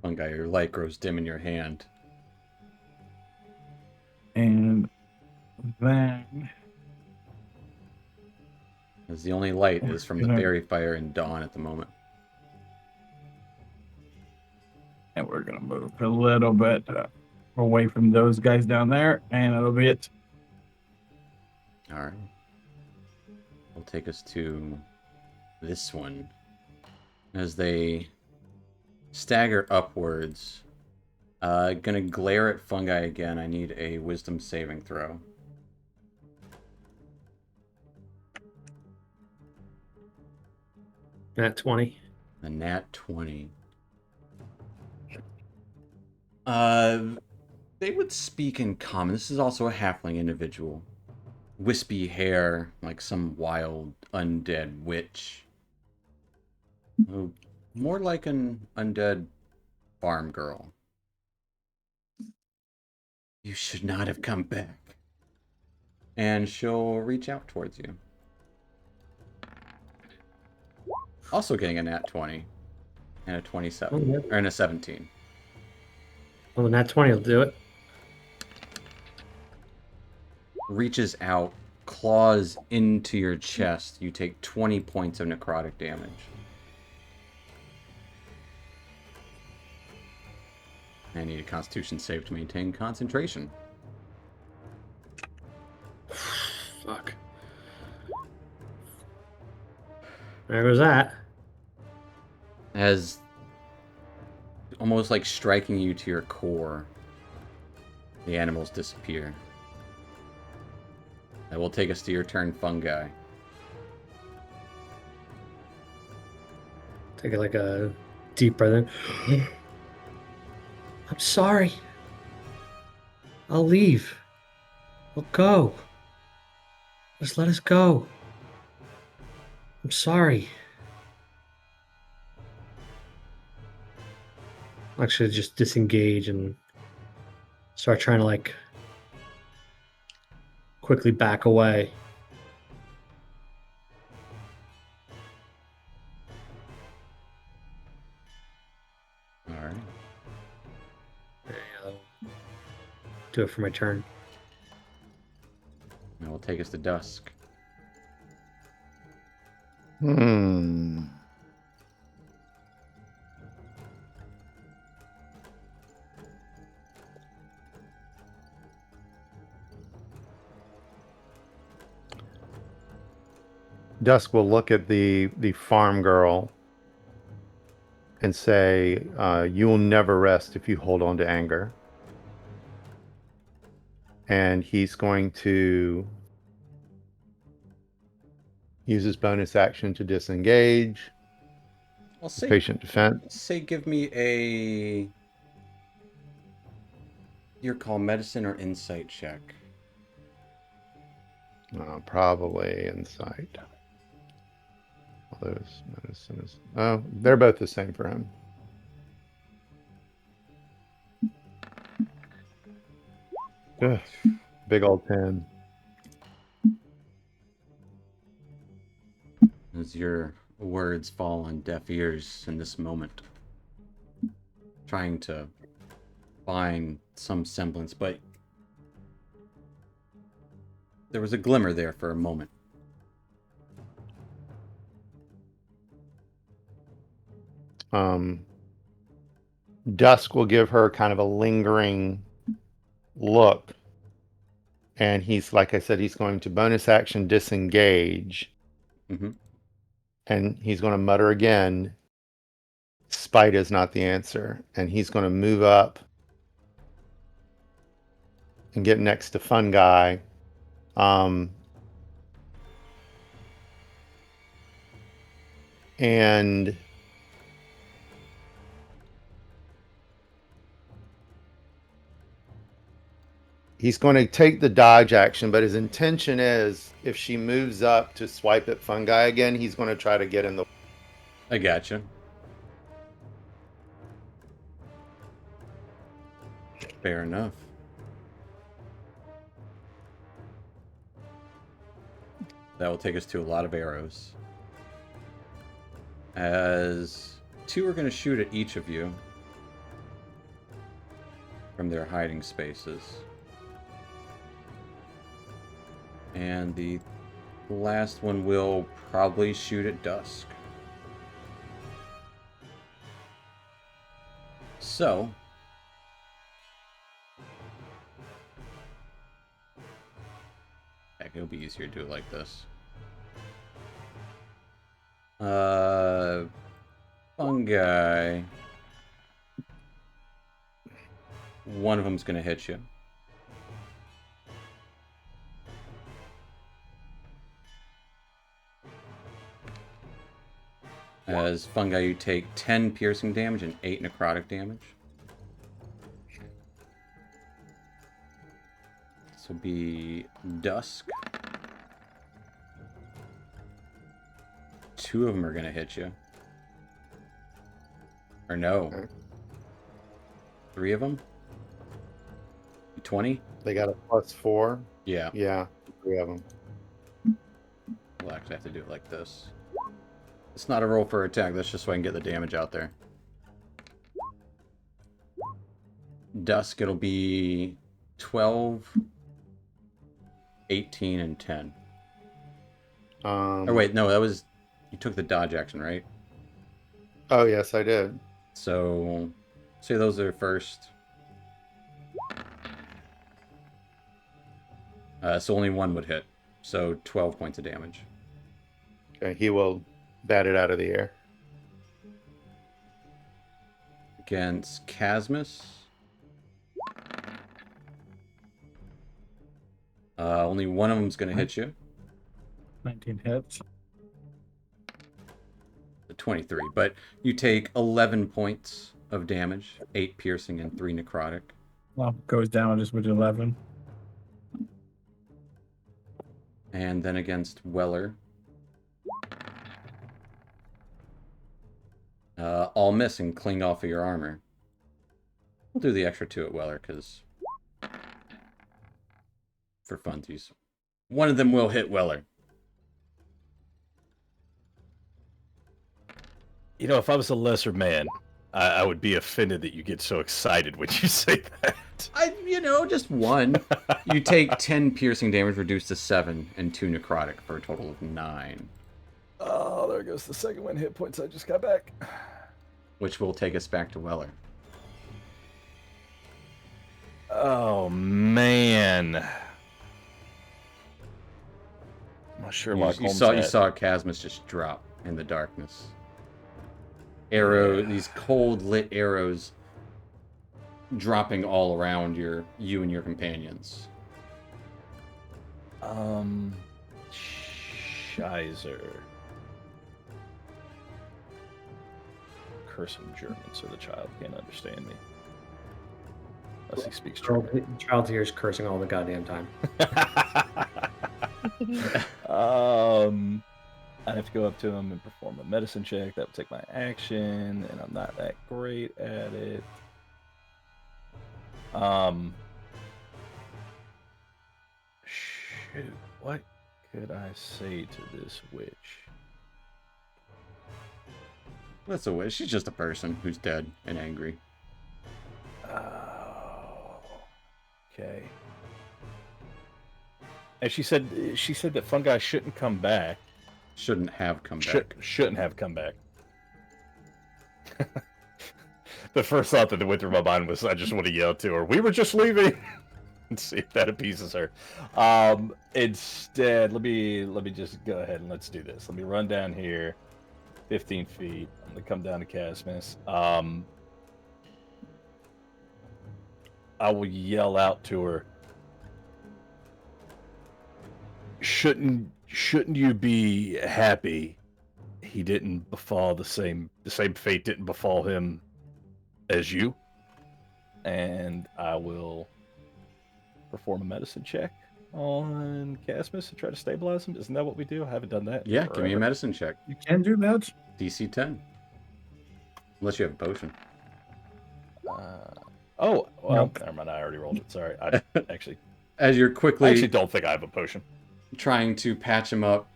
Fungi, your light grows dim in your hand. And then As the only light is from the Yeah. fairy fire and dawn at the moment. and we're gonna move a little bit away from those guys down there, and that'll be it. All right. Will take us to this one. As they stagger upwards, gonna glare at Fungi again. I need a wisdom saving throw. Nat 20. A nat 20. They would speak in common. This is also a halfling individual. Wispy hair, like some wild undead witch. Oh, more like an undead farm girl. You should not have come back. And she'll reach out towards you. Also getting a nat 20 and a 27, Oh, yeah. or and a 17. Well, the nat 20 will do it. Reaches out, claws into your chest. You take 20 points of necrotic damage. I need a constitution save to maintain concentration. Fuck. There goes that. As almost like striking you to your core, the animals disappear. That will take us to your turn, Fungi. Take like a deep breath in. I'm sorry. I'll leave. We'll go. Just let us go. I'm sorry. I'll actually just disengage and start trying to like quickly back away. Alright. Do it for my turn. That will take us to dusk. Hmm. Dusk will look at the farm girl and say, "You will never rest if you hold on to anger." And he's going to use his bonus action to disengage. I'll say, Patient defense. give me a... your call, medicine or insight check. Probably insight. Although his medicine is... Oh, they're both the same for him. Ugh, big old 10. As your words fall on deaf ears in this moment. Trying to find some semblance, but there was a glimmer there for a moment. Dusk will give her kind of a lingering look. And he's, like I said, he's going to bonus action disengage. Mm-hmm. And he's going to mutter again, spite is not the answer. And he's going to move up and get next to Fungi. And he's going to take the dodge action, but his intention is if she moves up to swipe at Fungi again, he's going to try to get in the... I gotcha. Fair enough. That will take us to a lot of arrows. As 2 are going to shoot at each of you from their hiding spaces. And the last one will probably shoot at Dusk. So, heck, it'll be easier to do it like this. Fungi. One of them's gonna hit you. As fungi, you take 10 piercing damage and 8 necrotic damage. This will be Dusk. 2 of them are going to hit you. Or no. Okay. 3 of them? 20? They got a +4. Yeah. Yeah, 3 of them. We'll actually have to do it like this. It's not a roll for attack, that's just so I can get the damage out there. Dusk, it'll be 12, 18, and 10. Or wait, no, that was... You took the dodge action, right? Oh, yes, I did. So, say those are first. So only one would hit. So 12 points of damage. Okay, he will bat it out of the air. Against Chasmus. Only one of them's going to hit you. 19 hits. The 23. But you take 11 points of damage. 8 piercing and 3 necrotic. Well, goes down just with 11. And then against Weller. All miss and cleaned off of your armor. We'll do the extra 2 at Weller, because... For funsies. One of them will hit Weller. You know, if I was a lesser man, I would be offended that you get so excited when you say that. Just one. You take 10 piercing damage, reduced to 7, and 2 necrotic for a total of 9. Oh, there goes the second one hit points I just got back. Which will take us back to Weller. Oh, man. My Sherlock You Holmes saw hat. Chasmus just drop in the darkness. These cold lit arrows dropping all around you and your companions. Shizer. Curse in German, so the child can't understand me. Unless he speaks German. Child here's cursing all the goddamn time. I have to go up to him and perform a medicine check. That would take my action, and I'm not that great at it. Shoot, what could I say to this witch? That's a witch. She's just a person who's dead and angry. Oh, okay. And she said that fungi shouldn't come back. Shouldn't have come back. Shouldn't have come back. The first thought that went through my mind was, I just want to yell to her, "We were just leaving," and see if that appeases her. Instead, let me just go ahead and let's do this. Let me run down here, 15 feet. I'm gonna come down to Chasmus. I will yell out to her. Shouldn't you be happy he didn't befall the same fate didn't befall him as you? And I will perform a medicine check on Chasmus to try to stabilize him. Isn't that what we do? I haven't done that. Yeah, give me a forever. medicine check. You can do that? DC 10. Unless you have a potion. Oh, well, Nope. never mind. I already rolled it. Sorry. I actually As you're quickly actually don't think I have a potion. trying to patch him up,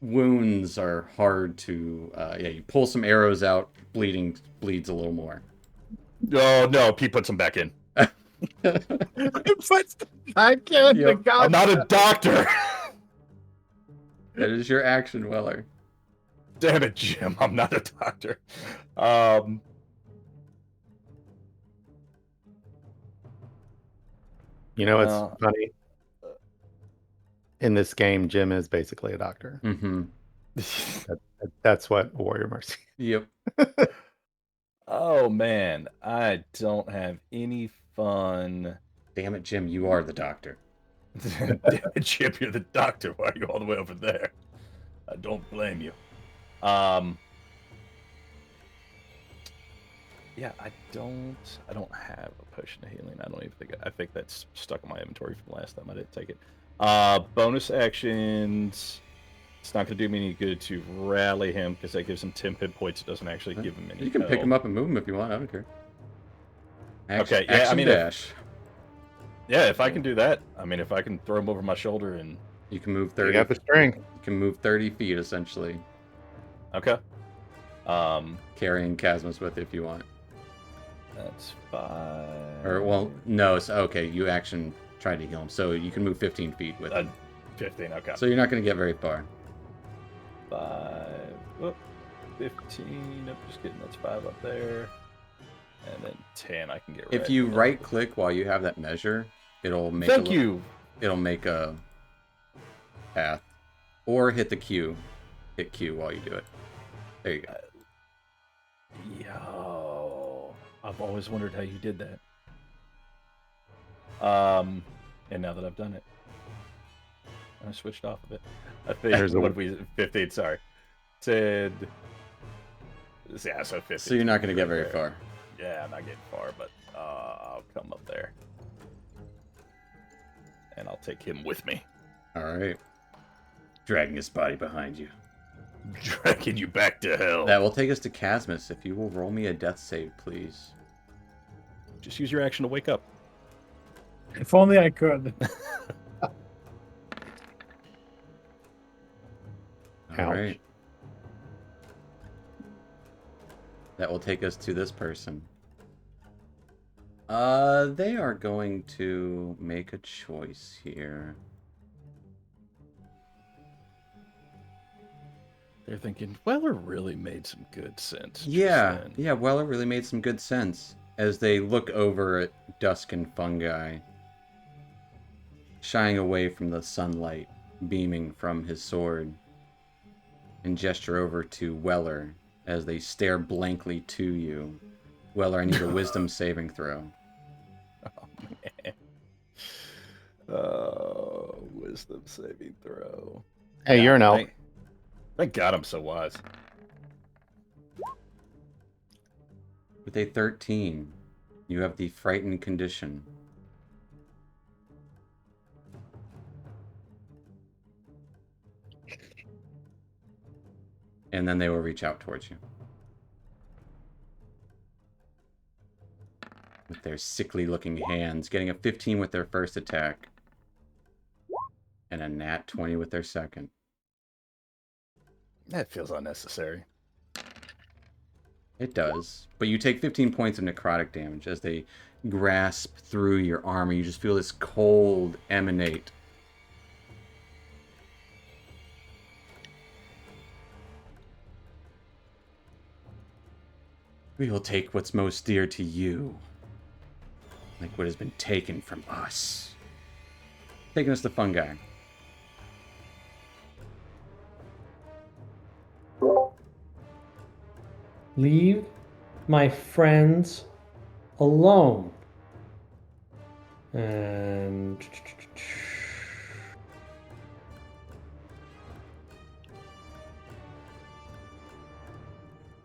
wounds are hard to... you pull some arrows out, bleeds a little more. Oh, no. Pete puts him back in. I can't. Yep. I'm not a doctor. That is your action, Weller. Damn it, Jim. I'm not a doctor. You know, it's Uh, funny. In this game, Jim is basically a doctor. Mm-hmm. That's what Warrior Mercy. Yep. Oh, man. I don't have any fun. Damn it, Jim, you are the doctor. Damn it, Jim, you're the doctor. Why are you all the way over there? I don't blame you. Yeah, I don't have a potion of healing. I don't even think I think that's stuck in my inventory from last time I didn't take it. Bonus actions. It's not going to do me any good to rally him because that gives him 10 hit points. It doesn't actually give him any. You can pick health. him up and move him if you want. I don't care. Okay, yeah, I action mean, dash. Yeah, if I can do that, I mean, if I can throw him over my shoulder and You can move You 30. got the strength. You can move 30 feet essentially, okay, carrying Casmus with you if you want. that's 5. Or well, no. So, okay, you action tried to heal him, so you can move 15 feet with him. 15. Okay, So you're not going to get very far. 5. Oh, 15. Nope, just kidding. That's 5 up there, and then 10. I can get. If you right click while you have that measure, it'll make. Thank you. It'll make a path, or hit the Q. Hit Q while you do it. There you go. Yo, I've always wondered how you did that. And now that I've done it, I switched off of it. I think There's a- what we 15. Sorry, said. Yeah, so 15. So you're not going to get very there. far. Yeah, I'm not getting far, but I'll come up there, and I'll take him with me, All right. Dragging his body behind you. dragging you back to hell. That will take us to Casmus. If you will roll me a death save, please. Just use your action to wake up. If only I could. All Ouch. right. That will take us to this person. They are going to make a choice here. They're thinking, Weller really made some good sense. just Yeah, then." yeah, Weller really made some good sense as they look over at Dusk and Fungi, shying away from the sunlight beaming from his sword, and gesture over to Weller as they stare blankly to you. Weller, I need a wisdom saving throw. Oh, man. Oh, wisdom saving throw. Hey, you're an elf. Thank God I'm so wise. With a 13, you have the frightened condition. And then they will reach out towards you. With their sickly looking hands, getting a 15 with their first attack. And a nat 20 with their second. That feels unnecessary. It does. But you take 15 points of necrotic damage as they grasp through your armor. You just feel this cold emanate. We will take what's most dear to you. Like what has been taken from us. Taking us to Fungi. Leave my friends alone. And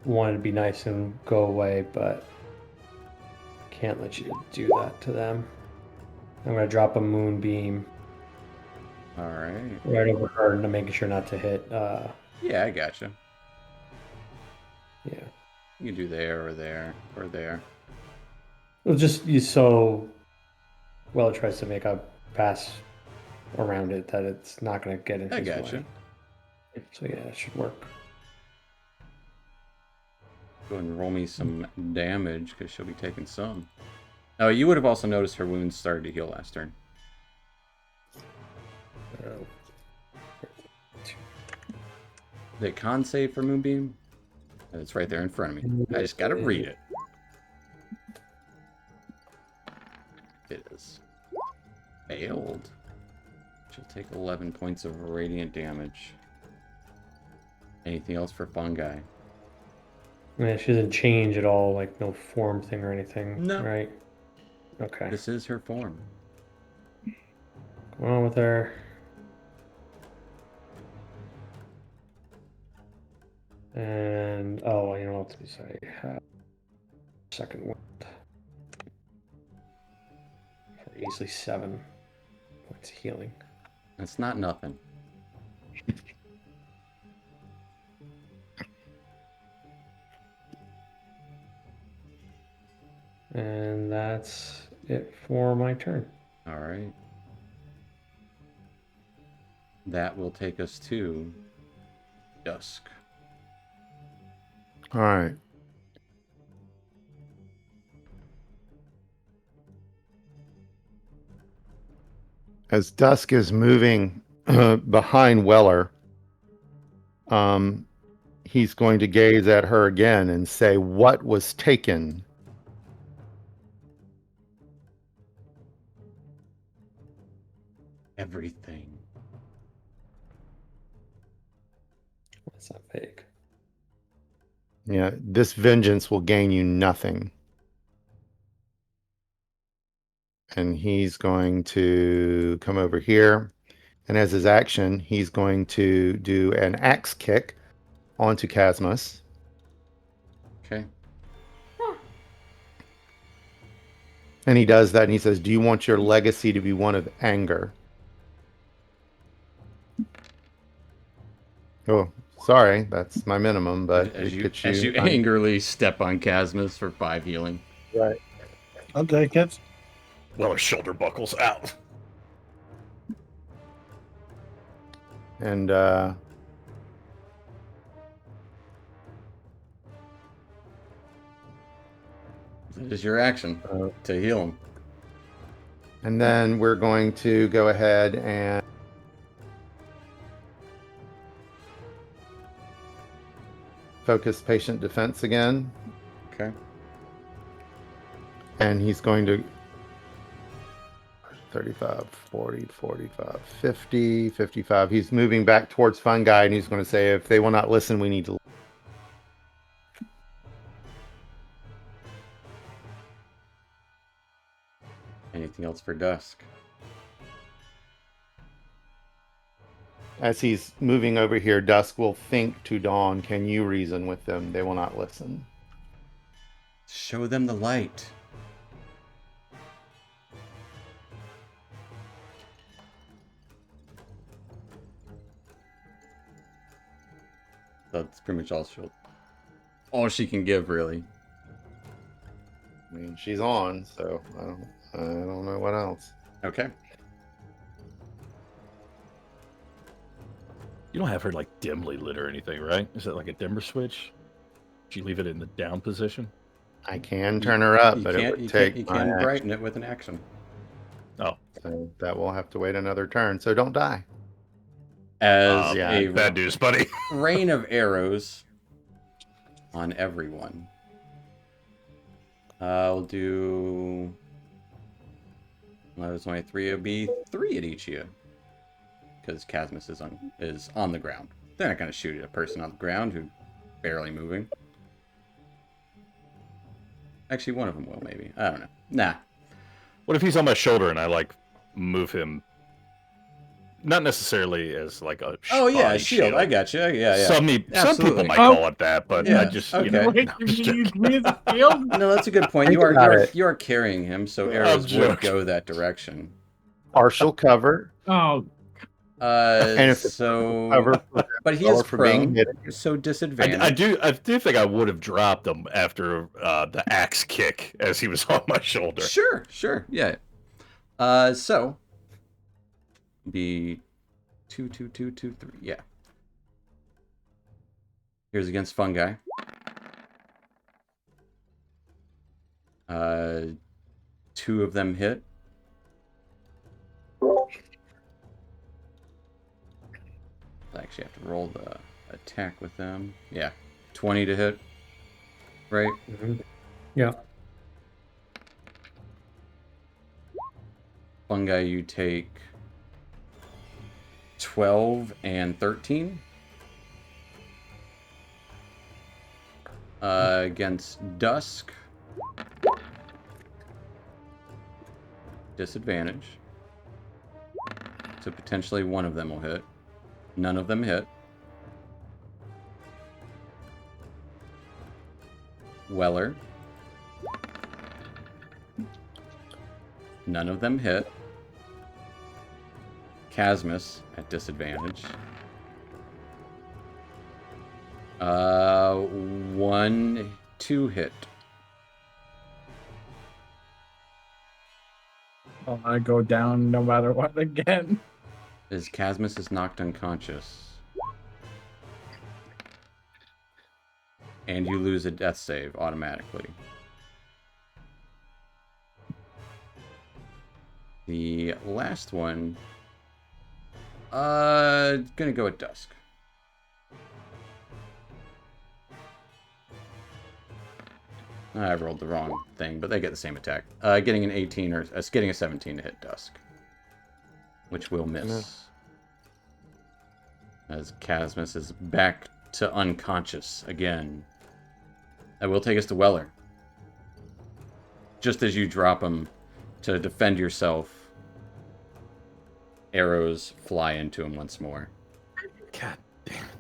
wanted to be nice and go away, but can't let you do that to them. I'm gonna drop a moonbeam Alright. right over her and making sure not to hit. Yeah, I gotcha. Yeah. You can do there or there or there. Well, just you so well it tries to make a pass around it that it's not going to get into I his gotcha. way. So yeah, it should work. Go ahead and roll me some damage because she'll be taking some. Oh, you would have also noticed her wounds started to heal last turn. The con save for Moonbeam? It's right there in front of me. I just gotta read it. It is failed. She'll take 11 points of radiant damage. Anything else for Fungi? I mean, she doesn't change at all, like no form thing or anything. No. Right? Okay. This is her form. Go on with her. And oh, you know what? I have second one for easily 7 points of healing. That's not nothing. And that's it for my turn. All right. That will take us to dusk. All right. As dusk is moving behind Weller, he's going to gaze at her again and say, "What was taken?" Everything. That's not vague. Yeah, this vengeance will gain you nothing. And he's going to come over here. And as his action, he's going to do an axe kick onto Casmus. Okay. And he does that and he says, "Do you want your legacy to be one of anger?" Oh, sorry, that's my minimum, but as it you gets as you angrily step on Casmus for 5 healing. Right. I'll take it. Well, her shoulder buckles out. And That is your action to heal him. and then we're going to go ahead and focus patient defense again. Okay. And he's going to 35, 40, 45, 50, 55. He's moving back towards Fungi and he's going to say, "If they will not listen, we need to." Anything else for dusk? As he's moving over here, Dusk will think to Dawn, "Can you reason with them? They will not listen." Show them the light. That's pretty much all she can give, really. I mean, she's on, so I don't know what else. Okay. You don't have her like dimly lit or anything, right? Is it like a dimmer switch? Did you leave it in the down position? I can turn her up, You but it can't. would You take can't. You my can action, brighten it with an action. Oh, so that will have to wait another turn. So don't die. As yeah, a bad news, buddy. rain of arrows on everyone. I'll do. Well, there's only 3. It'll be 3 at each of you, because Casmus is on the ground. They're not going to shoot at a person on the ground who's barely moving. Actually, one of them will, maybe. I don't know. Nah. What if he's on my shoulder and I like move him? Not necessarily as like a Oh yeah, body shield. I got you. Yeah. Some people Absolutely. might Oh. call it that, but Yeah, I just okay. you know, Wait, I'm you just mean you joking. use me as a shield? No, that's a good point. Think about it. You are carrying him, so I'm arrows would joking. go that direction. Partial cover. Oh, And if it's So, cover but he Weller is for being prone, hit. so disadvantage. I do think I would have dropped him after the axe kick as he was on my shoulder. Sure, yeah. So be 2, 2, 2, 2, 3. Yeah. Here's against Fungi. 2 of them hit. I actually have to roll the attack with them. Yeah, 20 to hit. Right. Mhm. Yeah. Fungi, you take 12 and 13. Against Dusk, disadvantage. So potentially one of them will hit. None of them hit. Weller. None of them hit. Casmus at disadvantage. 2 hit. Oh, I go down no matter what again. As Casmus is knocked unconscious. And you lose a death save automatically. The last one, gonna go at Dusk. I rolled the wrong thing, but they get the same attack. Getting an 18 or getting a 17 to hit Dusk, which will miss. As Casmus is back to unconscious again. That will take us to Weller. Just as you drop him to defend yourself, arrows fly into him once more. God damn it.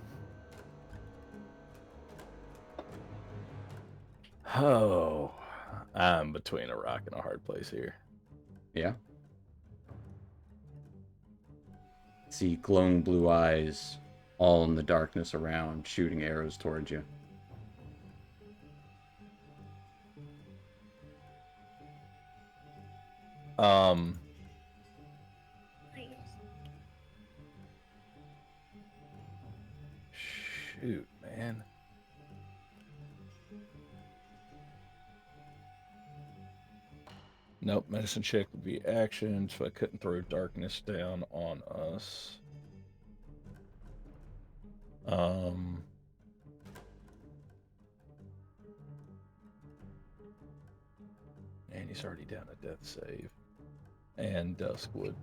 Oh, I'm between a rock and a hard place here. Yeah. See glowing blue eyes all in the darkness around, shooting arrows towards you. Shoot, man. Nope, medicine check would be action, so I couldn't throw darkness down on us. And he's already down a death save. And Dusk would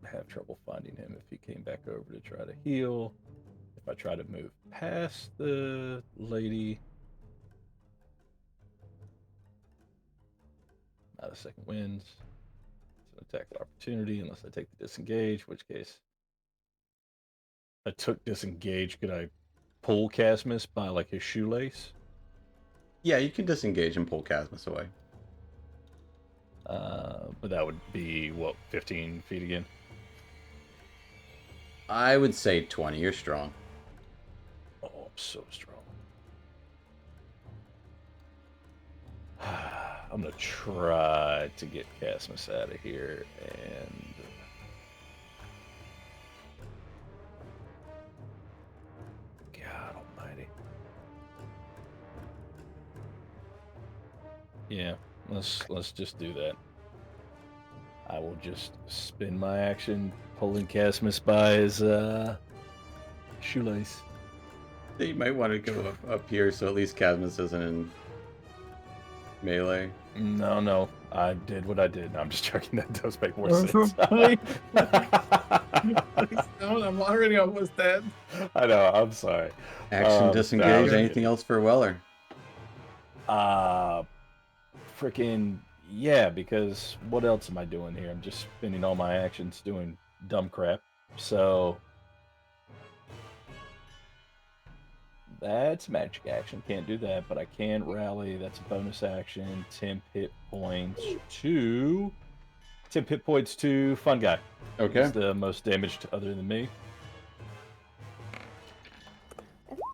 have trouble finding him if he came back over to try to heal. If I try to move past the lady, not a second wins. It's an attack of opportunity unless I take the disengage, which case I took disengage. Could I pull Casmus by like his shoelace? Yeah, you can disengage and pull Casmus away. But that would be what, 15 feet again? I would say 20. You're strong. Oh, I'm so strong. I'm gonna try to get Casmus out of here, and God Almighty. Yeah, let's just do that. I will just spend my action pulling Casmus by his shoelace. You might want to go up here so at least Casmus isn't in melee. No, I did what I did. I'm just joking. That does make more Please sense. don't, I'm already almost dead. I know. I'm sorry. Action disengage. was Anything else for Weller? Freaking yeah. Because what else am I doing here? I'm just spending all my actions doing dumb crap. So that's magic action. Can't do that, but I can rally. That's a bonus action. 10 hit points to 10 hit points to Fun Guy. Okay. He's the most damaged other than me.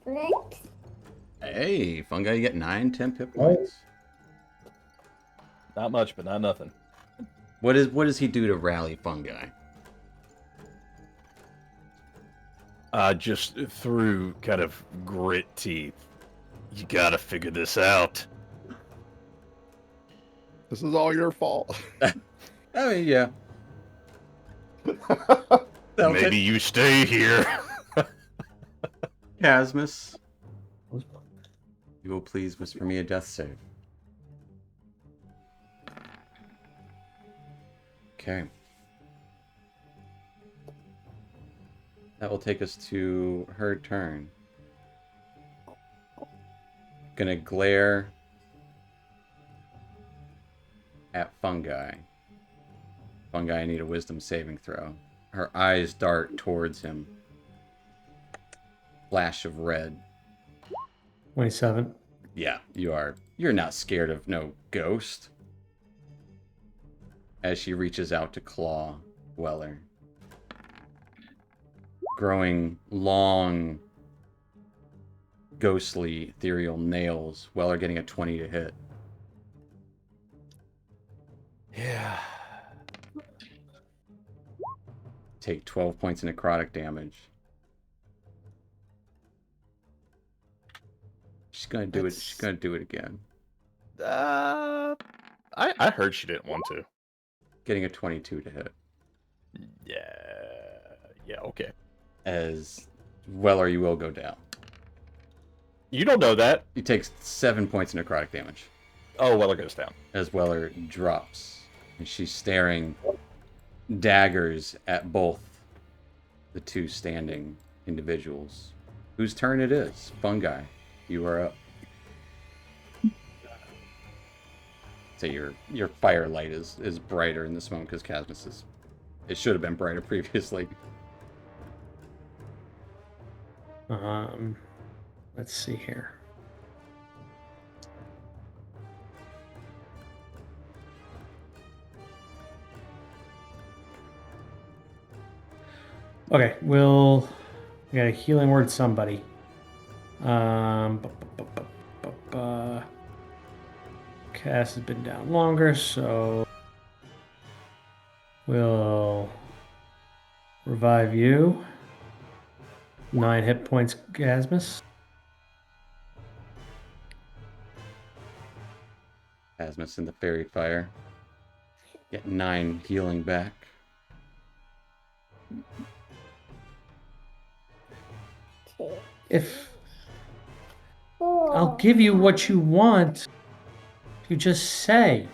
Next. Hey, Fungi, you get 9 temp hit points. Not much, but not nothing. What does he do to rally Fungi? Just through kind of grit teeth. You gotta figure this out. This is all your fault. I mean, yeah. Maybe you stay here. Casmus, you will please whisper me a death save. Okay. That will take us to her turn. Gonna glare at Fungi. Fungi, I need a wisdom saving throw. Her eyes dart towards him. Flash of red. 27. Yeah, you are. You're not scared of no ghost. As she reaches out to claw Weller. Growing long, ghostly, ethereal nails. Weller getting a 20 to hit. Yeah. Take 12 points of necrotic damage. She's gonna do it. That's- She's gonna do it again. I heard she didn't want to. Getting a 22 to hit. Yeah, okay. As Weller, you will go down. You don't know that. You take 7 points of necrotic damage. Oh, Weller goes down. As Weller drops. And she's staring daggers at both the two standing individuals. Whose turn it is? Fungi. You are up. So your firelight is brighter in this moment because Casmus is. It should have been brighter previously. Let's see here. Okay, we got a healing word somebody. Cass has been down longer, so we'll revive you. 9 hit points, Gasmus. Casmus in the fairy fire. Get 9 healing back. Two, If 4. I'll give you what you want, you just say.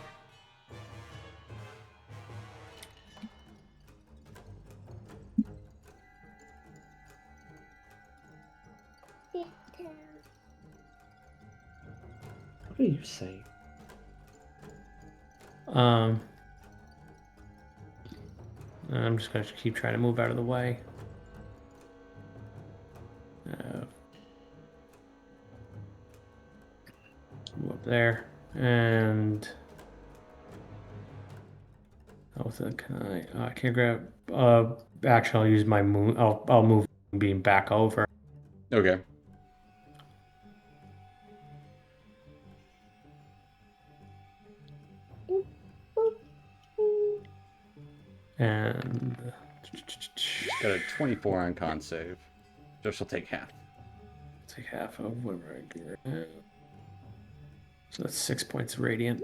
What do you say? I'm just going to keep trying to move out of the way. Move up there, and I can't grab. Actually, I'll use my move. I'll move being back over. Okay. And Got a 24 on con save. So she'll take half. take half of whatever I do right now. So that's 6 points radiant.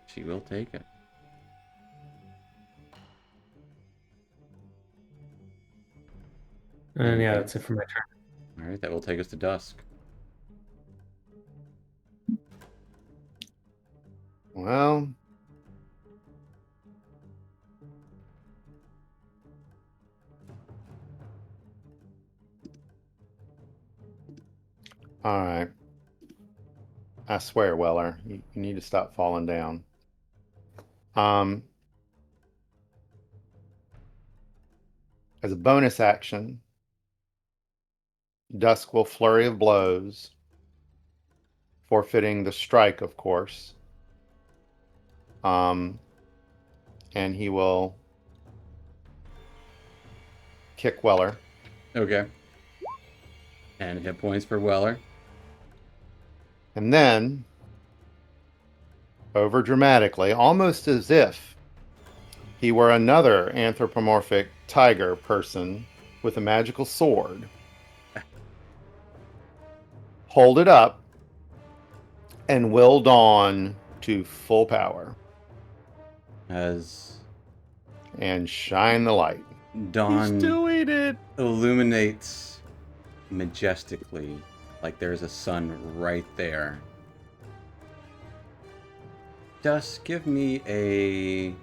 She will take it. And yeah, Okay. that's it for my turn. Alright, that will take us to dusk. Well, all right. I swear, Weller, you need to stop falling down. As a bonus action, Dusk will flurry of blows, forfeiting the strike, of course. And he will kick Weller. Okay. And hit points for Weller. And then, over dramatically, almost as if he were another anthropomorphic tiger person with a magical sword, hold it up and will dawn to full power As and shine the light. dawn He's doing it. illuminates majestically, like there's a sun right there. Dusk, give me a,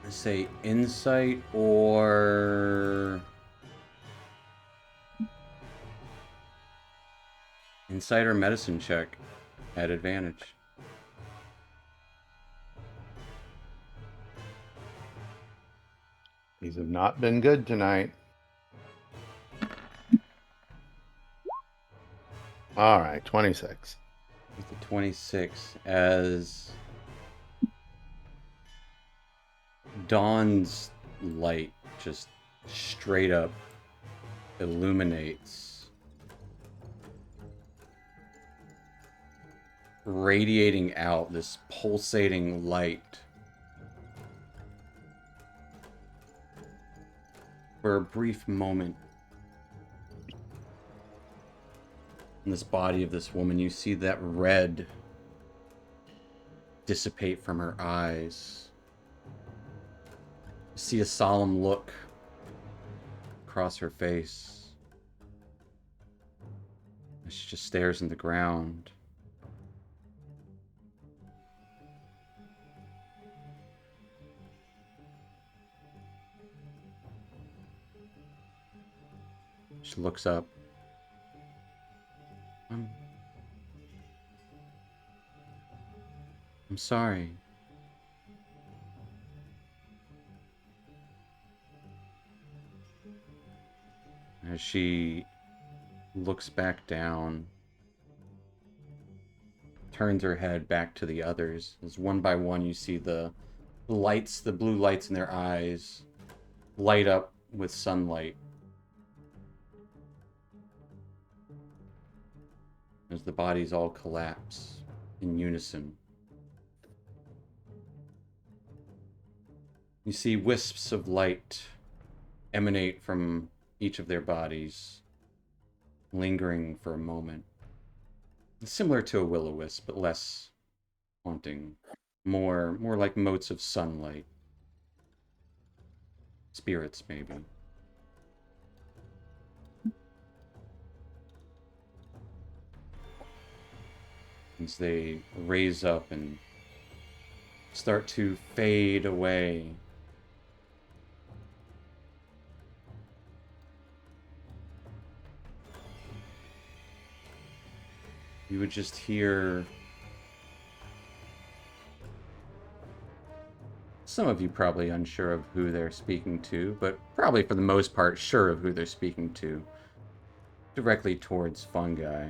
let's say, insight or medicine check at advantage. These have not been good tonight. All right, 26. With the 26, as dawn's light just straight up illuminates, radiating out this pulsating light. For a brief moment, in this body of this woman, you see that red dissipate from her eyes. You see a solemn look across her face as she just stares in the ground. She looks up. I'm sorry. As she looks back down, turns her head back to the others, as one by one you see the lights, the blue lights in their eyes, light up with sunlight. As the bodies all collapse in unison. You see wisps of light emanate from each of their bodies, lingering for a moment. Similar to a will-o-wisp, but less haunting. More like motes of sunlight. Spirits, maybe. As they raise up and start to fade away. You would just hear some of you probably unsure of who they're speaking to, but probably for the most part sure of who they're speaking to, directly towards Fungi.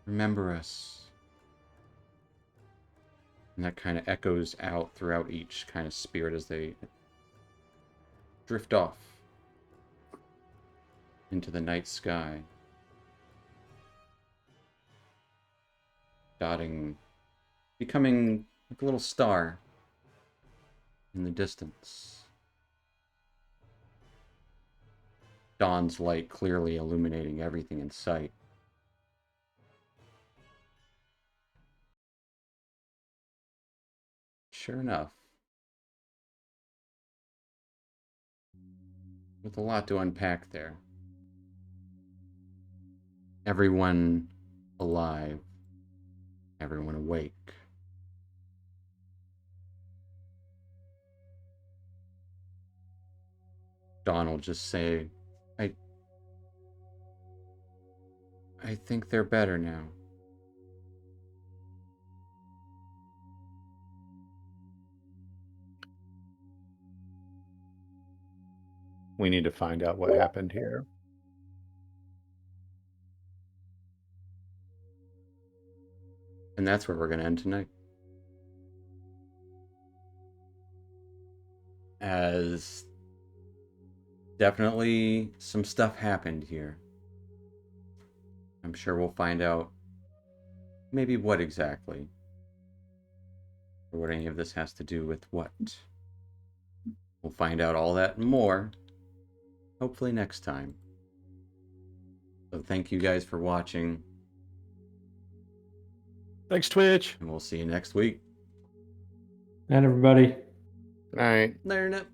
Remember us. And that kind of echoes out throughout each kind of spirit as they drift off into the night sky, dotting, becoming like a little star in the distance. Dawn's light clearly illuminating everything in sight. Sure enough, with a lot to unpack there. Everyone alive, everyone awake. Dawn will just say, I think they're better now. We need to find out what happened here. And that's where we're going to end tonight. As definitely some stuff happened here. I'm sure we'll find out maybe what exactly, or what any of this has to do with what. We'll find out all that and more, hopefully next time. So thank you guys for watching. Thanks, Twitch. And we'll see you next week. And everybody. All right. Learn it.